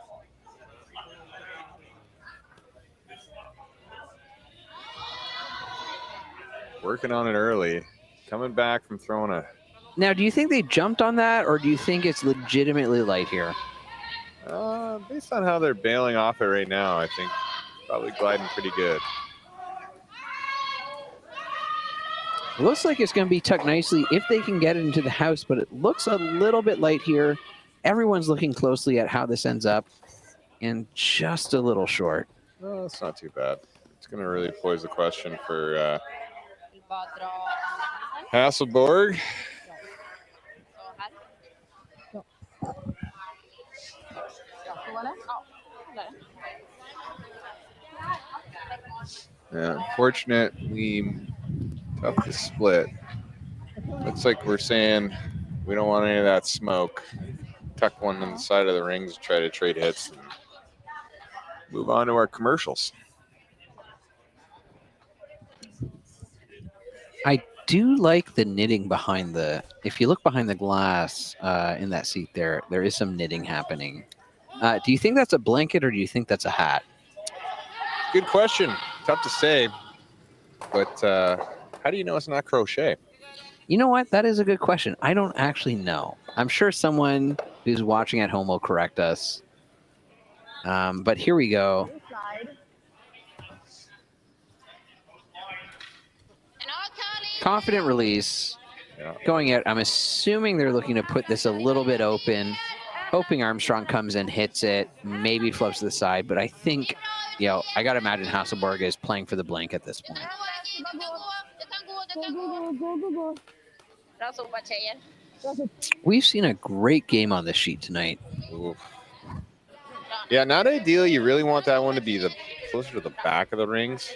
Working on it early. Coming back from throwing a... Now, do you think they jumped on that, or do you think it's legitimately light here? Based on how they're bailing off it right now, I think probably gliding pretty good. It looks like it's going to be tucked nicely if they can get it into the house, but it looks a little bit light here. Everyone's looking closely at how this ends up, and just a little short. No, that's not too bad. It's going to really pose the question for Hasselborg. Yeah, unfortunately, tough to split. Looks like we're saying we don't want any of that smoke. Tuck one on the side of the rings and try to trade hits and move on to our commercials. I do like the knitting behind the, if you look behind the glass in that seat there, there is some knitting happening. Do you think that's a blanket or do you think that's a hat? Good question. Tough to say, but how do you know it's not crochet? You know what? That is a good question. I don't actually know. I'm sure someone who's watching at home will correct us. But here we go. Confident release. Yeah. Going out. I'm assuming they're looking to put this a little bit open, hoping Armstrong comes and hits it, maybe flips to the side. But I think, you know, I got to imagine Hasselborg is playing for the blank at this point. We've seen a great game on this sheet tonight. Oof. Yeah, not ideal. You really want that one to be closer to the back of the rings.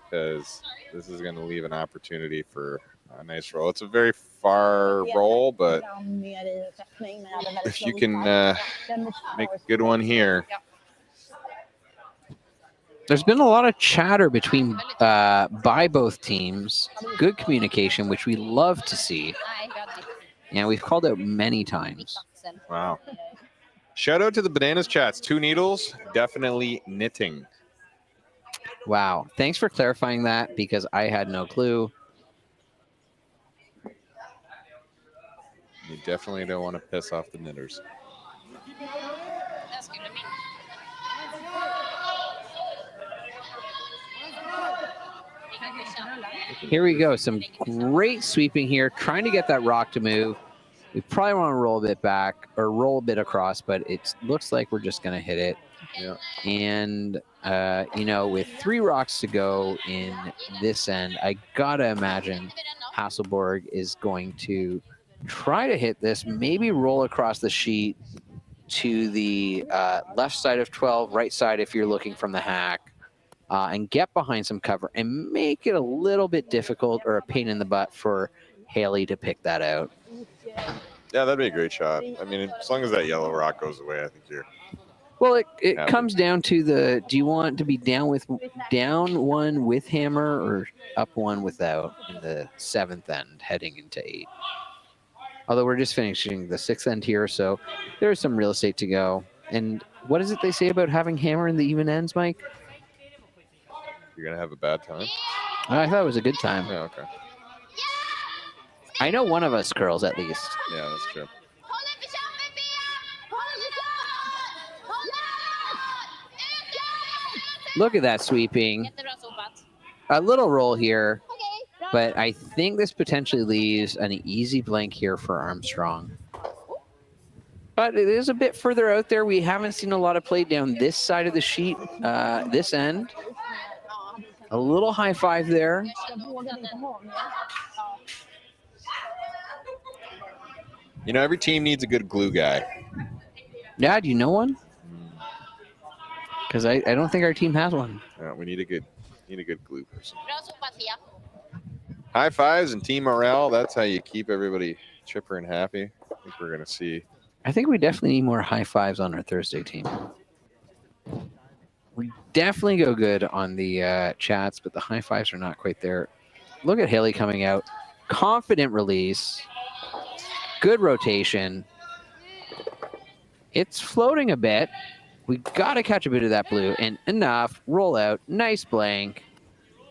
because this is going to leave an opportunity for a nice roll. It's a very far roll, but if you can make a good one here. There's been a lot of chatter between by both teams. Good communication, which we love to see. And we've called out many times. Wow. Shout out to the Bananas chats. 2 needles, definitely knitting. Wow. Thanks for clarifying that because I had no clue. You definitely don't want to piss off the knitters. Here we go. Some great sweeping here, trying to get that rock to move. We probably want to roll a bit back or roll a bit across, but it looks like we're just going to hit it. Yeah. And, you know, with 3 rocks to go in this end, I got to imagine Hasselborg is going to try to hit this, maybe roll across the sheet to the left side of 12, right side if you're looking from the hack, and get behind some cover and make it a little bit difficult or a pain in the butt for Hailey to pick that out. Yeah, that'd be a great shot. I mean, as long as that yellow rock goes away, I think you're... Well, it comes down to the, do you want to be down 1 with hammer or up 1 without in the 7th end heading into 8? Although we're just finishing the 6th end here, so there's some real estate to go. And what is it they say about having hammer in the even ends, Mike? You're going to have a bad time? I thought it was a good time. Yeah, okay. I know one of us curls at least. Yeah, that's true. Look at that sweeping. A little roll here, but I think this potentially leaves an easy blank here for Armstrong. But it is a bit further out there. We haven't seen a lot of play down this side of the sheet, this end. A little high 5 there. You know, every team needs a good glue guy. Yeah, do you know one? Because I don't think our team has one. Yeah, we need a good glue person. High fives and team morale. That's how you keep everybody chipper and happy. I think we're going to see. I think we definitely need more high fives on our Thursday team. We definitely go good on the chats, but the high fives are not quite there. Look at Hailey coming out. Confident release. Good rotation. It's floating a bit. We got to catch a bit of that blue and enough. Roll out. Nice blank.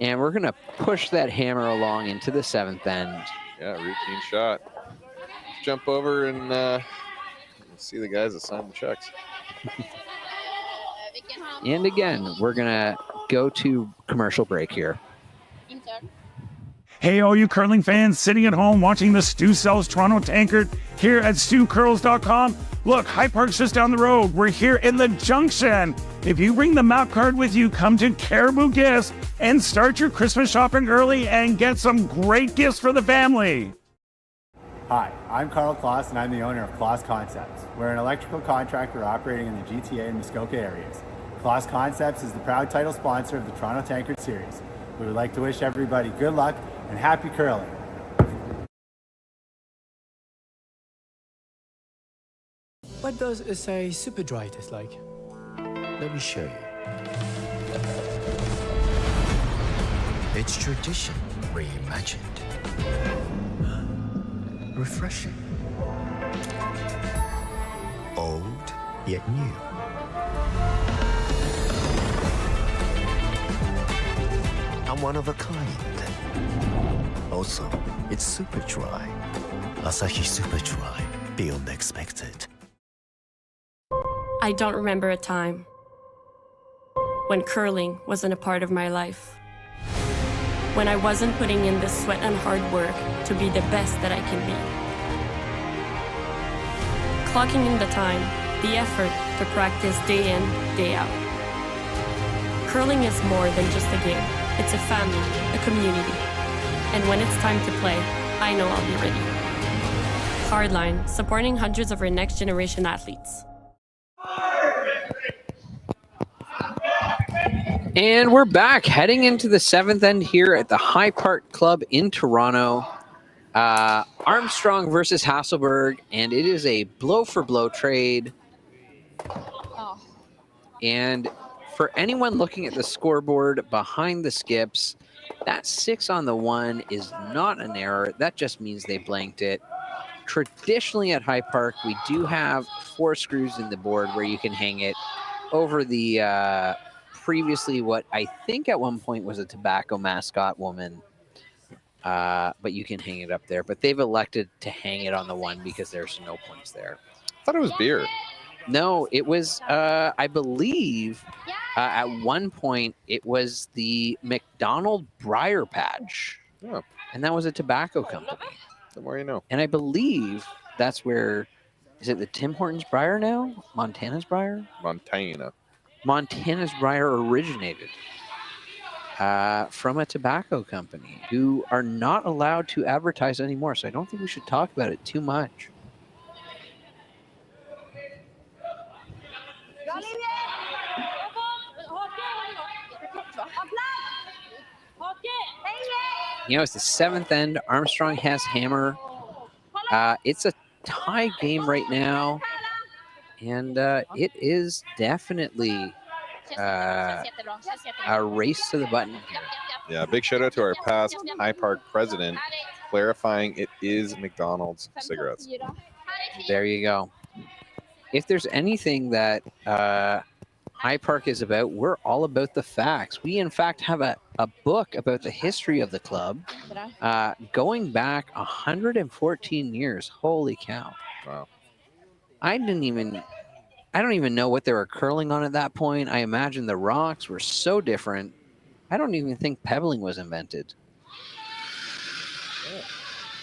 And we're going to push that hammer along into the 7th end. Yeah, routine shot. Jump over and see the guys that sign the checks. And again, we're going to go to commercial break here. Hey, all you curling fans sitting at home watching the Stu Sells Toronto Tankard here at StuCurls.com. Look, High Park's just down the road. We're here in the Junction. If you bring the map card with you, come to Caribou Gifts and start your Christmas shopping early and get some great gifts for the family. Hi, I'm Carl Kloss and I'm the owner of Kloss Concepts. We're an electrical contractor operating in the GTA and Muskoka areas. Kloss Concepts is the proud title sponsor of the Toronto Tankard Series. We would like to wish everybody good luck and happy curling. What does it say super dry taste like? Let me show you. It's tradition reimagined. Refreshing. Old, yet new. I'm one of a kind. Also, it's super dry. Asahi Super Dry. Beyond expected. I don't remember a time when curling wasn't a part of my life. When I wasn't putting in the sweat and hard work to be the best that I can be. Clocking in the time, the effort to practice day in, day out. Curling is more than just a game. It's a family, a community. And when it's time to play, I know I'll be ready. Hardline, supporting hundreds of our next generation athletes. And we're back, heading into the 7th end here at the High Park Club in Toronto. Armstrong versus Hasselborg, and it is a blow-for-blow trade. And for anyone looking at the scoreboard behind the skips, that 6 on the 1 is not an error. That just means they blanked it. Traditionally at High Park, we do have 4 screws in the board where you can hang it over the previously what I think at one point was a tobacco mascot woman. But you can hang it up there. But they've elected to hang it on the 1 because there's no points there. I thought it was beer. No, it was, I believe, at one point, it was the McDonald Briar Patch. Oh. And that was a tobacco company. The more you know. And I believe that's where, is it the Tim Hortons Briar now? Montana's Briar? Montana's Briar originated from a tobacco company who are not allowed to advertise anymore. So I don't think we should talk about it too much. You know, it's the 7th end. Armstrong has hammer. It's a tie game right now. And it is definitely a race to the button here. Yeah, big shout out to our past High Park president clarifying it is McDonald's cigarettes. There you go. If there's anything that High Park is about, we're all about the facts. We, in fact, have a book about the history of the club going back 114 years. Holy cow. Wow. I don't even know what they were curling on at that point. I imagine the rocks were so different. I don't even think pebbling was invented.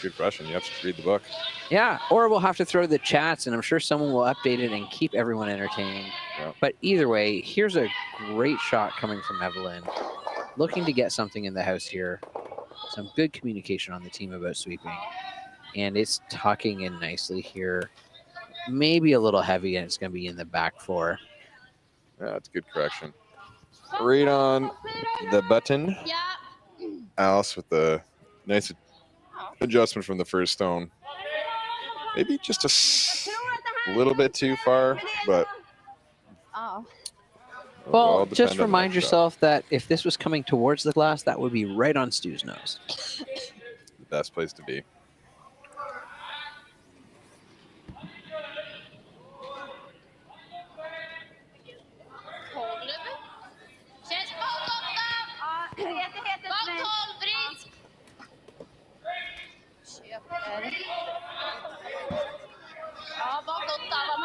Good question. You have to read the book. Yeah, or we'll have to throw the chats, and I'm sure someone will update it and keep everyone entertained. Yeah. But either way, here's a great shot coming from Evelyn. Looking to get something in the house here. Some good communication on the team about sweeping. And it's tucking in nicely here. Maybe a little heavy, and it's going to be in the back 4. Yeah, that's a good correction. Right on the button. Alice with the nice adjustment from the first stone. Maybe just a little bit too far, but well, just remind yourself that if this was coming towards the glass, that would be right on Stu's nose. The best place to be.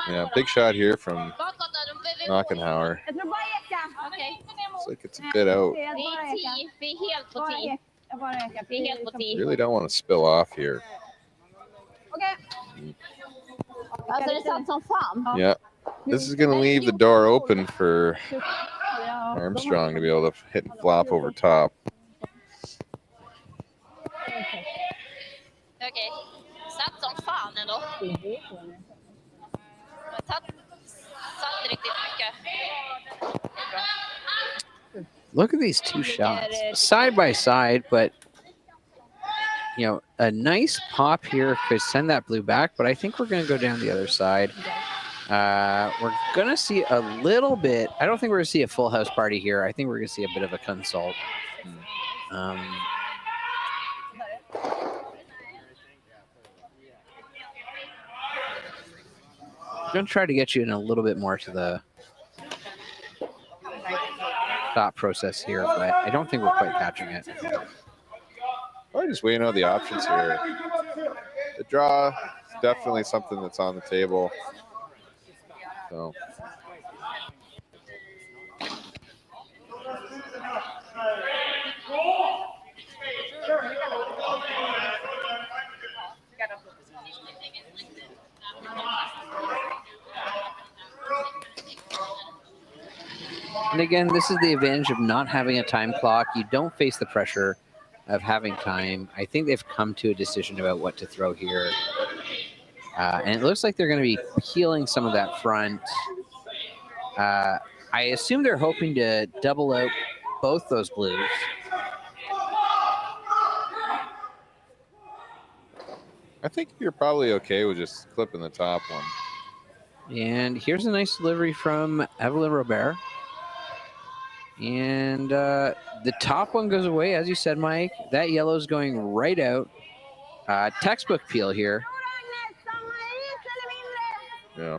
Yeah, big shot here from Knockenhauer. Looks like it's a bit out. Really don't want to spill off here. Yeah, this is going to leave the door open for Armstrong to be able to hit and flop over top. Okej, satt som fan ändå. Satt riktigt mycket. Det är bra. Look at these 2 shots side by side, but you know, a nice pop here could send that blue back, but I think we're going to go down the other side. We're going to see a little bit. I don't think we're going to see a full house party here. I think we're going to see a bit of a consult. I'm going to try to get you in a little bit more to the thought process here, but I don't think we're quite catching it. I'm just weighing out the options here. The draw is definitely something that's on the table. So. And again, this is the advantage of not having a time clock. You don't face the pressure of having time. I think they've come to a decision about what to throw here. And it looks like they're going to be peeling some of that front. I assume they're hoping to double out both those blues. I think you're probably okay with just clipping the top one. And here's a nice delivery from Evelyn Robert. And the top one goes away, as you said, Mike. That yellow is going right out. Textbook peel here. Yeah.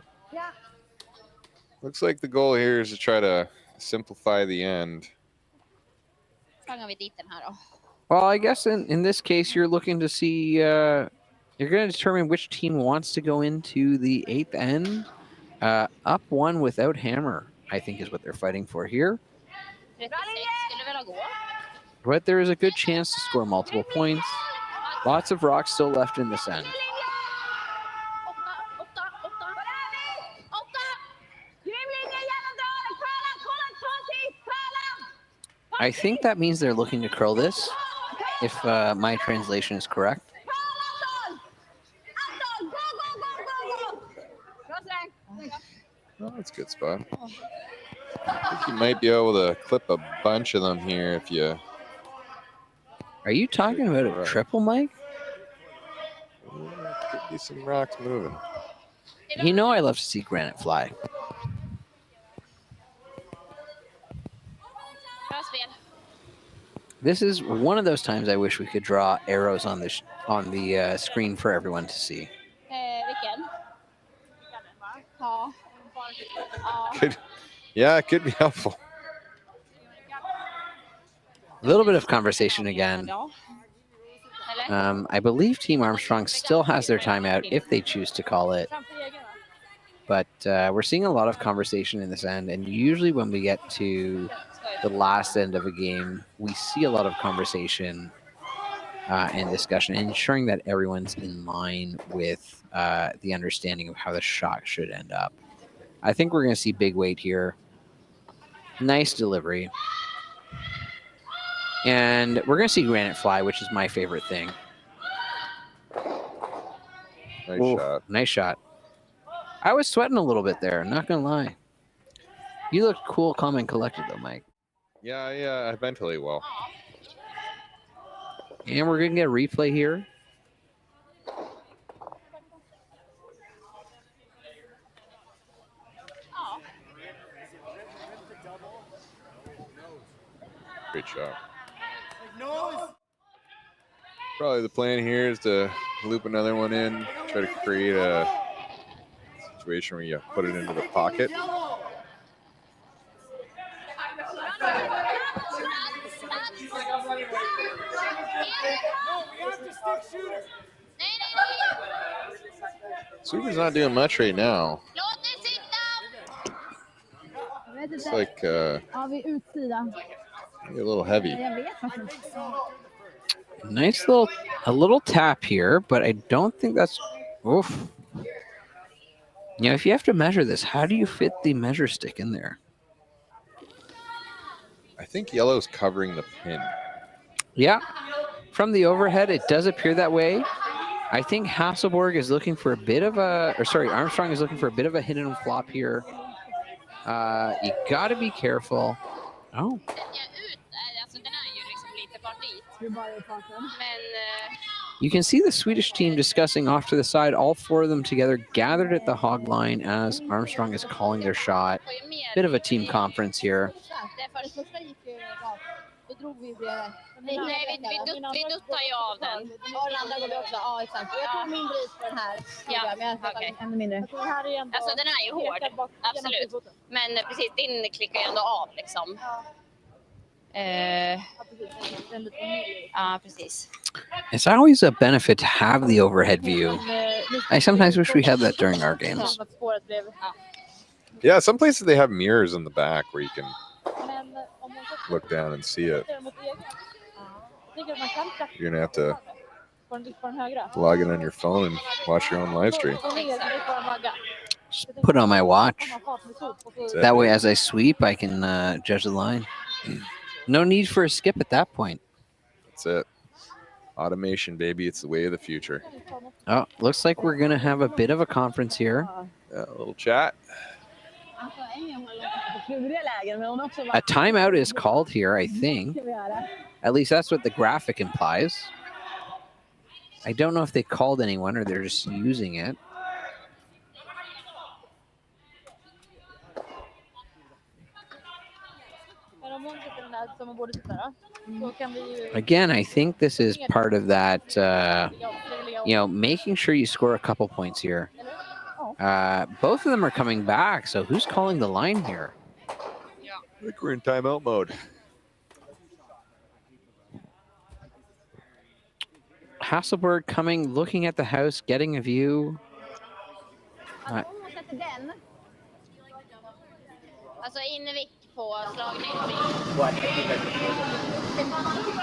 Looks like the goal here is to try to simplify the end. Slangar vi dit den här då. Well, I guess in this case, you're looking to see, you're going to determine which team wants to go into the 8th end. Up one without hammer, I think is what they're fighting for here. 36 skulle väl gå. But there is a good chance to score multiple points. Lots of rocks still left in this end. I think that means they're looking to curl this, if my translation is correct. Oh, that's a good spot. I think you might be able to clip a bunch of them here if you... Are you talking about a triple, Mike? Could be some rocks moving. You know I love to see granite fly. This is one of those times I wish we could draw arrows on the screen for everyone to see. Vilken? Ja. Yeah, it could be helpful. A little bit of conversation again. I believe Team Armstrong still has their timeout if they choose to call it. But we're seeing a lot of conversation in this end, and usually when we get to the last end of a game, we see a lot of conversation and discussion, ensuring that everyone's in line with the understanding of how the shot should end up. I think we're going to see big weight here. Nice delivery. And we're going to see granite fly, which is my favorite thing. Nice shot. Nice shot. I was sweating a little bit there, not going to lie. You look cool, calm, and collected, though, Mike. Yeah, I ventilate well. And we're going to get a replay here. Great shot. Probably the plan here is to loop another one in, try to create a situation where you put it into the pocket. Super's not doing much right now. It's like a little heavy. Nice a little tap here, but I don't think that's. Oof. You know, if you have to measure this, how do you fit the measure stick in there? I think yellow's covering the pin. Yeah, from the overhead, it does appear that way. I think Hasselborg is looking for a bit of Armstrong is looking for a bit of a hidden flop here. You got to be careful. Oh. You can see the Swedish team discussing off to the side, all four of them together gathered at the hog line as Armstrong is calling their shot. Bit of a team conference here. Nej, vi duttar ju av den. Ja, den andra går vi också. Ja, exakt. Jag tog mindre is på den här. Ja, okej. Ännu mindre. Alltså den är ju hård, absolut. Men precis, din klickar ju ändå av liksom. Ja, precis. It's always a benefit to have the overhead view. I sometimes wish we had that during our games. Yeah, some places they have mirrors in the back where you can look down and see it. You're going to have to log in on your phone and watch your own live stream. Just put on my watch. That way, as I sweep, I can judge the line. No need for a skip at that point. That's it. Automation, baby. It's the way of the future. Oh, looks like we're going to have a bit of a conference here. Yeah, a little chat. A timeout is called here, I think. At least that's what the graphic implies. I don't know if they called anyone or they're just using it. Again, I think this is part of that, making sure you score a couple points here. Both of them are coming back, so who's calling the line here? I think we're in timeout mode. Hasselborg coming, looking at the house, getting a view. Alltså invick på slagning.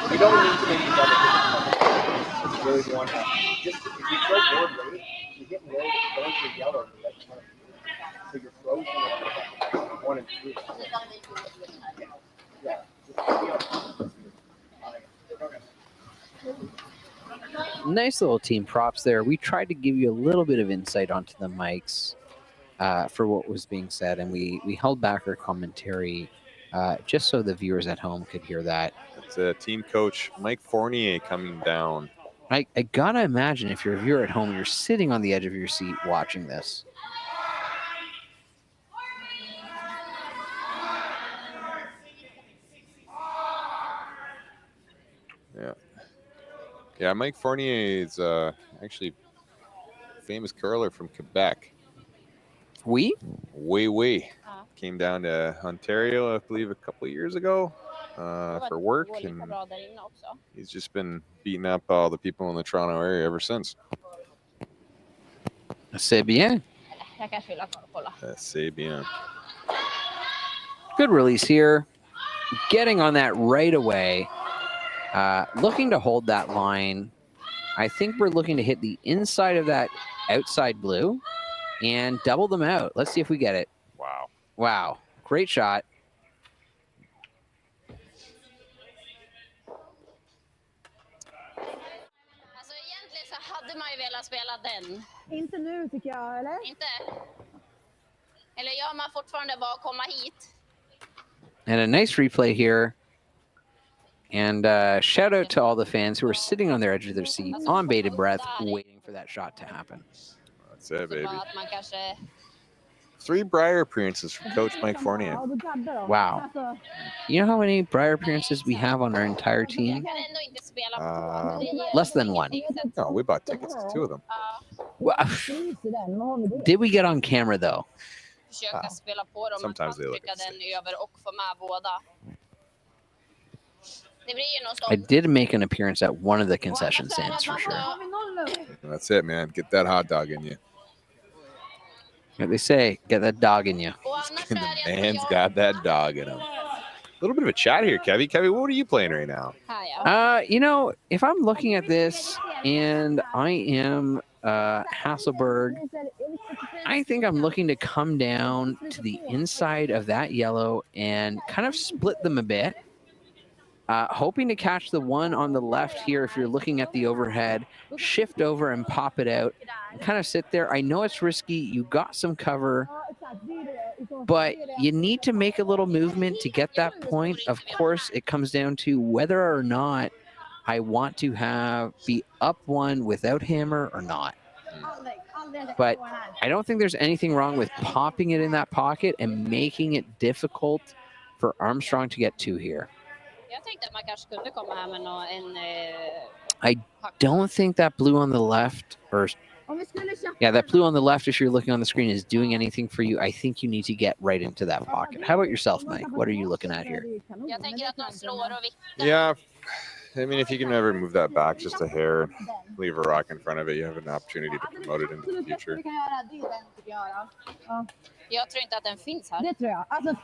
We don't need to make each other. It's really one. Just if you throw board late, you get low, going to yellow. So you're frozen at 1 and 2. Yeah. Nice little team props there. We tried to give you a little bit of insight onto the mics for what was being said, and we held back our commentary just so the viewers at home could hear that. It's team coach Mike Fournier coming down. I gotta imagine if you're a viewer at home, you're sitting on the edge of your seat watching this. Yeah, Mike Fournier is actually a famous curler from Quebec. Oui? Oui. Came down to Ontario, I believe, a couple of years ago for work, and he's just been beating up all the people in the Toronto area ever since. C'est bien. C'est bien. Good release here. Getting on that right away. Looking to hold that line. I think we're looking to hit the inside of that outside blue and double them out. Let's see if we get it. Wow. Great shot. Alltså egentligen så hade man ju velat spela den. Inte nu tycker jag, eller? Inte? Eller gör man fortfarande bara komma hit? And a nice replay here. And shout out to all the fans who are sitting on their edge of their seat on bated breath, waiting for that shot to happen. That's it, baby. Att man kanske 3 Briar appearances from Coach Mike Fournier. Wow. You know how many Briar appearances we have on our entire team? kan ändå inte spela på. Less than 1. No, we bought tickets to 2 of them. Did we get on camera, though? Försöka spela på dem. Sometimes they look Trycka at the den över och få med båda. Det blir ju någon I sån. did make an appearance at one of the concession stands for sure. That's it, man. Get that hot dog in you. What they say, get that dog in you. The man's got that dog in him. A little bit of a chat here, Kevy. Kevy, what are you playing right now? If I'm looking at this and I am Hasselborg, I think I'm looking to come down to the inside of that yellow and kind of split them a bit. Hoping to catch the one on the left here if you're looking at the overhead, shift over and pop it out, and kind of sit there. I know it's risky. You got some cover, but you need to make a little movement to get that point. Of course, it comes down to whether or not I want to be up one without hammer or not. But I don't think there's anything wrong with popping it in that pocket and making it difficult for Armstrong to get 2 here. Jag tänkte att man kanske kunde komma här med I don't think that blue on the left, that blue on the left, if you're looking on the screen, is doing anything for you. I think you need to get right into that pocket. How about yourself, Mike? What are you looking at here? Jag tänker att de slår och viktar. Yeah. I mean, if you can ever move that back just a hair and leave a rock in front of it, you have an opportunity to promote it into the future. Jag tror inte att den finns här.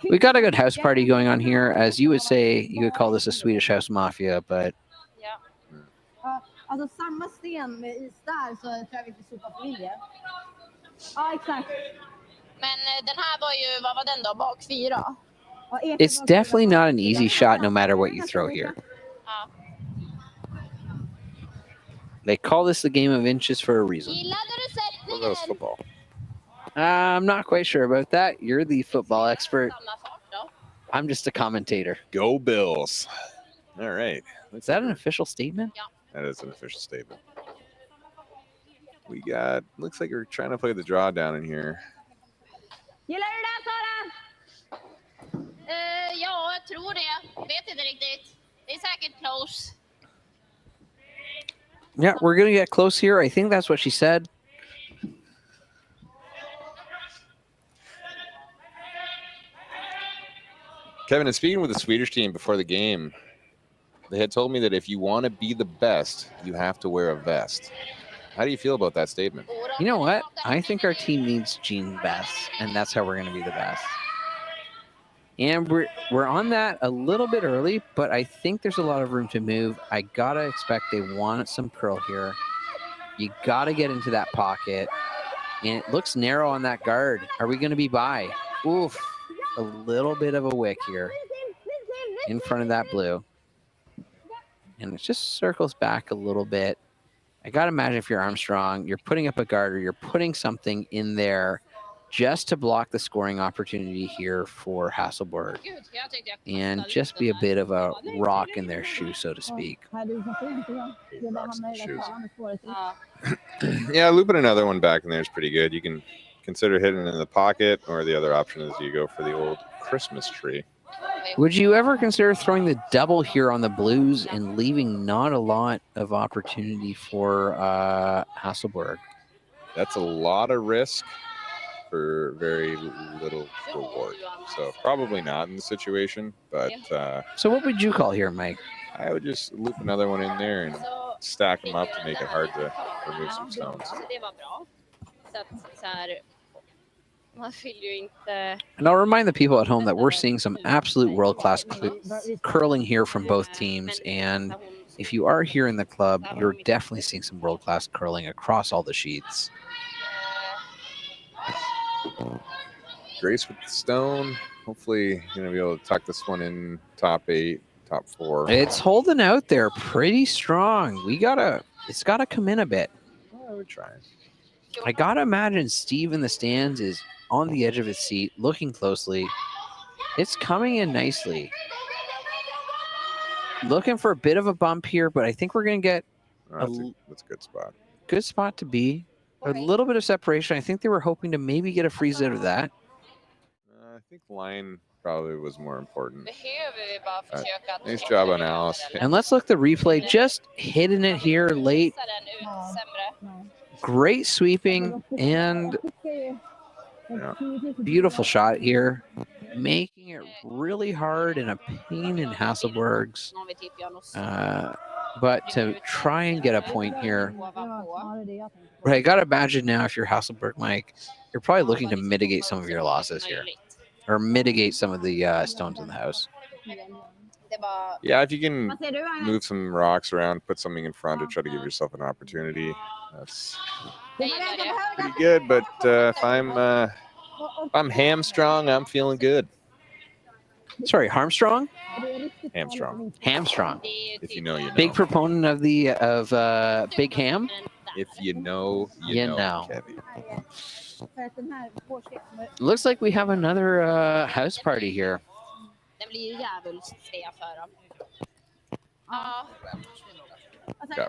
We got a good house party going on here. As you would say, you would call this a Swedish house mafia, but Alltså samma sten med is där så tror jag vi inte sopar på linje. Ja, exakt. Men den här var ju, vad var den då? Bak 4? it's definitely not an easy shot no matter what you throw here. They call this the game of inches for a reason. Well, that was football. I'm not quite sure about that. You're the football expert. I'm just a commentator. Go Bills. All right. Is that an official statement? That is an official statement. We got, looks like we're trying to play the draw down in here. Gillar du det, Sara? Ja, jag tror det. Vet inte riktigt. Det är säkert close. Yeah, we're going to get close here. I think that's what she said. Kevin, and speaking with the Swedish team before the game, they had told me that if you want to be the best, you have to wear a vest. How do you feel about that statement? You know what? I think our team needs jean vests, and that's how we're going to be the best. And we're on that a little bit early, but I think there's a lot of room to move. I got to expect they want some curl here. You got to get into that pocket. And it looks narrow on that guard. Are we going to be by? Oof. A little bit of a wick here in front of that blue. And it just circles back a little bit. I got to imagine if you're Armstrong, you're putting up a guard or you're putting something in there just to block the scoring opportunity here for Hasselborg and just be a bit of a rock in their shoe, so to speak. Yeah, looping another one back in there is pretty good. You can consider hitting it in the pocket, or the other option is you go for the old Christmas tree. Would you ever consider throwing the double here on the blues and leaving not a lot of opportunity for Hasselborg? That's a lot of risk for very little reward. So probably not in the situation, but... so what would you call here, Mike? I would just loop another one in there and stack them up to make it hard to remove some stones. And I'll remind the people at home that we're seeing some absolute world-class curling here from both teams. And if you are here in the club, you're definitely seeing some world-class curling across all the sheets. Grace with the stone. Hopefully, you're going to be able to tuck this one in top 8, top 4. It's holding out there pretty strong. It's got to come in a bit. I would try. I got to imagine Steve in the stands is on the edge of his seat, looking closely. It's coming in nicely. Looking for a bit of a bump here, but I think we're going to get that's a good spot. Good spot to be. A little bit of separation. I think they were hoping to maybe get a freeze out of that. I think line probably was more important. Nice job on Alice. And let's look the replay. Just hitting it here late. Great sweeping and beautiful shot here. Making it really hard and a pain in Hasselborg's. But to try and get a point here. Right, I got to imagine now if you're Hasselborg, Mike, you're probably looking to mitigate some of your losses here. Or mitigate some of the stones in the house. Yeah, if you can move some rocks around, put something in front to try to give yourself an opportunity, that's pretty good. But if I'm hamstrung, I'm feeling good. Sorry, Harmstrong? Hamstrung. Hamstrong. If you know, you know. Big proponent of the Big Ham. If you know, you know. Looks like we have another house party here. Okay.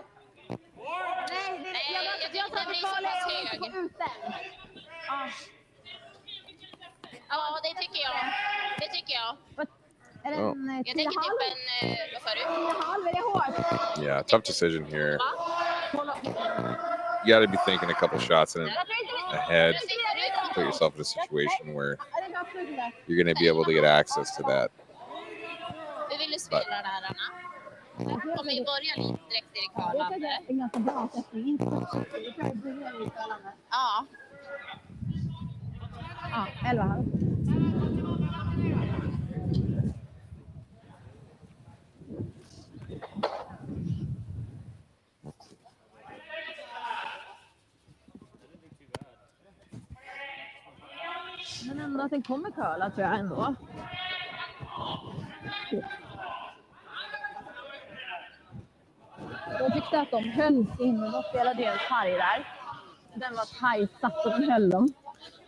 Ja, det tycker jag. Det tycker jag. Jag tänker typ en, vad sa du? Yeah, tough decision here. You got to be thinking a couple shots ahead. Put yourself in a situation where you're going to be able to get access to that. But Om vi börjar lite direkt i Karland. Ja. Ja, 11 här. Men ändå att den kommer curla tror jag ändå. Jag tyckte att de höll inne. De spelade deras färg där. Den var tajt satt och de höll dem.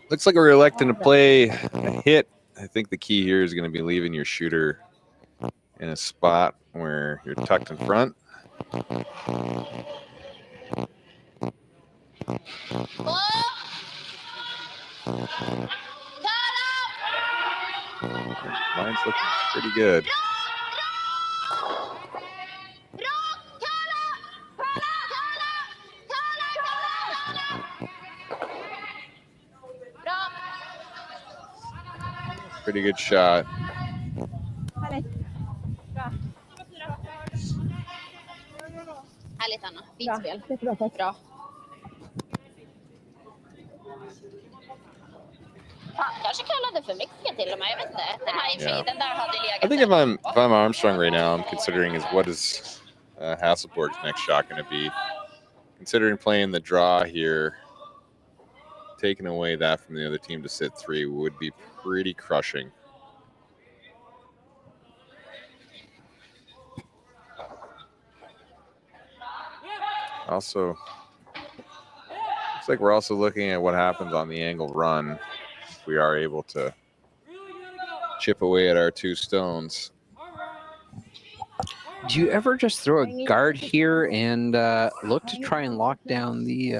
looks like we're electing to play a hit I think the key here is going to be leaving your shooter in a spot where you're tucked in front. Line's looking pretty good. Pretty good shot. Härligt Anna, fint spel. Bra. Kanske kallade för mycket till och med, jag vet inte. Den här den där hade legat. I think if I'm Armstrong right now, I'm considering is what is Hasselborg's next shot going to be. Considering playing the draw here, taking away that from the other team to sit 3 would be pretty crushing. Also, looks like we're also looking at what happens on the angle run if we are able to chip away at our 2 stones. Do you ever just throw a guard here and look to try and lock down the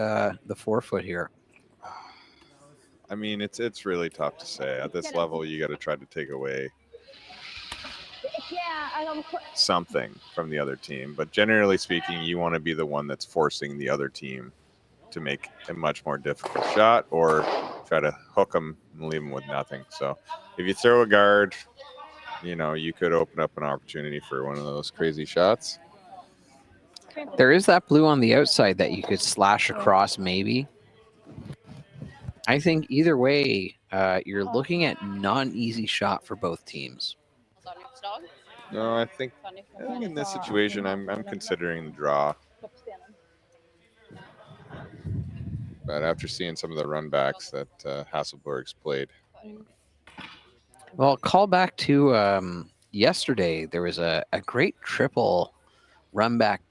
4-foot here? I mean, it's really tough to say. At this level, you got to try to take away something from the other team. But generally speaking, you want to be the one that's forcing the other team to make a much more difficult shot or try to hook them and leave them with nothing. So if you throw a guard, you know, you could open up an opportunity for one of those crazy shots. There is that blue on the outside that you could slash across maybe. I think either way, you're looking at not an easy shot for both teams. No, I think in this situation, I'm considering the draw. But after seeing some of the run backs that Hasselborg's played. Well, call back to yesterday. There was a great triple run back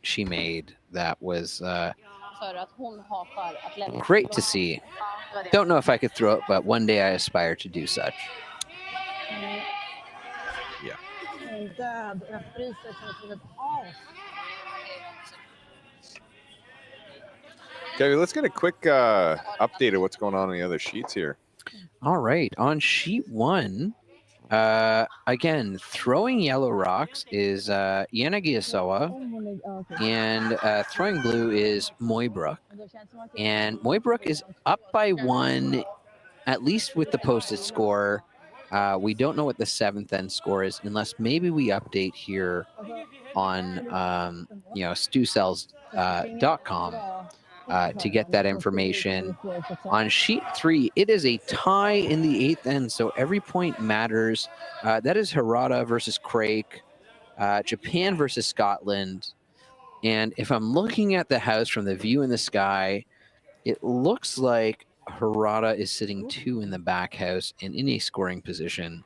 she made that was great to see. Don't know if I could throw it, but one day I aspire to do such. Yeah. Okay, let's get a quick update of what's going on in the other sheets here. All right, on sheet 1, again, throwing yellow rocks is Yanagiasawa, and throwing blue is Moybrook. And Moybrook is up by 1, at least with the posted score. We don't know what the 7th end score is, unless maybe we update here on stewcells.com. To get that information. On sheet 3, it is a tie in the 8th end, so every point matters. That is Hirata versus Craik, Japan versus Scotland. And if I'm looking at the house from the view in the sky, it looks like Hirata is sitting 2 in the back house and in a scoring position.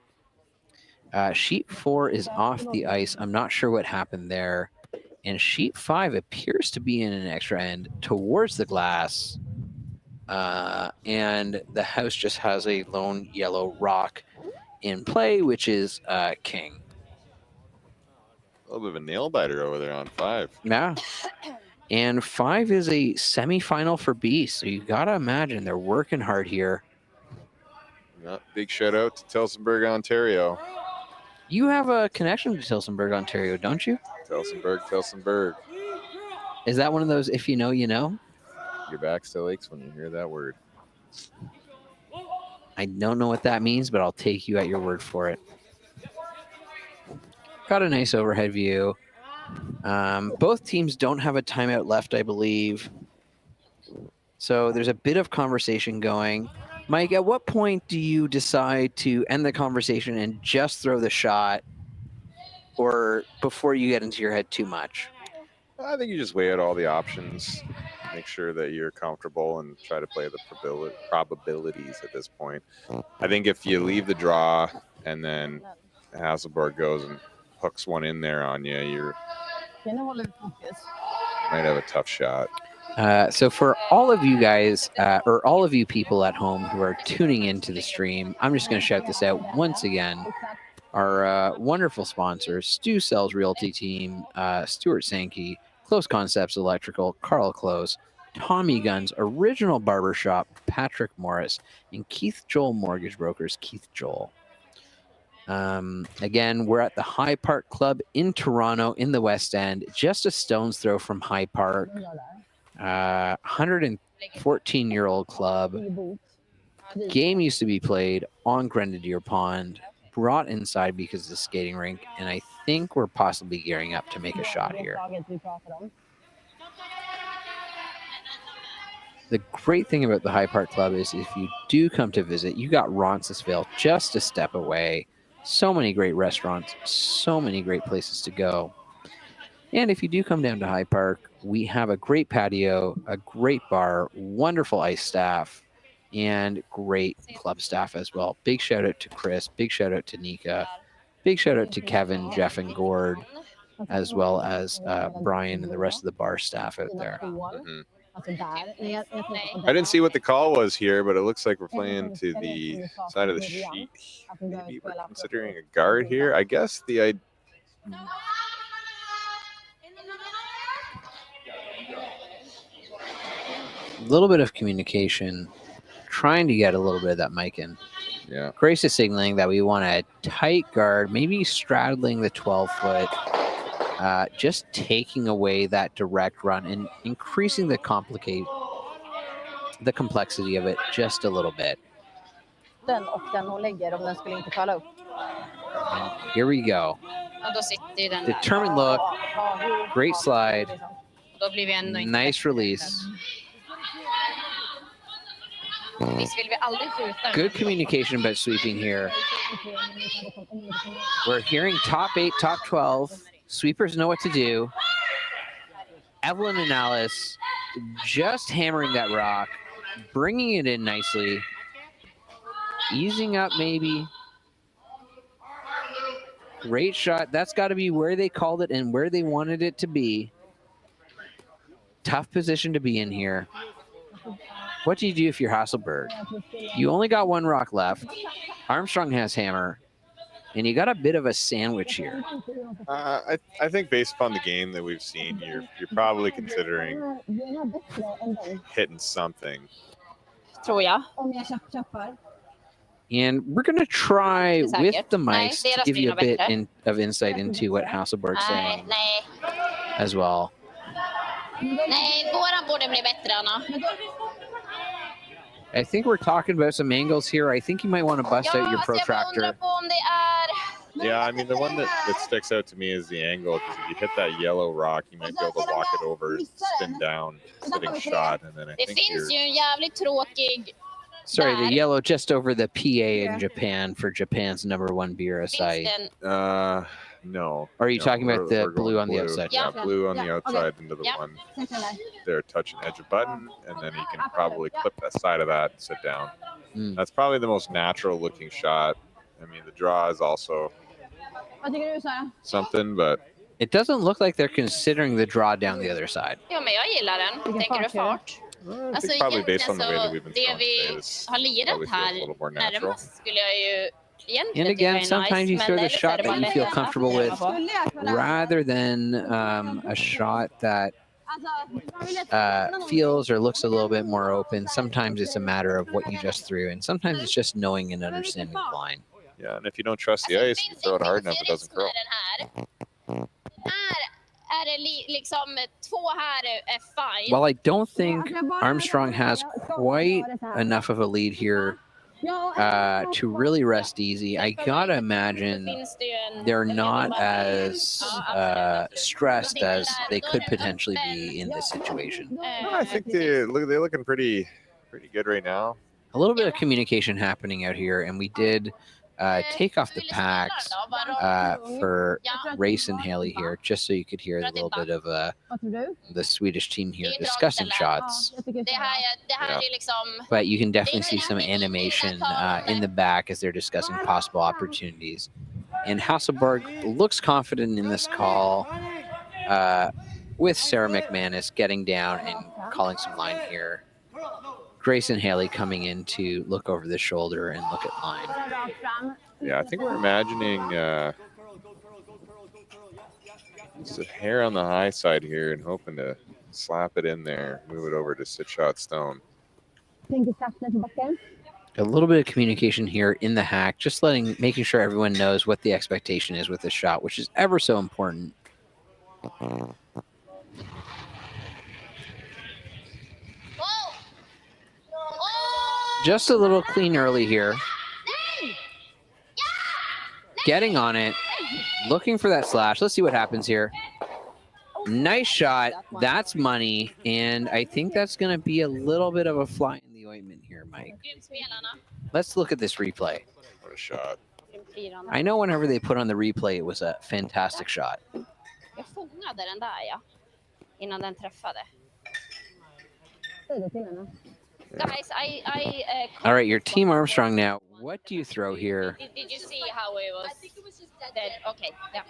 Sheet 4 is off the ice. I'm not sure what happened there. And sheet 5 appears to be in an extra end towards the glass. And the house just has a lone yellow rock in play, which is king. A little bit of a nail biter over there on 5. Yeah. And 5 is a semifinal for B, so you got to imagine they're working hard here. Big shout out to Tillsonburg, Ontario. You have a connection to Tillsonburg, Ontario, don't you? Tillsonburg. Is that one of those if you know, you know? Your back still aches when you hear that word. I don't know what that means, but I'll take you at your word for it. Got a nice overhead view. Both teams don't have a timeout left, I believe. So there's a bit of conversation going. Mike, at what point do you decide to end the conversation and just throw the shot? Or before you get into your head too much? I think you just weigh out all the options, make sure that you're comfortable, and try to play the probabilities at this point. I think if you leave the draw and then Hasselborg goes and hooks one in there on you, you might have a tough shot. So for all of you guys, or all of you people at home who are tuning into the stream, I'm just going to shout this out once again. Our wonderful sponsors, Stu Sells Realty Team, Stuart Sankey, Close Concepts Electrical, Carl Close, Tommy Guns, Original Barbershop, Patrick Morris, and Keith Joel Mortgage Brokers, Keith Joel. Again, we're at the High Park Club in Toronto in the West End, just a stone's throw from High Park. 114-year-old club. Game used to be played on Grenadier Pond, brought inside because of the skating rink, and I think we're possibly gearing up to make a shot here. The great thing about the High Park Club is if you do come to visit, you got Roncesvalles just a step away. So many great restaurants, so many great places to go. And if you do come down to High Park, we have a great patio, a great bar, wonderful ice staff, and great club staff as well. Big shout out to Chris, big shout out to Nika, big shout out to Kevin, Jeff, and Gord, as well as Brian and the rest of the bar staff out there. Mm-hmm. I didn't see what the call was here, but it looks like we're playing to the side of the sheet. Maybe we're considering a guard here. I guess the little bit of communication, trying to get a little bit of that mic in. Yeah. Grace is signaling that we want a tight guard, maybe straddling the 12-foot, just taking away that direct run and increasing the complexity of it just a little bit. And here we go. Determined look, great slide, nice release. Good communication about sweeping here. We're hearing top 8, top 12. Sweepers know what to do. Evelyn and Alice just hammering that rock, bringing it in nicely. Easing up maybe. Great shot. That's got to be where they called it and where they wanted it to be. Tough position to be in here. What do you do if you're Hasselborg? You only got one rock left. Armstrong has hammer, and you got a bit of a sandwich here. I think based upon the game that we've seen, you're probably considering hitting something. And we're going to try with the mics to give you a bit of insight into what Hasselborg's saying as well. I think we're talking about some angles here. I think you might want to bust out your protractor. Yeah, I mean, the one that sticks out to me is the angle, because if you hit that yellow rock, you might be able to walk it over, spin down, sitting shot, and then I think Sorry, the yellow just over the PA in Japan for Japan's #1 beer site. No. Or are you talking about the blue on the outside? Yeah, blue on the outside into the one there, touch and edge a button, and then you can probably clip that side of that and sit down. That's probably the most natural looking shot. I mean, the draw is also something, but it doesn't look like they're considering the draw down the other side. I think probably based on the way that we've been throwing today, this probably feels a little more natural. And again, sometimes you throw the shot that you feel comfortable with rather than a shot that feels or looks a little bit more open. Sometimes it's a matter of what you just threw, and sometimes it's just knowing and understanding the line. Yeah, and if you don't trust the ice, you throw it hard enough, it doesn't curl. While I don't think Armstrong has quite enough of a lead here to really rest easy, I gotta imagine they're not as stressed as they could potentially be in this situation. No, I think they're looking pretty good right now. A little bit of communication happening out here, and we did take off the packs for Race and Hailey here, just so you could hear a little bit of the Swedish team here discussing shots. But you can definitely see some animation in the back as they're discussing possible opportunities. And Hasselborg looks confident in this call with Sarah McManus getting down and calling some line here. Grace and Hailey coming in to look over the shoulder and look at line. Yeah, I think we're imagining just a hair on the high side here and hoping to slap it in there, move it over to 6-shot stone. A little bit of communication here in the hack, just making sure everyone knows what the expectation is with this shot, which is ever so important. Just a little clean early here. Getting on it, looking for that slash. Let's see what happens here. Nice shot. That's money. And I think that's going to be a little bit of a fly in the ointment here, Mike. Let's look at this replay. What a shot. I know whenever they put on the replay, it was a fantastic shot. Jag fångade den där, ja. Innan den träffade. Guys, All right, your Team Armstrong now. What do you throw here? Did you see how it was? I think it was just dead. Okay, yeah.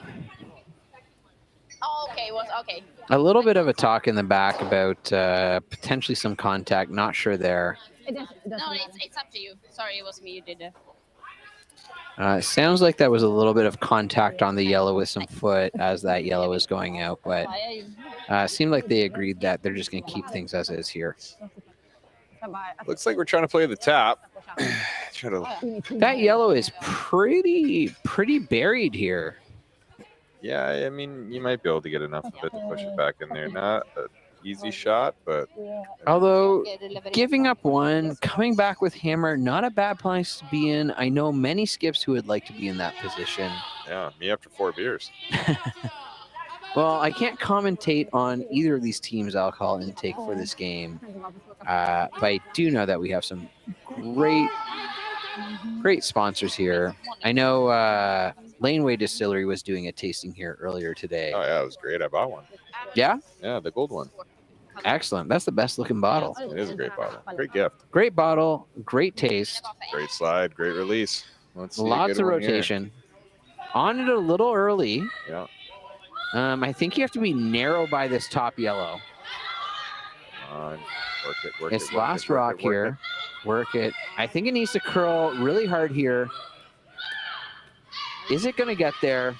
Oh, okay, okay. A little bit of a talk in the back about potentially some contact. Not sure there. No, it's up to you. Sorry, it was me you did it. Sounds like that was a little bit of contact on the yellow with some foot as that yellow is going out, but seemed like they agreed that they're just going to keep things as is here. Looks like we're trying to play the tap. That yellow is pretty buried here. Yeah, I mean, you might be able to get enough of it to push it back in there. Not an easy shot, but... Although, giving up one, coming back with hammer, not a bad place to be in. I know many skips who would like to be in that position. Yeah, me after 4 beers. Well, I can't commentate on either of these teams' alcohol intake for this game, but I do know that we have some great sponsors here. I know Laneway Distillery was doing a tasting here earlier today. Oh, yeah, it was great. I bought one. Yeah? Yeah, the gold one. Excellent. That's the best looking bottle. It is a great bottle. Great gift. Great bottle, great taste. Great slide, great release. Let's see Lots of rotation. On it a little early. Yeah. I think you have to be narrow by this top yellow. Come on. Work It's it, last rock here. Work it. I think it needs to curl really hard here. Is it going to get there?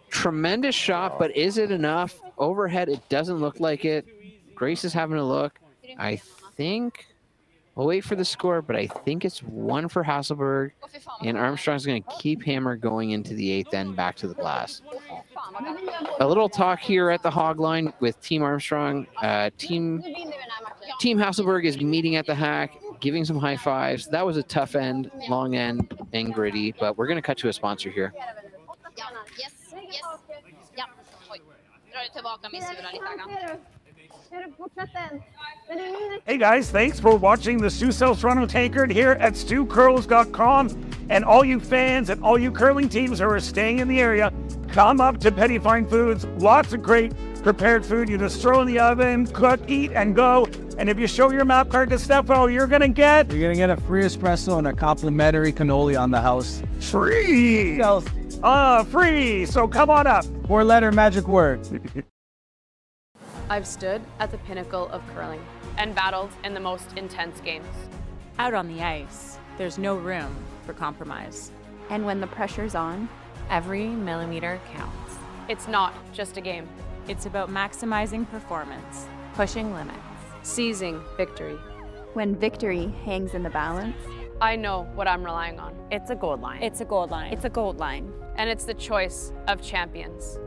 Tremendous shot, but is it enough? Overhead, it doesn't look like it. Grace is having a look. I think... We'll wait for the score, but I think it's 1 for Hasselborg, and Armstrong's going to keep hammer going into the 8th end back to the glass. A little talk here at the hog line with Team Armstrong. Team Hasselborg is meeting at the hack, giving some high fives. That was a tough end, long end, and gritty, but we're going to cut to a sponsor here. Hey guys, thanks for watching the Sioux South Toronto Tankard here at stewcurls.com. And all you fans and all you curling teams who are staying in the area, come up to Petty Fine Foods. Lots of great prepared food. You just throw in the oven, cook, eat, and go. And if you show your map card to Stefano, you're gonna get a free espresso and a complimentary cannoli on the house. Free! Free! So come on up. 4-letter magic word. I've stood at the pinnacle of curling and battled in the most intense games. Out on the ice, there's no room for compromise. And when the pressure's on, Every millimeter counts. It's not just a game. It's about maximizing performance, pushing limits, seizing victory. When victory hangs in the balance, I know what I'm relying on. It's a gold line. It's a gold line. It's a gold line. And it's the choice of champions.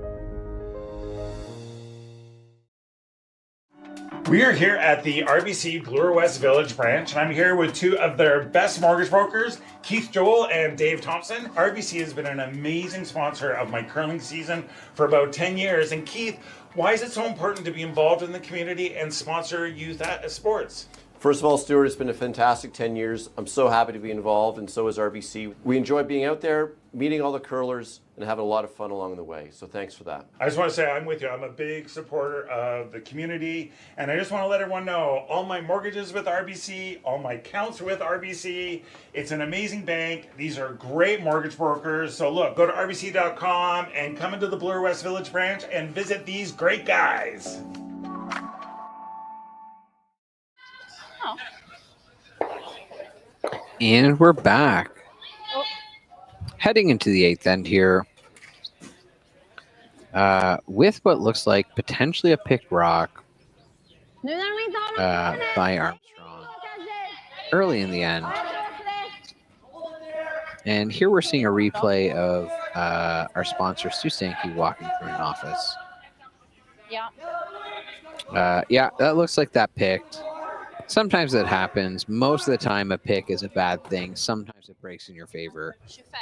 We are here at the RBC Bloor West Village branch, and I'm here with 2 of their best mortgage brokers, Keith Joel and Dave Thompson. RBC has been an amazing sponsor of my curling season for about 10 years. And Keith, why is it so important to be involved in the community and sponsor youth sports? First of all, Stuart, it's been a fantastic 10 years. I'm so happy to be involved, and so is RBC. We enjoy being out there, meeting all the curlers, and having a lot of fun along the way. So thanks for that. I just want to say I'm with you. I'm a big supporter of the community, and I just want to let everyone know all my mortgages with RBC, all my accounts with RBC. It's an amazing bank. These are great mortgage brokers. So look, go to rbc.com and come into the Bloor West Village branch and visit these great guys. And we're back. Heading into the 8th end here with what looks like potentially a picked rock by Armstrong early in the end. And here we're seeing a replay of our sponsor, Sankey, walking through an office. Yeah, that looks like that picked. Sometimes that happens. Most of the time, a pick is a bad thing. Sometimes it breaks in your favor,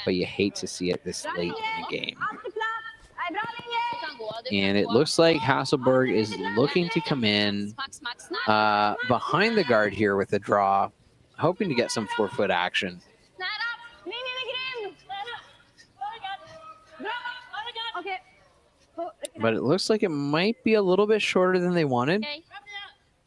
but you hate to see it this late in the game. And it looks like Hasselborg is looking to come in behind the guard here with a draw, hoping to get some forefoot action. But it looks like it might be a little bit shorter than they wanted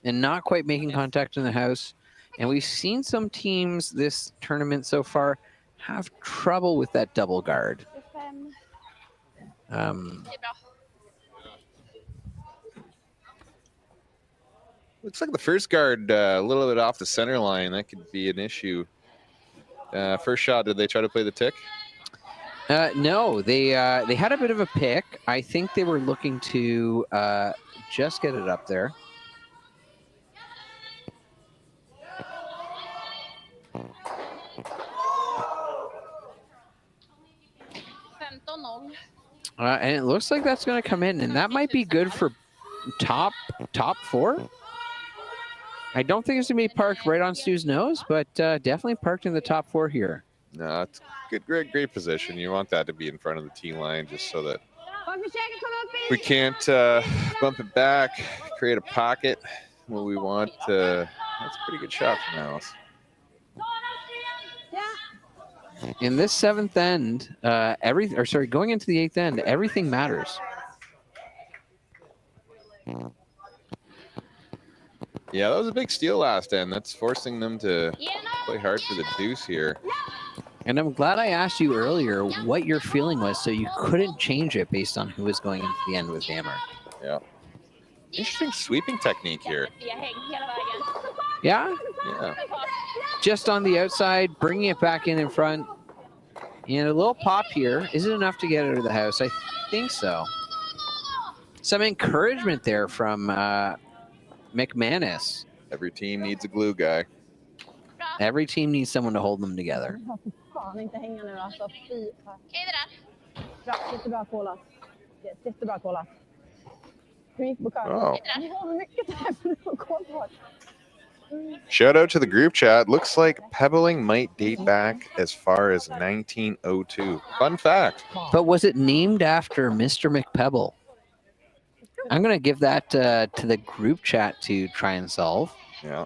and not quite making contact in the house. And we've seen some teams this tournament so far have trouble with that double guard. Looks like the first guard a little bit off the center line. That could be an issue. First shot, did they try to play the tick? No, they had a bit of a pick. I think they were looking to just get it up there. And it looks like that's going to come in, and that might be good for top 4. I don't think it's going to be parked right on Stu's nose, but definitely parked in the top 4 here. No, it's good, great position. You want that to be in front of the tee line just so that we can't bump it back, create a pocket. What we want, that's a pretty good shot from Alice. In this 7th end, going into the 8th end, everything matters. Yeah, that was a big steal last end. That's forcing them to play hard for the deuce here. And I'm glad I asked you earlier what your feeling was, so you couldn't change it based on who was going into the end with hammer. Yeah. Interesting sweeping technique here. Yeah? Yeah. Just on the outside, bringing it back in front. And a little pop here. Is it enough to get it out of the house? I think so. Some encouragement there from McManus. Every team needs a glue guy. Every team needs someone to hold them together. Oh. Shout out to the group chat. Looks like pebbling might date back as far as 1902. Fun fact. But was it named after Mr. McPebble? I'm going to give that to the group chat to try and solve. Yeah.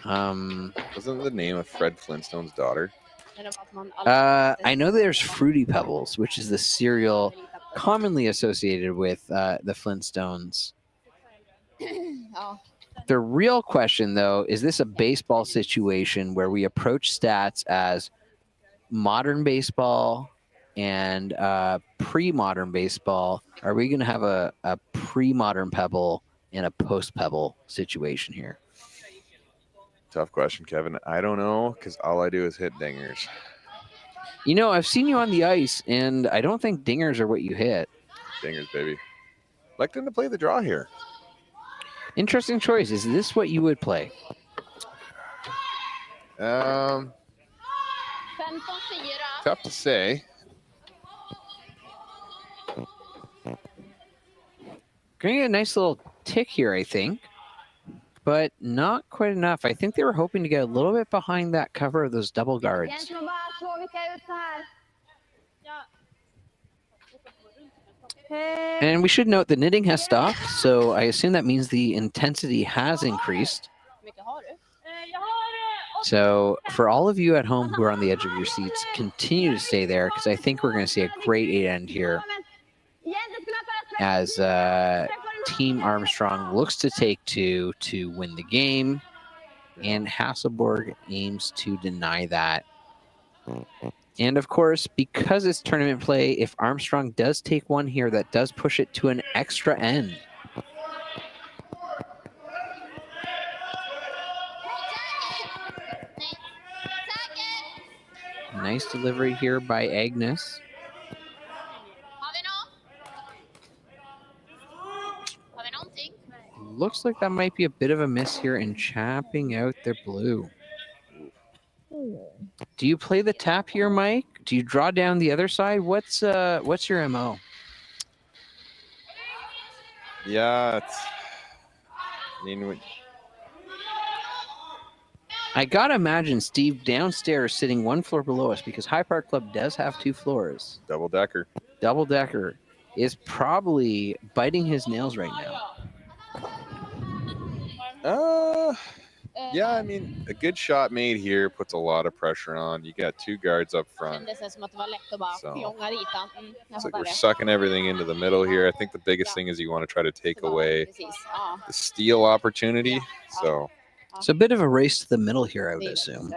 Wasn't the name of Fred Flintstone's daughter? I know there's Fruity Pebbles, which is the cereal commonly associated with the Flintstones. The real question, though, is this a baseball situation where we approach stats as modern baseball and pre-modern baseball? Are we going to have a pre-modern Pebble and a post-Pebble situation here? Tough question, Kevin. I don't know, because all I do is hit dingers. You know, I've seen you on the ice, and I don't think dingers are what you hit. Dingers, baby. Like them to play the draw here. Interesting choice. Is this what you would play? Tough to say. Getting a nice little tick here, I think, but not quite enough. I think they were hoping to get a little bit behind that cover of those double guards. And we should note the knitting has stopped, so I assume that means the intensity has increased. So for all of you at home who are on the edge of your seats, continue to stay there, because I think we're going to see a great 8 end here as Team Armstrong looks to take 2 to win the game, and Hasselborg aims to deny that. And of course, because it's tournament play, if Armstrong does take 1 here, that does push it to an extra end. Nice delivery here by Agnes. Looks like that might be a bit of a miss here in chapping out their blue. Do you play the tap here, Mike? Do you draw down the other side? What's your MO? Yeah, I gotta imagine Steve downstairs sitting one floor below us because High Park Club does have 2 floors. Double decker. Double decker is probably biting his nails right now. Yeah, I mean, a good shot made here puts a lot of pressure on. You got 2 guards up front. So it's like we're sucking everything into the middle here. I think the biggest thing is you want to try to take away the steal opportunity. So it's a bit of a race to the middle here, I would assume.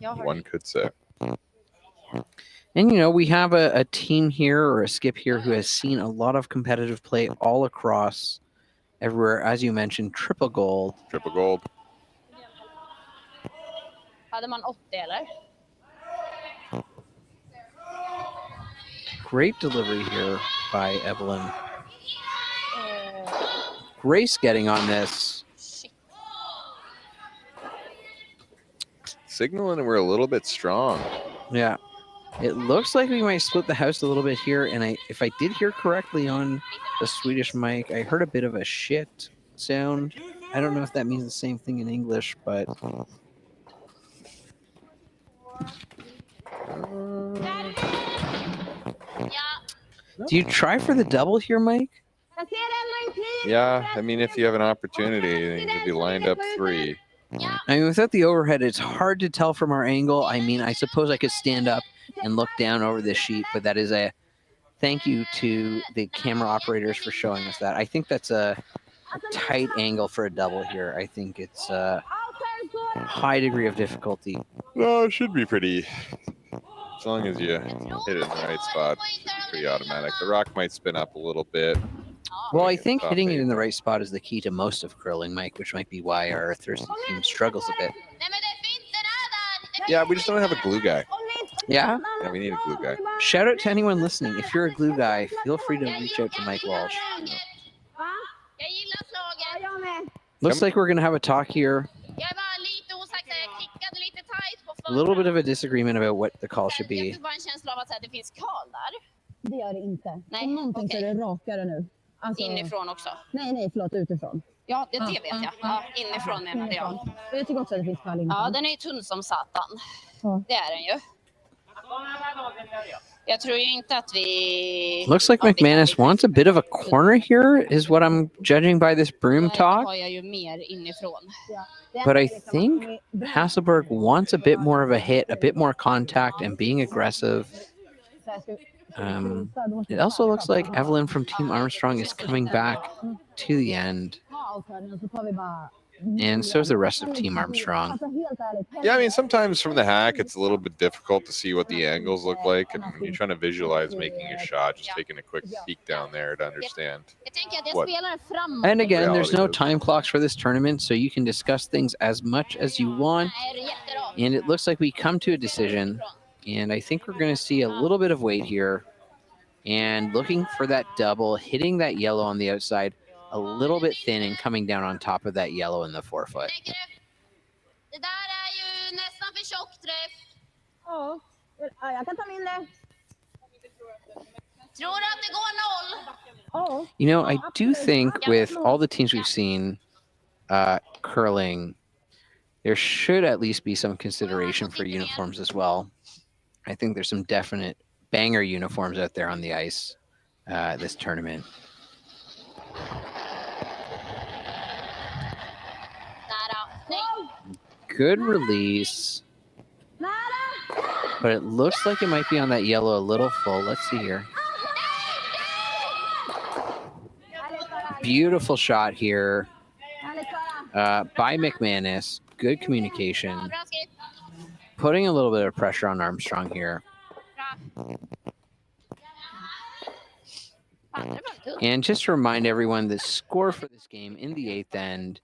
One could say. And, you know, we have a team here or a skip here who has seen a lot of competitive play all across everywhere. As you mentioned, triple gold. Triple gold. Great delivery here by Evelyn. Grace getting on this. Signaling we're a little bit strong. Yeah. It looks like we might split the house a little bit here. And if I did hear correctly on the Swedish mic, I heard a bit of a shit sound. I don't know if that means the same thing in English, but... Do you try for the double here, Mike? Yeah, I mean, if you have an opportunity, then you could be lined up 3. I mean, without the overhead, it's hard to tell from our angle. I mean, I suppose I could stand up and look down over this sheet, but that is a thank you to the camera operators for showing us that. I think that's a tight angle for a double here. I think it's a high degree of difficulty. No, it should be pretty. As long as you hit it in the right spot, it's pretty automatic. The rock might spin up a little bit. Well, I think hitting it in the right spot is the key to most of curling, Mike, which might be why our thirsty team struggles a bit. Yeah, we just don't have a glue guy. Yeah? Yeah, we need a glue guy. Shout out to anyone listening. If you're a glue guy, feel free to reach out to Mike Walsh. Looks like we're going to have a talk here. A little bit of a disagreement about what the call should be. Det gör det inte. Nej, någonting så är det rakare nu. Alltså, Inifrån också? Nej, förlåt, utifrån. Ja, det vet jag. Ja, inifrån menade jag. Jag tycker också att det finns fall inifrån. Ja, den är ju tunn som satan. Det är den ju. Jag tror ju inte att vi... Looks like McManus wants a bit of a corner here, is what I'm judging by this broom talk. har jag ju mer inifrån. But I think Hasselborg wants a bit more of a hit, a bit more contact, and being aggressive. It also looks like Evelyn from Team Armstrong is coming back to the end. And so is the rest of Team Armstrong. Yeah, I mean, sometimes from the hack, it's a little bit difficult to see what the angles look like. And when you're trying to visualize making a shot, just taking a quick peek down there to understand what. And again, there's no time clocks for this tournament, so you can discuss things as much as you want. And it looks like we come to a decision. And I think we're going to see a little bit of weight here. And looking for that double, hitting that yellow on the outside a little bit thin and coming down on top of that yellow in the forefoot. You know, I do think with all the teams we've seen curling, there should at least be some consideration for uniforms as well. I think there's some definite banger uniforms out there on the ice this tournament. Good release. But it looks like it might be on that yellow a little full. Let's see here. Beautiful shot here by McManus. Good communication. Putting a little bit of pressure on Armstrong here. And just to remind everyone, the score for this game in the 8th end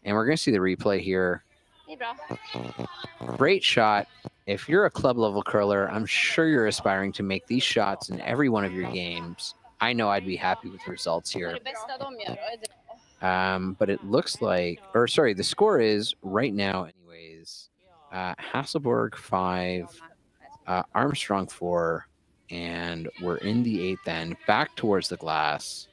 And we're going to see the replay here. Det är bra. Great shot. If you're a club level curler, I'm sure you're aspiring to make these shots in every one of your games. I know I'd be happy with the results Det är here. det bästa de gör. Och är det- But it looks like, or sorry, the score is right now, anyways, Hasselborg 5, Armstrong 4, and we're in the 8th end, back towards the glass.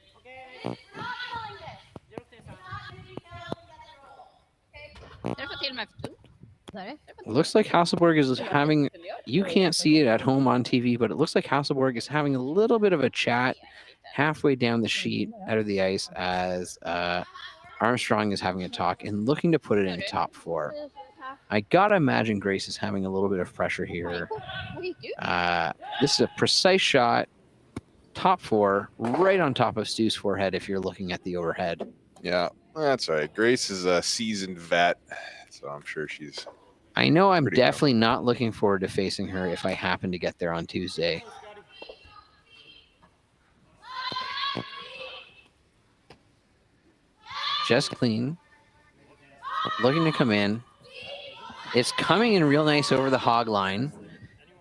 Därför till mig för tunt. It looks like Hasselborg is having, you can't see it at home on TV, but it looks like Hasselborg is having a little bit of a chat halfway down the sheet out of the ice as Armstrong is having a talk and looking to put it in top 4. I gotta imagine Grace is having a little bit of pressure here. This is a precise shot, top 4, right on top of Stu's forehead if you're looking at the overhead. Yeah, that's right. Grace is a seasoned vet, so I'm sure she's... I know I'm definitely not looking forward to facing her if I happen to get there on Tuesday. Just clean. Looking to come in. It's coming in real nice over the hog line.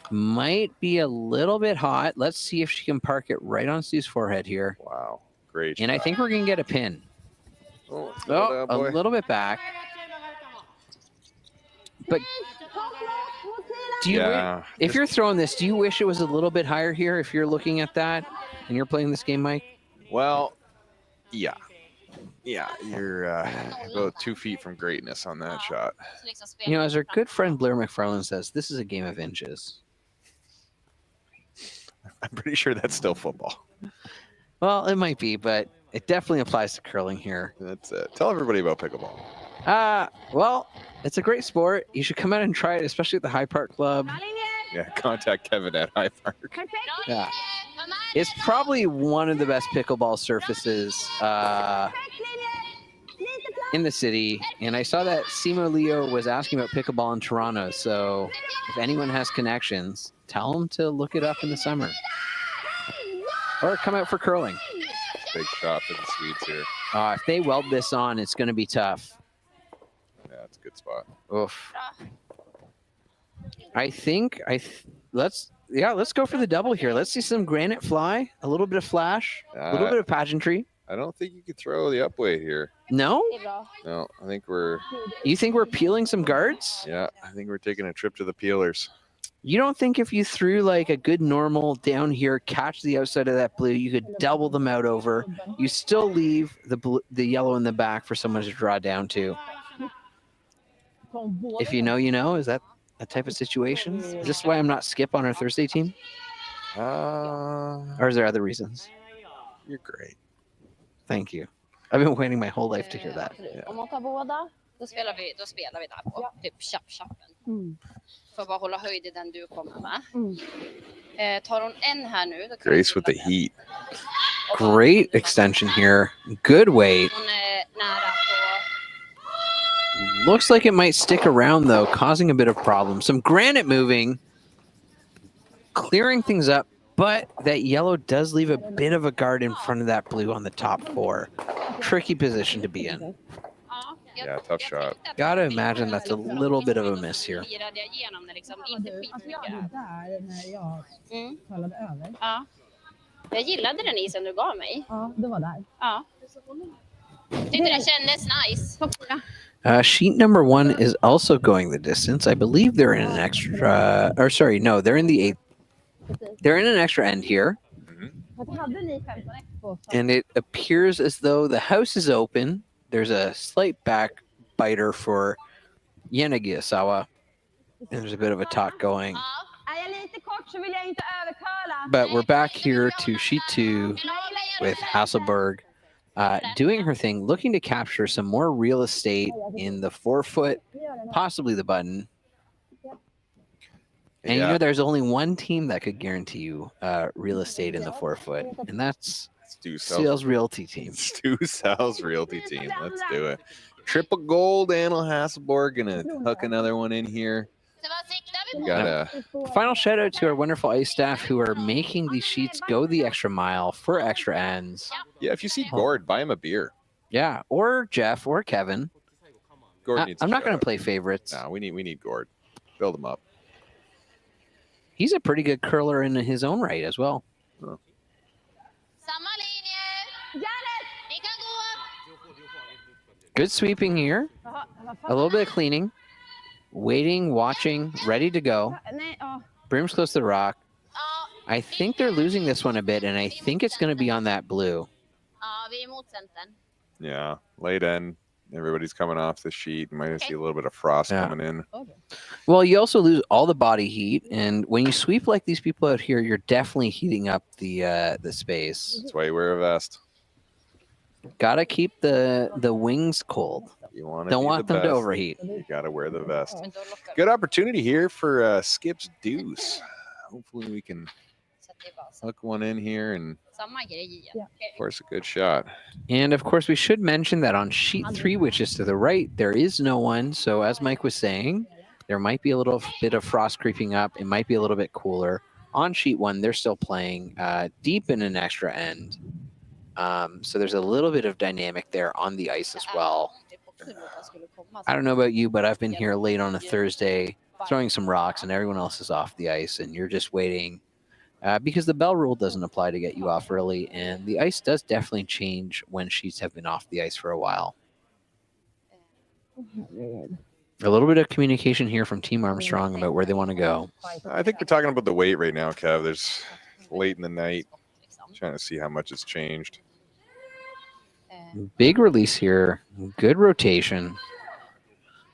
Might be a little bit hot. Let's see if she can park it right on Stu's forehead here. Wow, great. And I think we're going to get a pin. Oh, a little bit back. But do you, if you're throwing this, do you wish it was a little bit higher here if you're looking at that and you're playing this game, Mike? Well, yeah. Yeah, you're about 2 feet from greatness on that shot. You know, as our good friend Blair McFarland says, this is a game of inches. I'm pretty sure that's still football. Well, it might be, but it definitely applies to curling here. That's it. Tell everybody about pickleball. Well, it's a great sport. You should come out and try it, especially at the High Park Club. Yeah, contact Kevin at High Park. Yeah. It's probably one of the best pickleball surfaces in the city. And I saw that Simo Leo was asking about pickleball in Toronto. So if anyone has connections, tell them to look it up in the summer. Or come out for curling. Big shot for the Swedes here. If they weld this on, it's going to be tough. Yeah, it's a good spot. Oof. I think let's go for the double here. Let's see some granite fly, a little bit of flash, a little bit of pageantry. I don't think you could throw the upweight here. No? No, I think we're... You think we're peeling some guards? Yeah, I think we're taking a trip to the peelers. You don't think if you threw like a good normal down here, catch the outside of that blue, you could double them out over. You still leave the yellow in the back for someone to draw down to. If you know, you know. Is that a type of situation? Is this why I'm not Skip on our Thursday team? Or is there other reasons? You're great. Thank you. I've been waiting my whole life to hear that. Om man tar båda, då spelar vi där på typ chappen. För bara hålla höjd i den du kommer med. Tar hon en här nu, då kan Grace with the heat. Great extension here. Good weight. hon är nära på. Looks like it might stick around though, causing a bit of problems. Some granite moving, clearing things up, but that yellow does leave a bit of a guard in front of that blue on the top 4. Tricky position to be in. Yeah, tough shot. Gotta imagine that's a little bit of a miss here. Firade jag igenom det liksom inte skitmycket. Ja. Jag gillade den isen du gav mig. Ja, det var där. Ja. Tyckte det kändes nice. Sheet number 1 is also going the distance. I believe they're in an extra, or sorry, no, they're in the 8th. They're in an extra end here. And it appears as though the house is open. There's a slight back biter for Yenagiasawa. And there's a bit of a talk going. But we're back here to sheet 2 with Hasselborg doing her thing, looking to capture some more real estate in the 4-foot, possibly the button. And you know, there's only one team that could guarantee you real estate in the 4-foot, and that's Stu Sales Realty Team. Stu Sales Realty Team. Let's do it. Triple gold, Anna Hasselborg. Gonna hook another one in here. We got a final shout out to our wonderful ice staff who are making these sheets go the extra mile for extra ends. Yeah, if you see Gord, buy him a beer. Yeah, or Jeff or Kevin. Gord needs I'm not going to to play favorites. No, we need Gord. Build him up. He's a pretty good curler in his own right as well. Oh. Good sweeping here. A little bit of cleaning. Waiting, watching, ready to go. Brooms close to the rock. I think they're losing this one a bit, and I think it's going to be on that blue. Yeah, late end. Everybody's coming off the sheet. You might see a little bit of frost coming in. Well, you also lose all the body heat, and when you sweep like these people out here, you're definitely heating up the space. That's why you wear a vest. Gotta keep the wings cold. You want Don't want them to overheat. You gotta wear the vest. Good opportunity here for Skip's deuce. Hopefully we can hook one in here and force a good shot. And of course, we should mention that on sheet 3, which is to the right, there is no one. So as Mike was saying, there might be a little bit of frost creeping up. It might be a little bit cooler. On sheet 1, they're still playing deep in an extra end. So there's a little bit of dynamic there on the ice as well. I don't know about you, but I've been here late on a Thursday throwing some rocks, and everyone else is off the ice, and you're just waiting. Because the bell rule doesn't apply to get you off early, and the ice does definitely change when sheets have been off the ice for a while. A little bit of communication here from Team Armstrong about where they want to go. I think we're talking about the weight right now, Kev. There's late in the night. Trying to see how much it's changed. Big release here. Good rotation.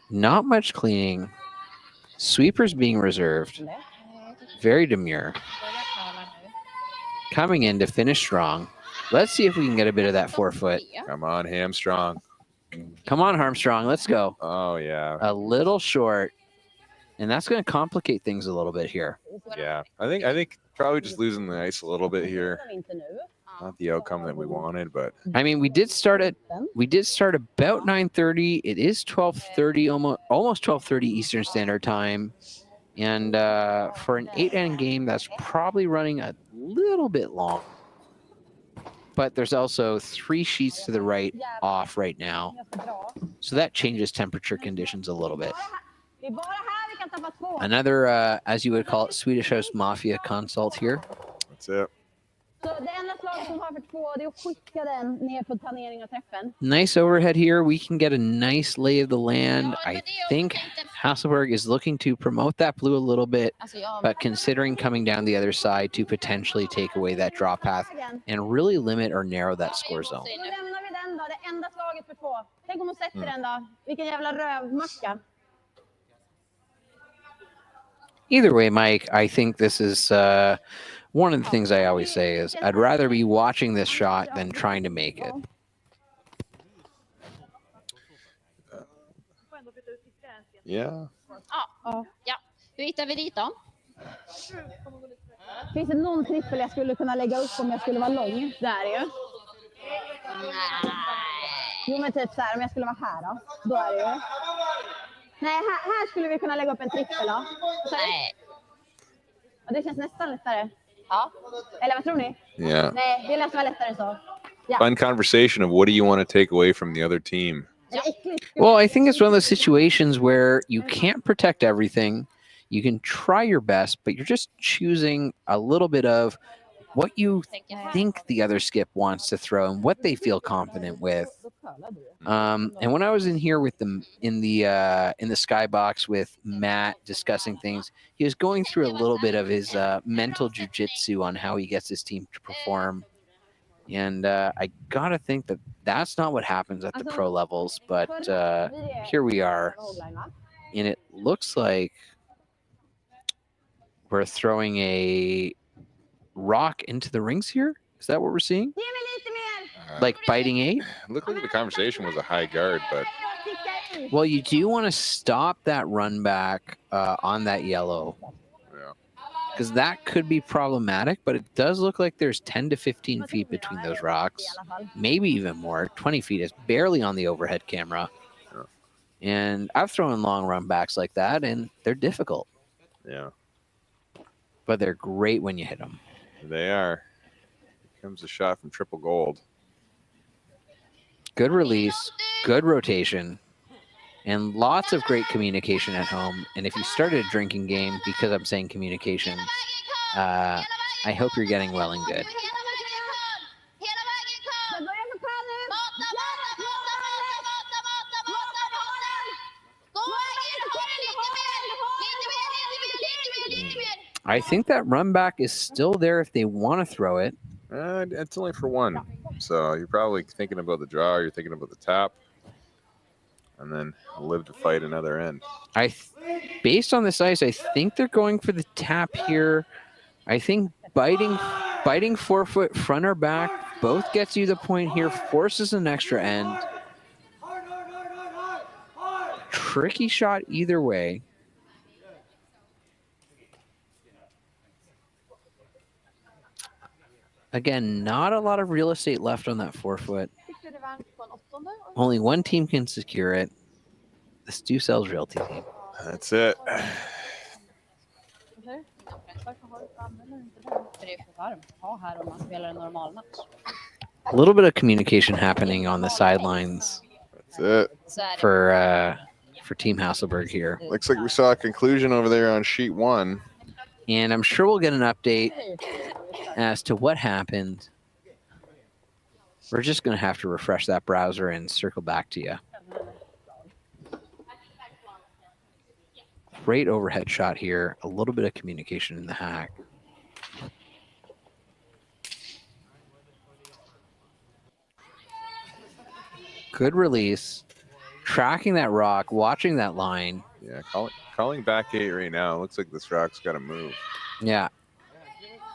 Not much cleaning. Sweepers being reserved. Very demure. Coming in to finish strong. Let's see if we can get a bit of that 4-foot. Come on, Hamstrong. Come on, Armstrong. Let's go. Oh, yeah. A little short. And that's going to complicate things a little bit here. Yeah. I think probably just losing the ice a little bit here. Not the outcome that we wanted, but I mean, we did start about 9:30. It is 12:30, almost 12:30 Eastern Standard Time. And for an 8-end game, that's probably running a little bit long. But there's also 3 sheets to the right off right now. So that changes temperature conditions a little bit. Another, as you would call it, Swedish House Mafia consult here. That's it. Nice overhead here. We can get a nice lay of the land. I think Hasselborg is looking to promote that blue a little bit, but considering coming down the other side to potentially take away that draw path and really limit or narrow that score zone. Either way, Mike, I think this is one of the things I always say is I'd rather be watching this shot than trying to make it. Yeah. Ja. Hur hittar vi dit då? Finns det någon trippel jag skulle kunna lägga upp om jag skulle vara lång? Där är ju. Jo, men typ så här, om jag skulle vara här då. Då är det ju. Nej, här skulle vi kunna lägga upp en trippel då. Nej. Och det känns nästan lättare. Ja. Eller vad tror ni? Yeah. Nej, det lät vara lättare så. Ja. Fun conversation of what do you want to take away from the other team? Well, I think it's one of those situations where you can't protect everything. You can try your best, but you're just choosing a little bit of what you think the other skip wants to throw and what they feel confident with. And when I was in here with them in the skybox with Matt discussing things, he was going through a little bit of his mental jujitsu on how he gets his team to perform. And I gotta think that that's not what happens at the pro levels, but here we are, and it looks like we're throwing a rock into the rings here. Is that what we're seeing? Like biting 8? Looked like the conversation was a high guard, but well, you do want to stop that run back on that yellow. Yeah. Because that could be problematic, but it does look like there's 10 to 15 feet between those rocks, maybe even more. 20 feet is barely on the overhead camera. Yeah. And I've thrown long run backs like that, and they're difficult. Yeah. But they're great when you hit them. They are. Here comes a shot from Triple Gold. Good release, good rotation, and lots of great communication at home. And if you started a drinking game, because I'm saying communication, I hope you're getting well and good. I think that run back is still there if they want to throw it. It's only for one. So you're probably thinking about the draw, you're thinking about the tap, and then live to fight another end. Based on this ice, I think they're going for the tap here. I think biting forefoot, front or back, both gets you the point here, forces an extra end. Tricky shot either way. Again, not a lot of real estate left on that forefoot. Only one team can secure it. The Stu Sells Realty team. That's it. A little bit of communication happening on the sidelines. That's it. For Team Hasselborg here. Looks like we saw a conclusion over there on sheet 1. And I'm sure we'll get an update as to what happened. We're just going to have to refresh that browser and circle back to you. Great overhead shot here. A little bit of communication in the hack. Good release. Tracking that rock, watching that line. Yeah, calling back 8 right now. Looks like this rock's got to move. Yeah.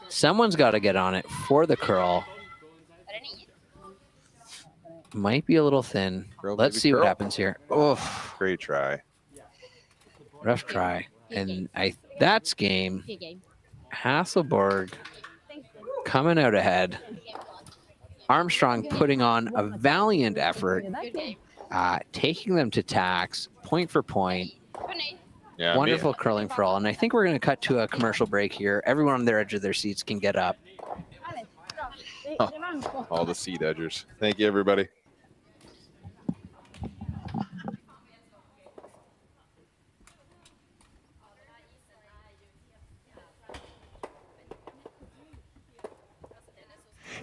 Someone's got to get on it for the curl. Might be a little thin. Let's see what happens here. Oh, great try. Rough try. And that's game. Hasselborg coming out ahead. Armstrong putting on a valiant effort, taking them to tacks, point for point. Yeah, wonderful curling for all. And I think we're going to cut to a commercial break here. Everyone on their edge of their seats can get up. Oh, all the seat edgers. Thank you, everybody.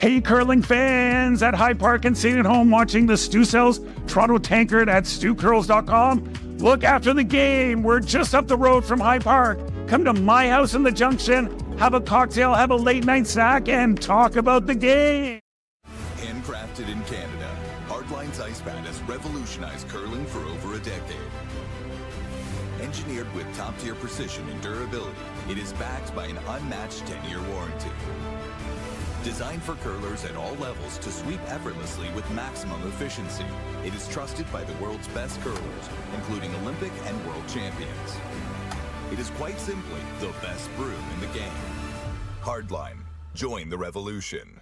Hey, curling fans at High Park and sitting at home watching the Stu Sells Toronto Tankard at stewcurls.com. Look after the game. We're just up the road from High Park. Come to my house in the Junction, have a cocktail, have a late night snack, and talk about the game. Handcrafted in Canada, Hardline's Ice Pad has revolutionized curling for over a decade. Engineered with top-tier precision and durability, it is backed by an unmatched 10-year warranty. Designed for curlers at all levels to sweep effortlessly with maximum efficiency, it is trusted by the world's best curlers, including Olympic and world champions. It is quite simply the best brew in the game. Hardline. Join the revolution.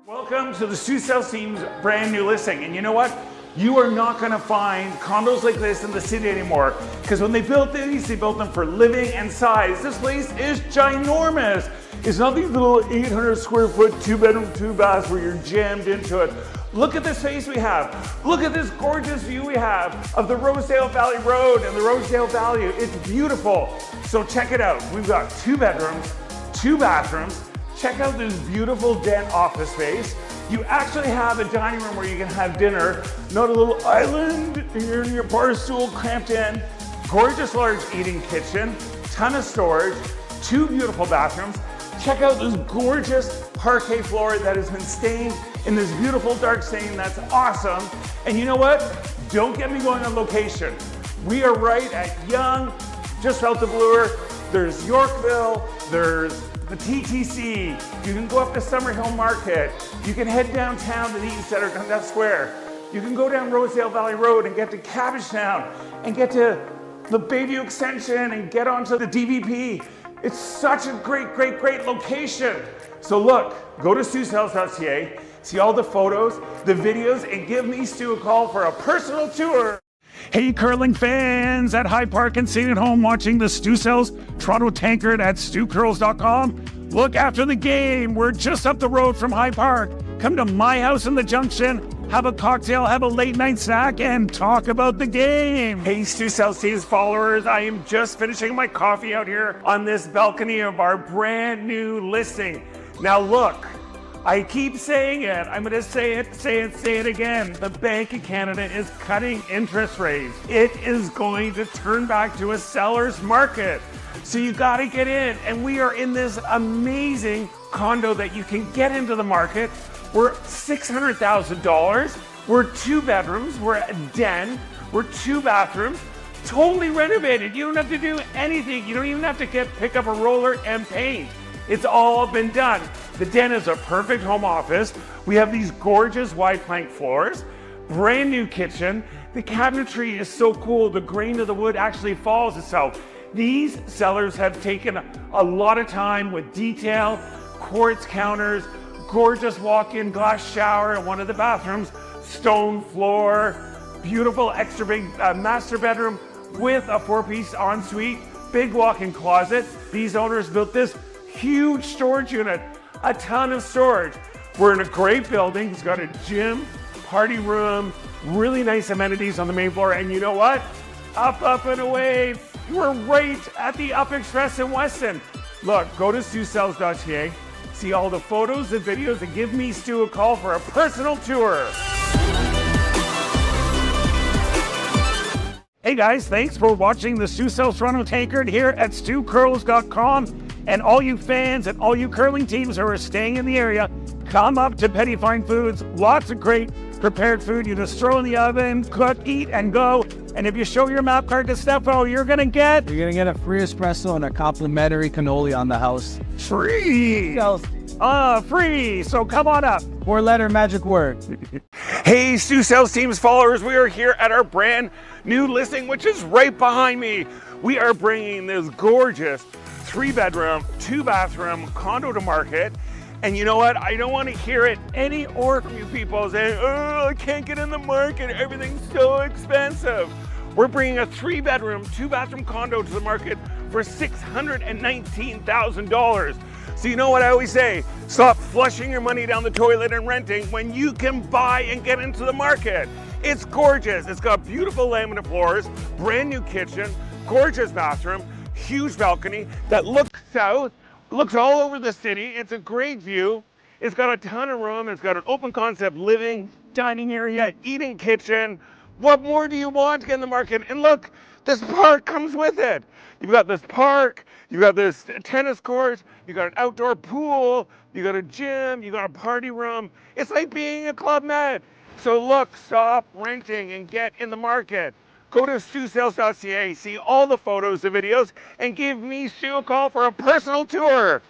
Welcome to the Stu Sells team's brand new listing. And you know what? You are not going to find condos like this in the city anymore. Because when they built these, they built them for living and size. This place is ginormous. It's not these little 800 square foot, 2-bedroom, 2-bath where you're jammed into it. Look at the space we have. Look at this gorgeous view we have of the Rosedale Valley Road and the Rosedale Valley. It's beautiful. So check it out. We've got 2 bedrooms, 2 bathrooms. Check out this beautiful den office space. You actually have a dining room where you can have dinner, not a little island here in your bar stool cramped in. Gorgeous large eating kitchen, ton of storage, 2 beautiful bathrooms. Check out this gorgeous parquet floor that has been stained in this beautiful dark stain. That's awesome. And you know what? Don't get me going on location. We are right at Yonge, just south of Bloor. There's Yorkville, there's the TTC, you can go up to Summerhill Market, you can head downtown to the Eaton Centre, Dundas Square, you can go down Rosedale Valley Road and get to Cabbagetown and get to the Bayview Extension and get onto the DVP. It's such a great location. So look, go to StuSales.ca, see all the photos, the videos, and give me Stu a call for a personal tour. Hey curling fans at High Park and sitting at home watching the Stu Sells Toronto Tankard at StuCurls.com. Look, after the game, we're just up the road from High Park. Come to my house in the Junction, have a cocktail, have a late night snack, and talk about the game. Hey Stu Sells Teams followers, I am just finishing my coffee out here on this balcony of our brand new listing. Now look, I keep saying it. I'm going to say it again. The Bank of Canada is cutting interest rates. It is going to turn back to a seller's market. So you got to get in. And we are in this amazing condo that you can get into the market. We're $600,000. We're 2 bedrooms. We're a den. We're 2 bathrooms. Totally renovated. You don't have to do anything. You don't even have to pick up a roller and paint. It's all been done. The den is a perfect home office. We have these gorgeous wide plank floors, brand new kitchen. The cabinetry is so cool. The grain of the wood actually follows itself. These sellers have taken a lot of time with detail, quartz counters, gorgeous walk-in glass shower in one of the bathrooms, stone floor, beautiful extra big master bedroom with a 4-piece ensuite, big walk-in closet. These owners built this huge storage unit, a ton of storage. We're in a great building. It's got a gym, party room, really nice amenities on the main floor. And you know what? Up and away. We're right at the Up Express in Weston. Look, go to StuSells.ca, see all the photos and videos, and give me Stu a call for a personal tour. Hey guys, thanks for watching the Stu Sells Toronto Tankard here at StuCurls.com. And all you fans and all you curling teams who are staying in the area, come up to Petty Fine Foods. Lots of great prepared food. You just throw in the oven, cook, eat, and go. And if you show your map card to Stefo, you're gonna get a free espresso and a complimentary cannoli on the house. Free! Free! So come on up. 4-letter magic word. Hey, Stu Sells Teams followers, we are here at our brand new listing, which is right behind me. We are bringing this gorgeous 3-bedroom, 2-bathroom condo to market. And you know what? I don't want to hear it any more from you people saying, oh, I can't get in the market. Everything's so expensive. We're bringing a 3-bedroom, 2-bathroom condo to the market for $619,000. So you know what I always say? Stop flushing your money down the toilet and renting when you can buy and get into the market. It's gorgeous. It's got beautiful laminate floors, brand new kitchen, gorgeous bathroom, huge balcony that looks south, looks all over the city. It's a great view. It's got a ton of room. It's got an open concept living, dining area, eating kitchen. What more do you want to get in the market? And look, this park comes with it. You've got this park, you've got this tennis court, you've got an outdoor pool, you've got a gym, you've got a party room. It's like being a Club Med. So look, stop renting and get in the market. Go to StuSells.ca, see all the photos and videos, and give me Stu a call for a personal tour.